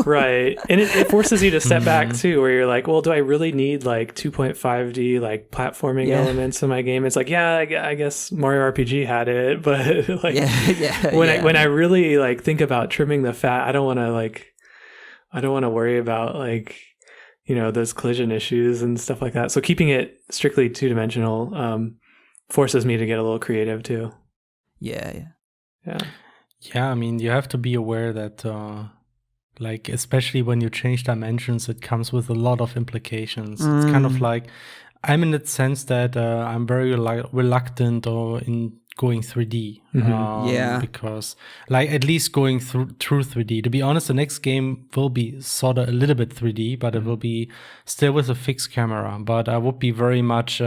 Right. And it forces you to step back too, where you're like, well, do I really need like 2.5D like platforming elements in my game? It's like, yeah, I guess Mario RPG had it, but like when I really like think about trimming the fat, I don't want to worry about like, those collision issues and stuff like that. So keeping it strictly two-dimensional forces me to get a little creative too. Yeah. Yeah, I mean, you have to be aware that, like, especially when you change dimensions, it comes with a lot of implications. It's kind of like, I'm in the sense that I'm very reluctant in going 3D. Because, like, at least going through 3D. To be honest, the next game will be sort of a little bit 3D, but it will be still with a fixed camera. But I would be very much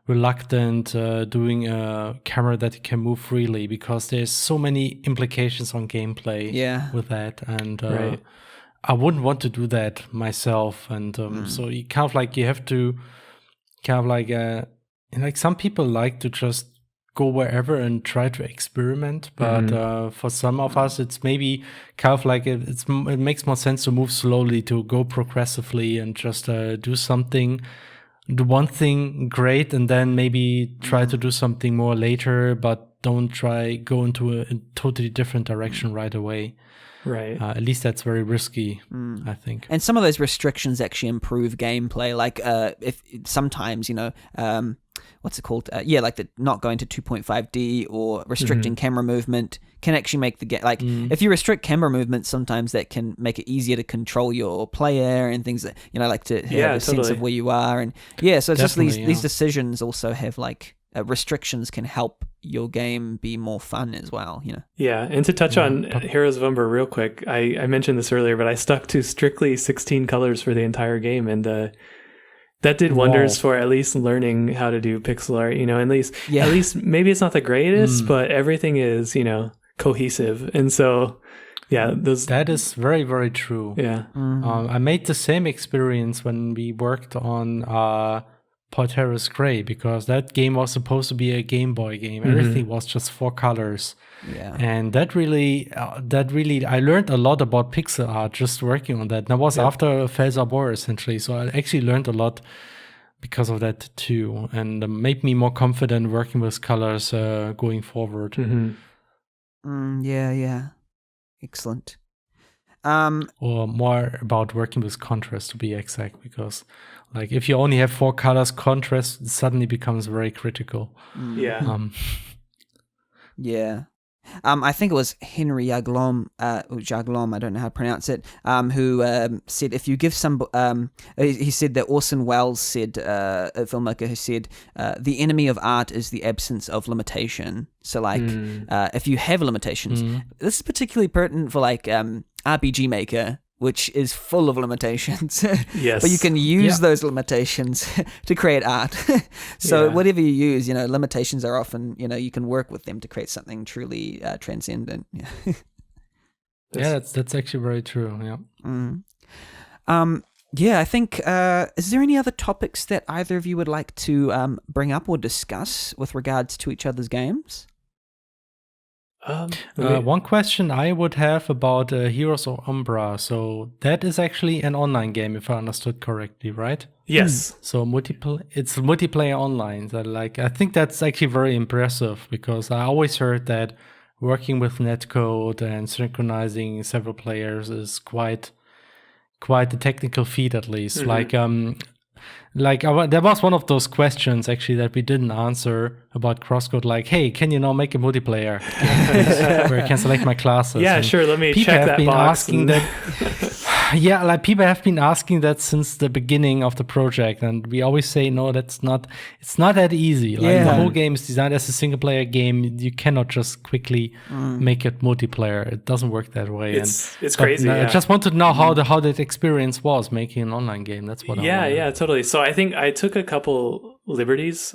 reluctant doing a camera that can move freely, because there's so many implications on gameplay with that, and I wouldn't want to do that myself. And so you kind of like, you have to kind of like some people like to just go wherever and try to experiment, but for some of us it's maybe kind of like it makes more sense to move slowly, to go progressively and just do one thing great, and then maybe try to do something more later, but don't go into a totally different direction right away. Right. At least that's very risky, I think. And some of those restrictions actually improve gameplay. Like if sometimes, what's it called? Like the not going to 2.5D or restricting camera movement can actually make the game, like if you restrict camera movement, sometimes that can make it easier to control your player and things that, like to have a sense of where you are. And so it's just these decisions also have like restrictions can help your game be more fun as well, Yeah, and to touch on Heroes of Umbra real quick, I mentioned this earlier, but I stuck to strictly 16 colors for the entire game, and that did wonders for at least learning how to do pixel art, at least maybe it's not the greatest, but everything is, cohesive. And so, that is very, very true. Yeah. I made the same experience when we worked on Porteros Gray, because that game was supposed to be a Game Boy game. Everything was just 4 colors. Yeah. And that really, I learned a lot about pixel art just working on that. And that was after Velsarbor, essentially. So I actually learned a lot because of that too, and made me more confident working with colors going forward. Yeah. Excellent. Or more about working with contrast, to be exact, because like if you only have 4 colors, contrast suddenly becomes very critical. I think it was Henry Jaglom, I don't know how to pronounce it, who said if you give he said that Orson Welles said, a filmmaker who said, the enemy of art is the absence of limitation. So like, if you have limitations, this is particularly pertinent for like RPG Maker, which is full of limitations. Yes. But you can use those limitations to create art. So whatever you use, limitations are often, you can work with them to create something truly transcendent. That's actually very true. Yeah. Yeah, I think, is there any other topics that either of you would like to bring up or discuss with regards to each other's games? One question I would have about Heroes of Umbra. So that is actually an online game, if I understood correctly, right? Yes. So it's multiplayer online. I think that's actually very impressive, because I always heard that working with netcode and synchronizing several players is quite a technical feat, at least. Mm-hmm. There was one of those questions actually that we didn't answer about CrossCode, like, hey, can you now make a multiplayer where I can select my classes? Yeah, and sure. Let me people check have that been box. asking that. Yeah, like people have been asking that since the beginning of the project, and we always say no, it's not that easy. Like the whole game is designed as a single player game. You cannot just quickly make it multiplayer. It doesn't work that way. It's crazy. I just wanted to know how that experience was making an online game. That's what I wanted. Yeah, totally. So I think I took a couple liberties.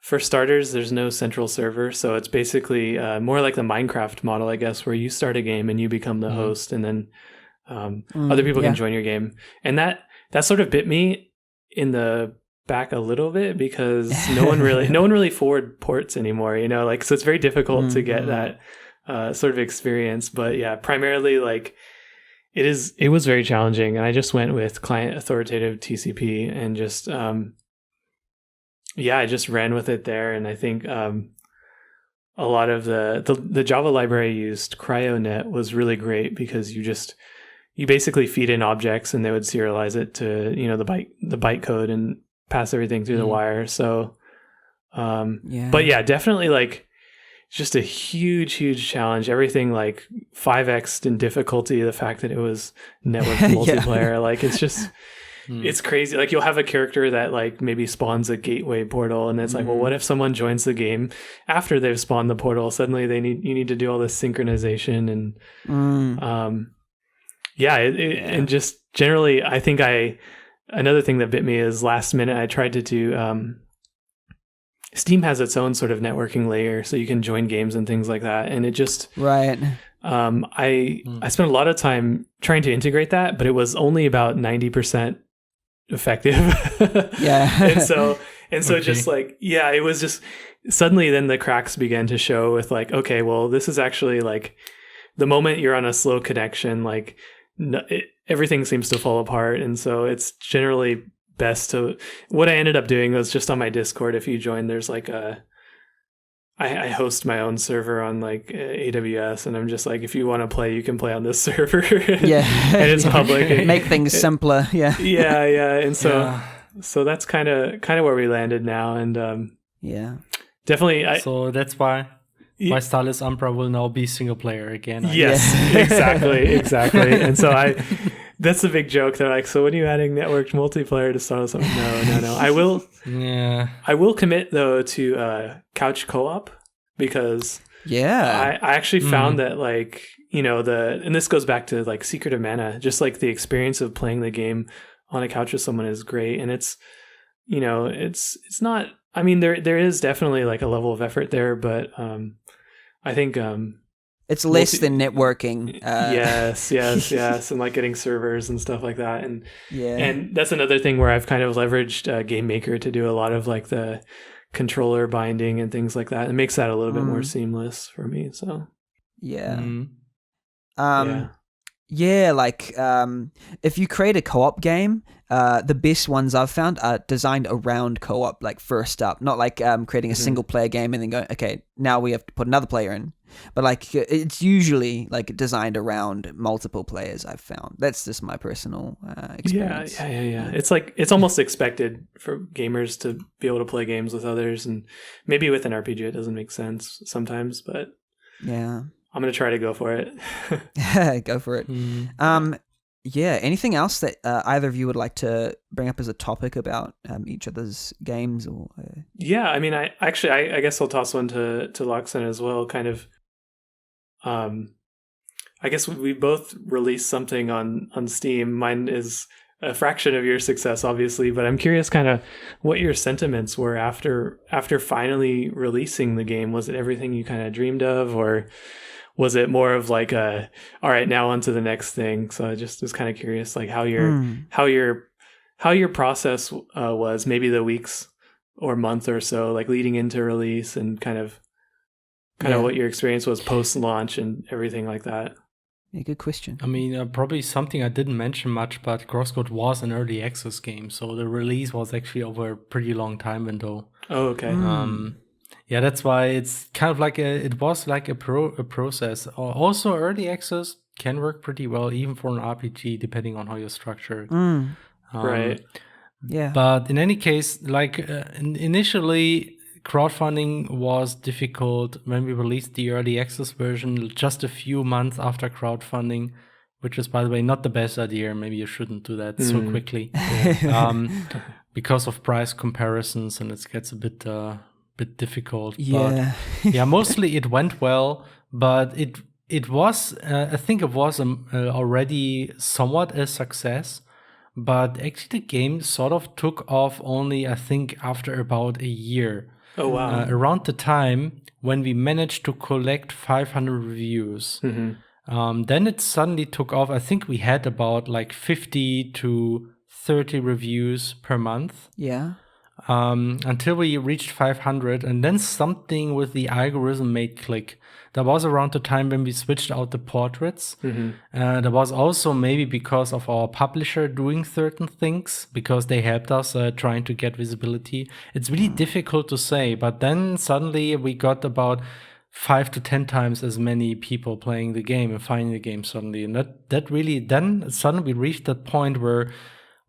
For starters, there's no central server, so it's basically more like the Minecraft model, I guess, where you start a game and you become the host, and then other people can join your game. And that sort of bit me in the back a little bit, because no one really forward ports anymore, so it's very difficult to get that sort of experience. But yeah, primarily like it was very challenging, and I just went with client authoritative TCP and just I just ran with it there. And I think a lot of the Java library I used, CryoNet, was really great, because you basically feed in objects and they would serialize it to the bytecode and pass everything through the wire. So but yeah, definitely like just a huge challenge. Everything like 5x'd in difficulty. The fact that it was network multiplayer, like it's just it's crazy. Like you'll have a character that like maybe spawns a gateway portal, and it's like, well, what if someone joins the game after they've spawned the portal? Suddenly you need to do all this synchronization and and just generally, I think another thing that bit me is last minute I tried to do. Steam has its own sort of networking layer, so you can join games and things like that, and it just I spent a lot of time trying to integrate that, but it was only about 90% effective. and so just like it was just suddenly then the cracks began to show with like, okay, well, this is actually like the moment you're on a slow connection, like everything seems to fall apart. And so it's generally best to, what I ended up doing was just on my Discord, if you join, there's like I host my own server on like AWS, and I'm just like, if you want to play, you can play on this server. And it's public. And make things simpler. And so that's kind of where we landed now. And definitely. So that's why Starless Umbra will now be single player again. Yes, exactly. And so that's the big joke. They're like, so when are you adding networked multiplayer to Starless? No. I will. Yeah. I will commit though to couch co-op, because I actually found that like, and this goes back to like Secret of Mana, just like the experience of playing the game on a couch with someone is great. And it's, it's not, I mean, there is definitely like a level of effort there, but I think it's less than networking. Yes, and like getting servers and stuff like that, and that's another thing where I've kind of leveraged GameMaker to do a lot of like the controller binding and things like that. It makes that a little bit more seamless for me. So if you create a co-op game, the best ones I've found are designed around co-op, like first up, not like creating a single player game and then going, okay, now we have to put another player in. But like it's usually like designed around multiple players, I've found. That's just my personal experience. Yeah. It's like, it's almost expected for gamers to be able to play games with others, and maybe with an RPG it doesn't make sense sometimes, but I'm going to try to go for it. Go for it. Anything else that either of you would like to bring up as a topic about each other's games? Or I mean, I guess I'll toss one to Lachsen as well, kind of. I guess we both released something on Steam. Mine is a fraction of your success, obviously, but I'm curious kind of what your sentiments were after finally releasing the game. Was it everything you kind of dreamed of, or was it more of like a, all right, now on to the next thing? So I just was kind of curious, like how your process was, maybe the weeks or month or so, like leading into release, and kind of what your experience was post launch and everything like that. Yeah, good question. I mean, probably something I didn't mention much, but CrossCode was an early access game, so the release was actually over a pretty long time window. Oh, okay. Yeah, that's why it's kind of like it was like a process. Also, early access can work pretty well, even for an RPG, depending on how you structure it. Right. Yeah. But in any case, like initially, crowdfunding was difficult when we released the early access version just a few months after crowdfunding, which is, by the way, not the best idea. Maybe you shouldn't do that so quickly because of price comparisons, and it gets a bit difficult. Yeah. But yeah, mostly it went well, but it was I think it was already somewhat a success. But actually, the game sort of took off only, I think, after about a year. Oh, wow. Around the time when we managed to collect 500 reviews. Then it suddenly took off. I think we had about like 50 to 30 reviews per month. Yeah. Until we reached 500. And then something with the algorithm made click. That was around the time when we switched out the portraits. That was also maybe because of our publisher doing certain things, because they helped us trying to get visibility. It's really difficult to say, but then suddenly we got about 5 to 10 times as many people playing the game and finding the game suddenly. And that really, then suddenly we reached that point where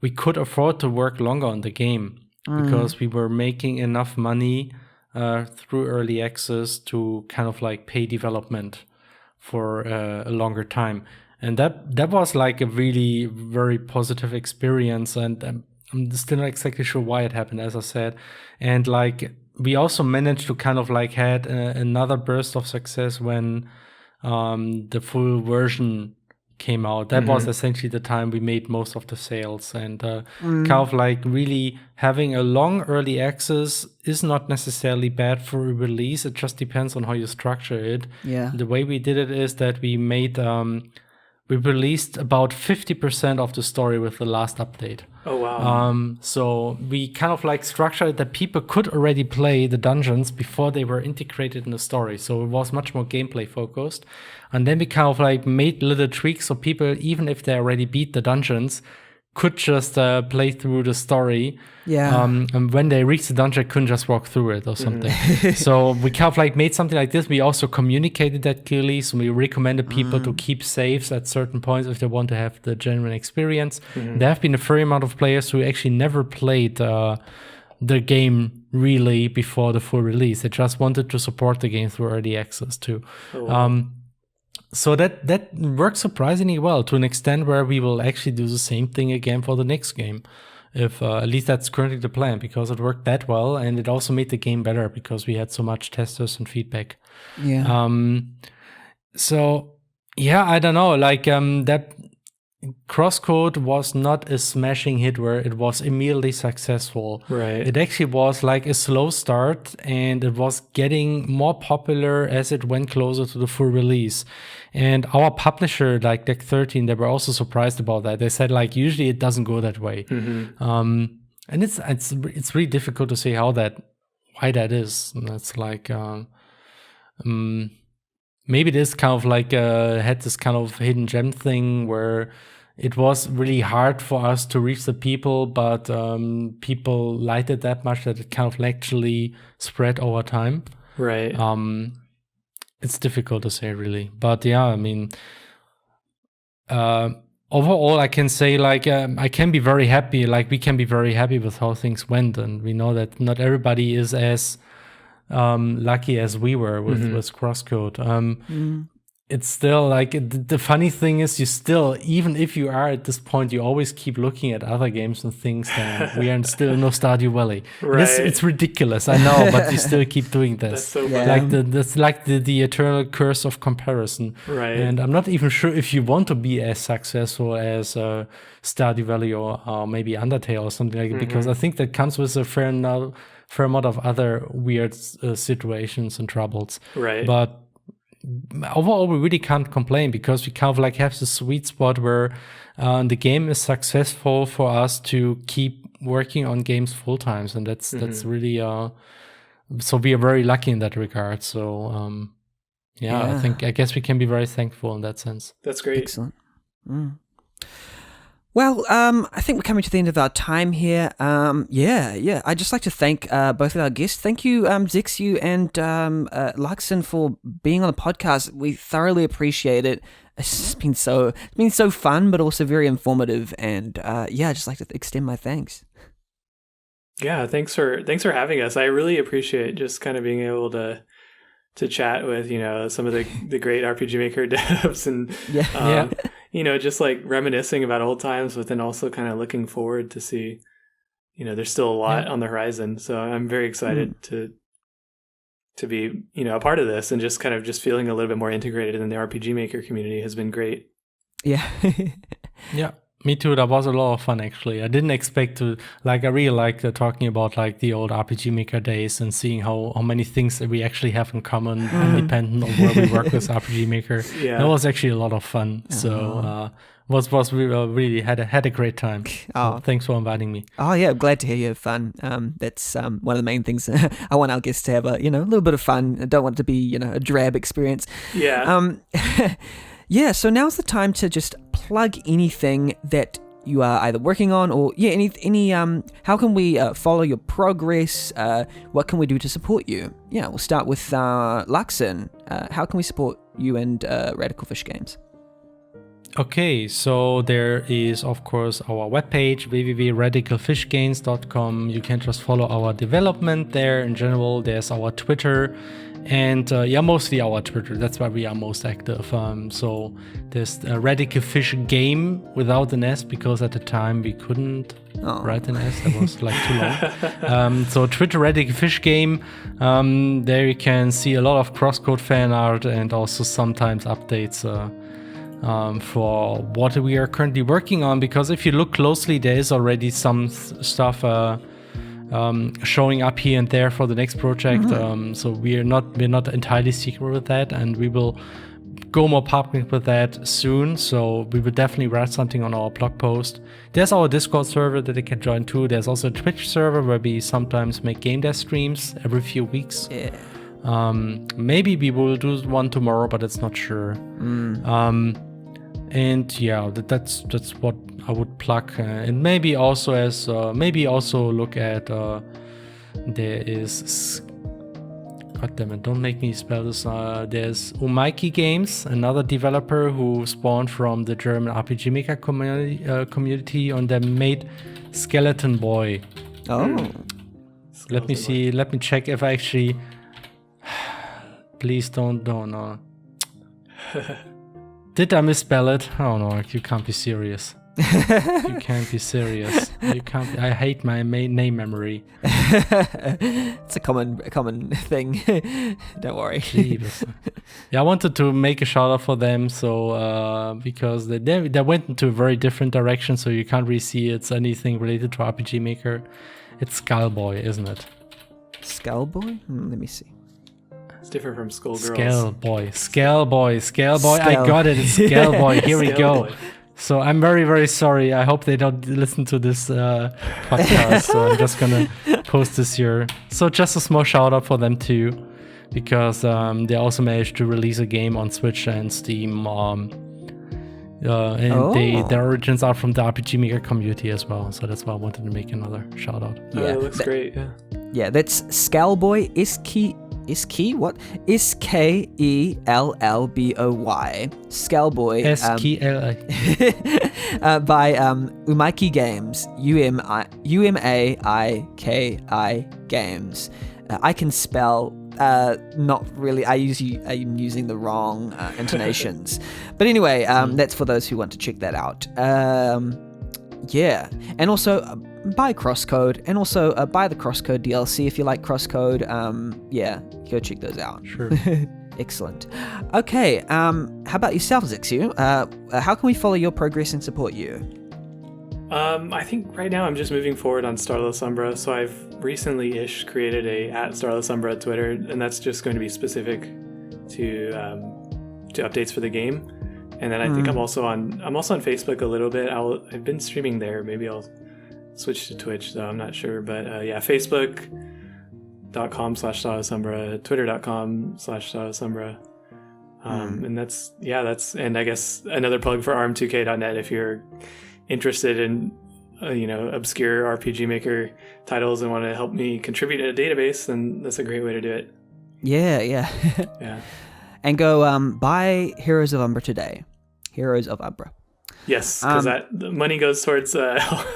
we could afford to work longer on the game because we were making enough money through early access to kind of like pay development for a longer time. And that was like a really very positive experience. And I'm still not exactly sure why it happened, as I said. And like we also managed to kind of like had another burst of success when the full version came out. That was essentially the time we made most of the sales, and kind of like really having a long early access is not necessarily bad for a release. It just depends on how you structure it. Yeah. The way we did it is that we made we released about 50% of the story with the last update. Oh, wow. So we kind of like structured that people could already play the dungeons before they were integrated in the story. So it was much more gameplay focused. And then we kind of like made little tweaks so people, even if they already beat the dungeons, could just play through the story. Yeah. And when they reach the dungeon, couldn't just walk through it or something. So we kind of like made something like this. We also communicated that clearly. So we recommended people to keep saves at certain points if they want to have the genuine experience. There have been a fair amount of players who actually never played the game really before the full release. They just wanted to support the game through early access too. Oh, wow. So that works surprisingly well, to an extent where we will actually do the same thing again for the next game. If at least that's currently the plan, because it worked that well, and it also made the game better because we had so much testers and feedback. Yeah. So yeah, I don't know, like that CrossCode was not a smashing hit where it was immediately successful. Right. It actually was like a slow start, and it was getting more popular as it went closer to the full release. And our publisher, like Deck 13, they were also surprised about that. They said, like, usually it doesn't go that way. And it's really difficult to say why that is. And it's like maybe this kind of like had this kind of hidden gem thing where it was really hard for us to reach the people, but people liked it that much that it kind of actually spread over time. Right. It's difficult to say, really. But yeah, I mean, overall, I can say, like, I can be very happy. Like, we can be very happy with how things went. And we know that not everybody is as lucky as we were with CrossCode. It's still like the funny thing is, you still, even if you are at this point, you always keep looking at other games and things that we are still no Stardew Valley. Right. It's ridiculous, I know, but you still keep doing this. That's so Yeah. funny. That's like the eternal curse of comparison. Right. And I'm not even sure if you want to be as successful as Stardew Valley or maybe Undertale or something like that, because I think that comes with a fair amount of other weird situations and troubles. Right. But overall we really can't complain because we kind of like have the sweet spot where the game is successful for us to keep working on games full times, and that's really so we are very lucky in that regard. So I guess we can be very thankful in that sense. That's great. Excellent. Well, I think we're coming to the end of our time here. I'd just like to thank both of our guests. Thank you, zexyu and Lachsen, for being on the podcast. We thoroughly appreciate it. It's been so fun, but also very informative. And I'd just like to extend my thanks. Yeah, thanks for having us. I really appreciate just kind of being able to chat with some of the great RPG Maker devs and just like reminiscing about old times, but then also kind of looking forward to see there's still a lot on the horizon. So I'm very excited to be a part of this, and just kind of just feeling a little bit more integrated in the RPG Maker community has been great. Yeah. Yeah. Me too. That was a lot of fun, actually. I didn't expect to, I really liked talking about the old RPG Maker days and seeing how many things that we actually have in common, independent of where we work with RPG Maker. Yeah. That was actually a lot of fun. So, we really had a great time. So thanks for inviting me. Oh yeah, I'm glad to hear you have fun. That's one of the main things. I want our guests to have a little bit of fun. I don't want it to be a drab experience. Yeah. Yeah, so now's the time to just plug anything that you are either working on or any how can we follow your progress? What can we do to support you? Yeah, we'll start with Lachsen. How can we support you and Radical Fish Games? Okay, so there is, of course, our webpage, www.radicalfishgames.com. You can just follow our development there in general. There's our Twitter, and mostly our Twitter. That's where we are most active. So there's Radical Fish Game without an S, because at the time we couldn't write an S. That was too long. So Twitter, Radical Fish Game. There you can see a lot of CrossCode fan art and also sometimes updates for what we are currently working on, because if you look closely, there is already some stuff showing up here and there for the next project. So we're not entirely secret with that, and we will go more public with that soon. So we will definitely write something on our blog post. There's our Discord server that they can join too. There's also a Twitch server where we sometimes make game dev streams every few weeks. Yeah. Maybe we will do one tomorrow, but it's not sure. And that's what I would plug. And maybe also look at there is, god damn it, don't make me spell this. There's Umaiki Games, another developer who spawned from the German RPG Maker community, and they made Skeleton Boy. Let me see. Let me check if I actually. Please don't no. Did I misspell it? Oh no, you can't be serious. You can't be serious. You can't. I hate my name memory. It's a common thing. Don't worry. Yeah, I wanted to make a shout out for them, so because they went into a very different direction, so you can't really see it's anything related to RPG Maker. It's Skullboy, isn't it? Skullboy? Let me see. It's different from Skullgirls. Skullboy. I got it. It's Skullboy. Here we go. So I'm very, very sorry. I hope they don't listen to this podcast. So I'm just gonna post this here. So just a small shout out for them too, because they also managed to release a game on Switch and Steam. Their origins are from the RPG Maker community as well. So that's why I wanted to make another shout out. Yeah, it looks great. Yeah. Yeah, that's Skullboy. What? Skellboy. Skullboy. SKLI. By Umaiki Games. UMAIKI Games. I can spell. Not really. I'm using the wrong intonations. But anyway, that's for those who want to check that out. Yeah, and also buy CrossCode, and also buy the CrossCode DLC if you like CrossCode. Yeah, go check those out. Sure. Excellent. Okay, how about yourself, zexyu? How can we follow your progress and support you? I think right now I'm just moving forward on Starless Umbra, so I've recently-ish created a @StarlessUmbra Twitter, and that's just going to be specific to to updates for the game. And then I think I'm also on Facebook a little bit. I've been streaming there. Maybe I'll switch to Twitch, though I'm not sure. But Facebook.com/StarlessUmbra, Twitter.com/StarlessUmbra. And that's and I guess another plug for arm2k.net if you're interested in obscure RPG Maker titles and want to help me contribute in a database, then that's a great way to do it. Yeah. Yeah. And go buy Heroes of Umbra today. Heroes of Umbra. Yes, because the money goes towards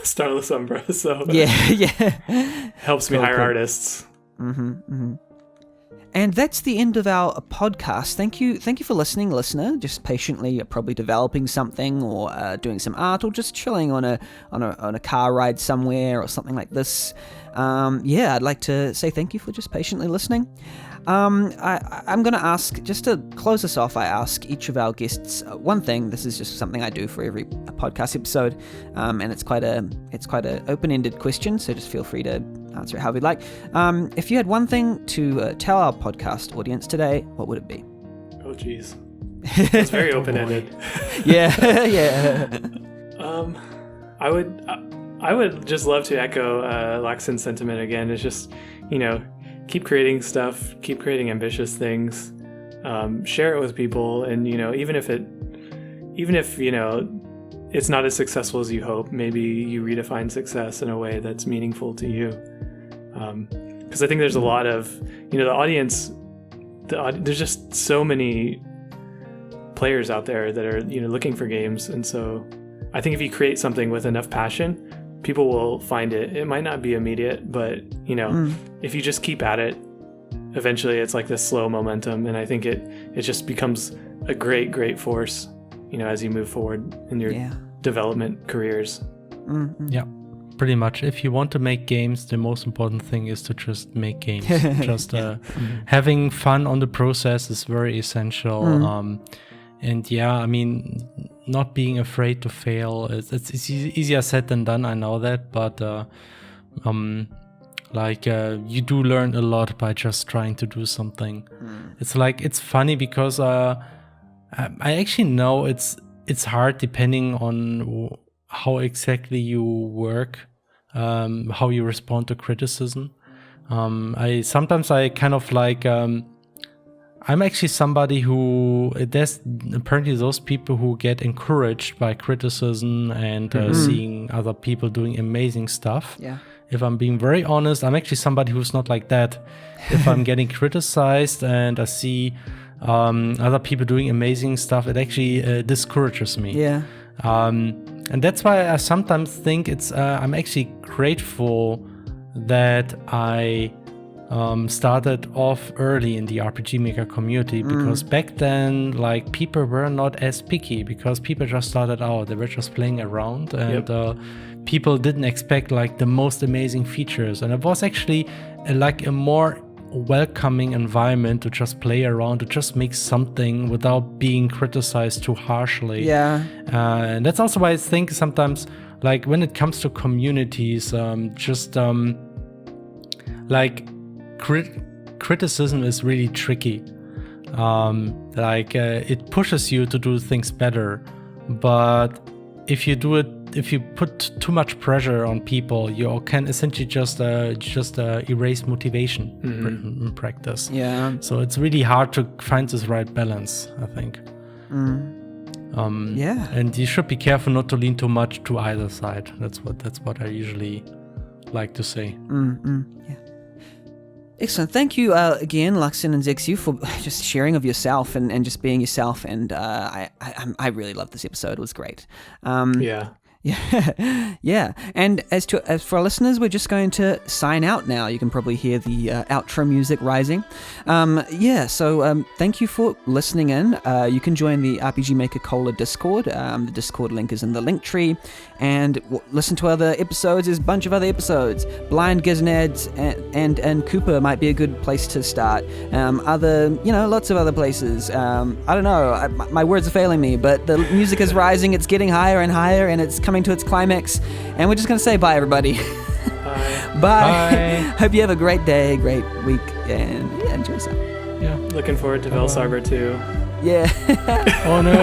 Starless Umbra, so yeah, helps me hire artists. And that's the end of our podcast. Thank you for listening, listener. Just patiently, probably developing something or doing some art or just chilling on a car ride somewhere or something like this. I'd like to say thank you for just patiently listening. I'm going to ask, just to close us off, I ask each of our guests one thing. This is just something I do for every podcast episode, and it's quite a open-ended question, so just feel free to answer it however you'd like. If you had one thing to tell our podcast audience today, what would it be? Oh, geez. It's very open-ended. Yeah. I would just love to echo Lachsen's sentiment again. It's just, keep creating stuff, keep creating ambitious things, share it with people, and even if it's not as successful as you hope, maybe you redefine success in a way that's meaningful to you. Because I think there's a lot of the audience. There's just so many players out there that are looking for games, and so I think if you create something with enough passion, people will find it. It might not be immediate, but if you just keep at it, eventually it's like this slow momentum, and I think it just becomes a great force, as you move forward in your development careers. Yeah, pretty much. If you want to make games, the most important thing is to just make games. Just having fun on the process is very essential. Not being afraid to fail, it's easier said than done, I know that, but you do learn a lot by just trying to do something. It's funny because I actually know it's hard depending on how exactly you work, how you respond to criticism. I'm actually somebody who, there's apparently those people who get encouraged by criticism and seeing other people doing amazing stuff. Yeah. If I'm being very honest, I'm actually somebody who's not like that. If I'm getting criticized and I see other people doing amazing stuff, it actually discourages me. Yeah. And that's why I sometimes think I'm actually grateful that I started off early in the RPG Maker community, because back then, people were not as picky, because people just started out. They were just playing around, and people didn't expect the most amazing features. And it was actually a more welcoming environment to just play around, to just make something without being criticized too harshly. Yeah. And that's also why I think sometimes, when it comes to communities, criticism is really tricky. It pushes you to do things better, but if you put too much pressure on people, you can essentially just erase motivation in practice. Yeah. So it's really hard to find this right balance, I think. And you should be careful not to lean too much to either side. That's what I usually like to say. Yeah. Excellent. Thank you again, Lachsen and Zexyu, for just sharing of yourself and just being yourself. And I really loved this episode. It was great. Yeah. And as for our listeners, we're just going to sign out now. You can probably hear the outro music rising. So thank you for listening in. You can join the RPG Maker Cola Discord. The Discord link is in the link tree. And listen to other episodes. There's a bunch of other episodes. Blind Giznads and Cooper might be a good place to start. Lots of other places. I don't know. My words are failing me, but the music is rising. It's getting higher and higher, and it's coming to its climax. And we're just going to say bye, everybody. Bye. Bye. Hope you have a great day, great week, and enjoy yourself. Yeah. Looking forward to Velsarbor too. Yeah. Oh no.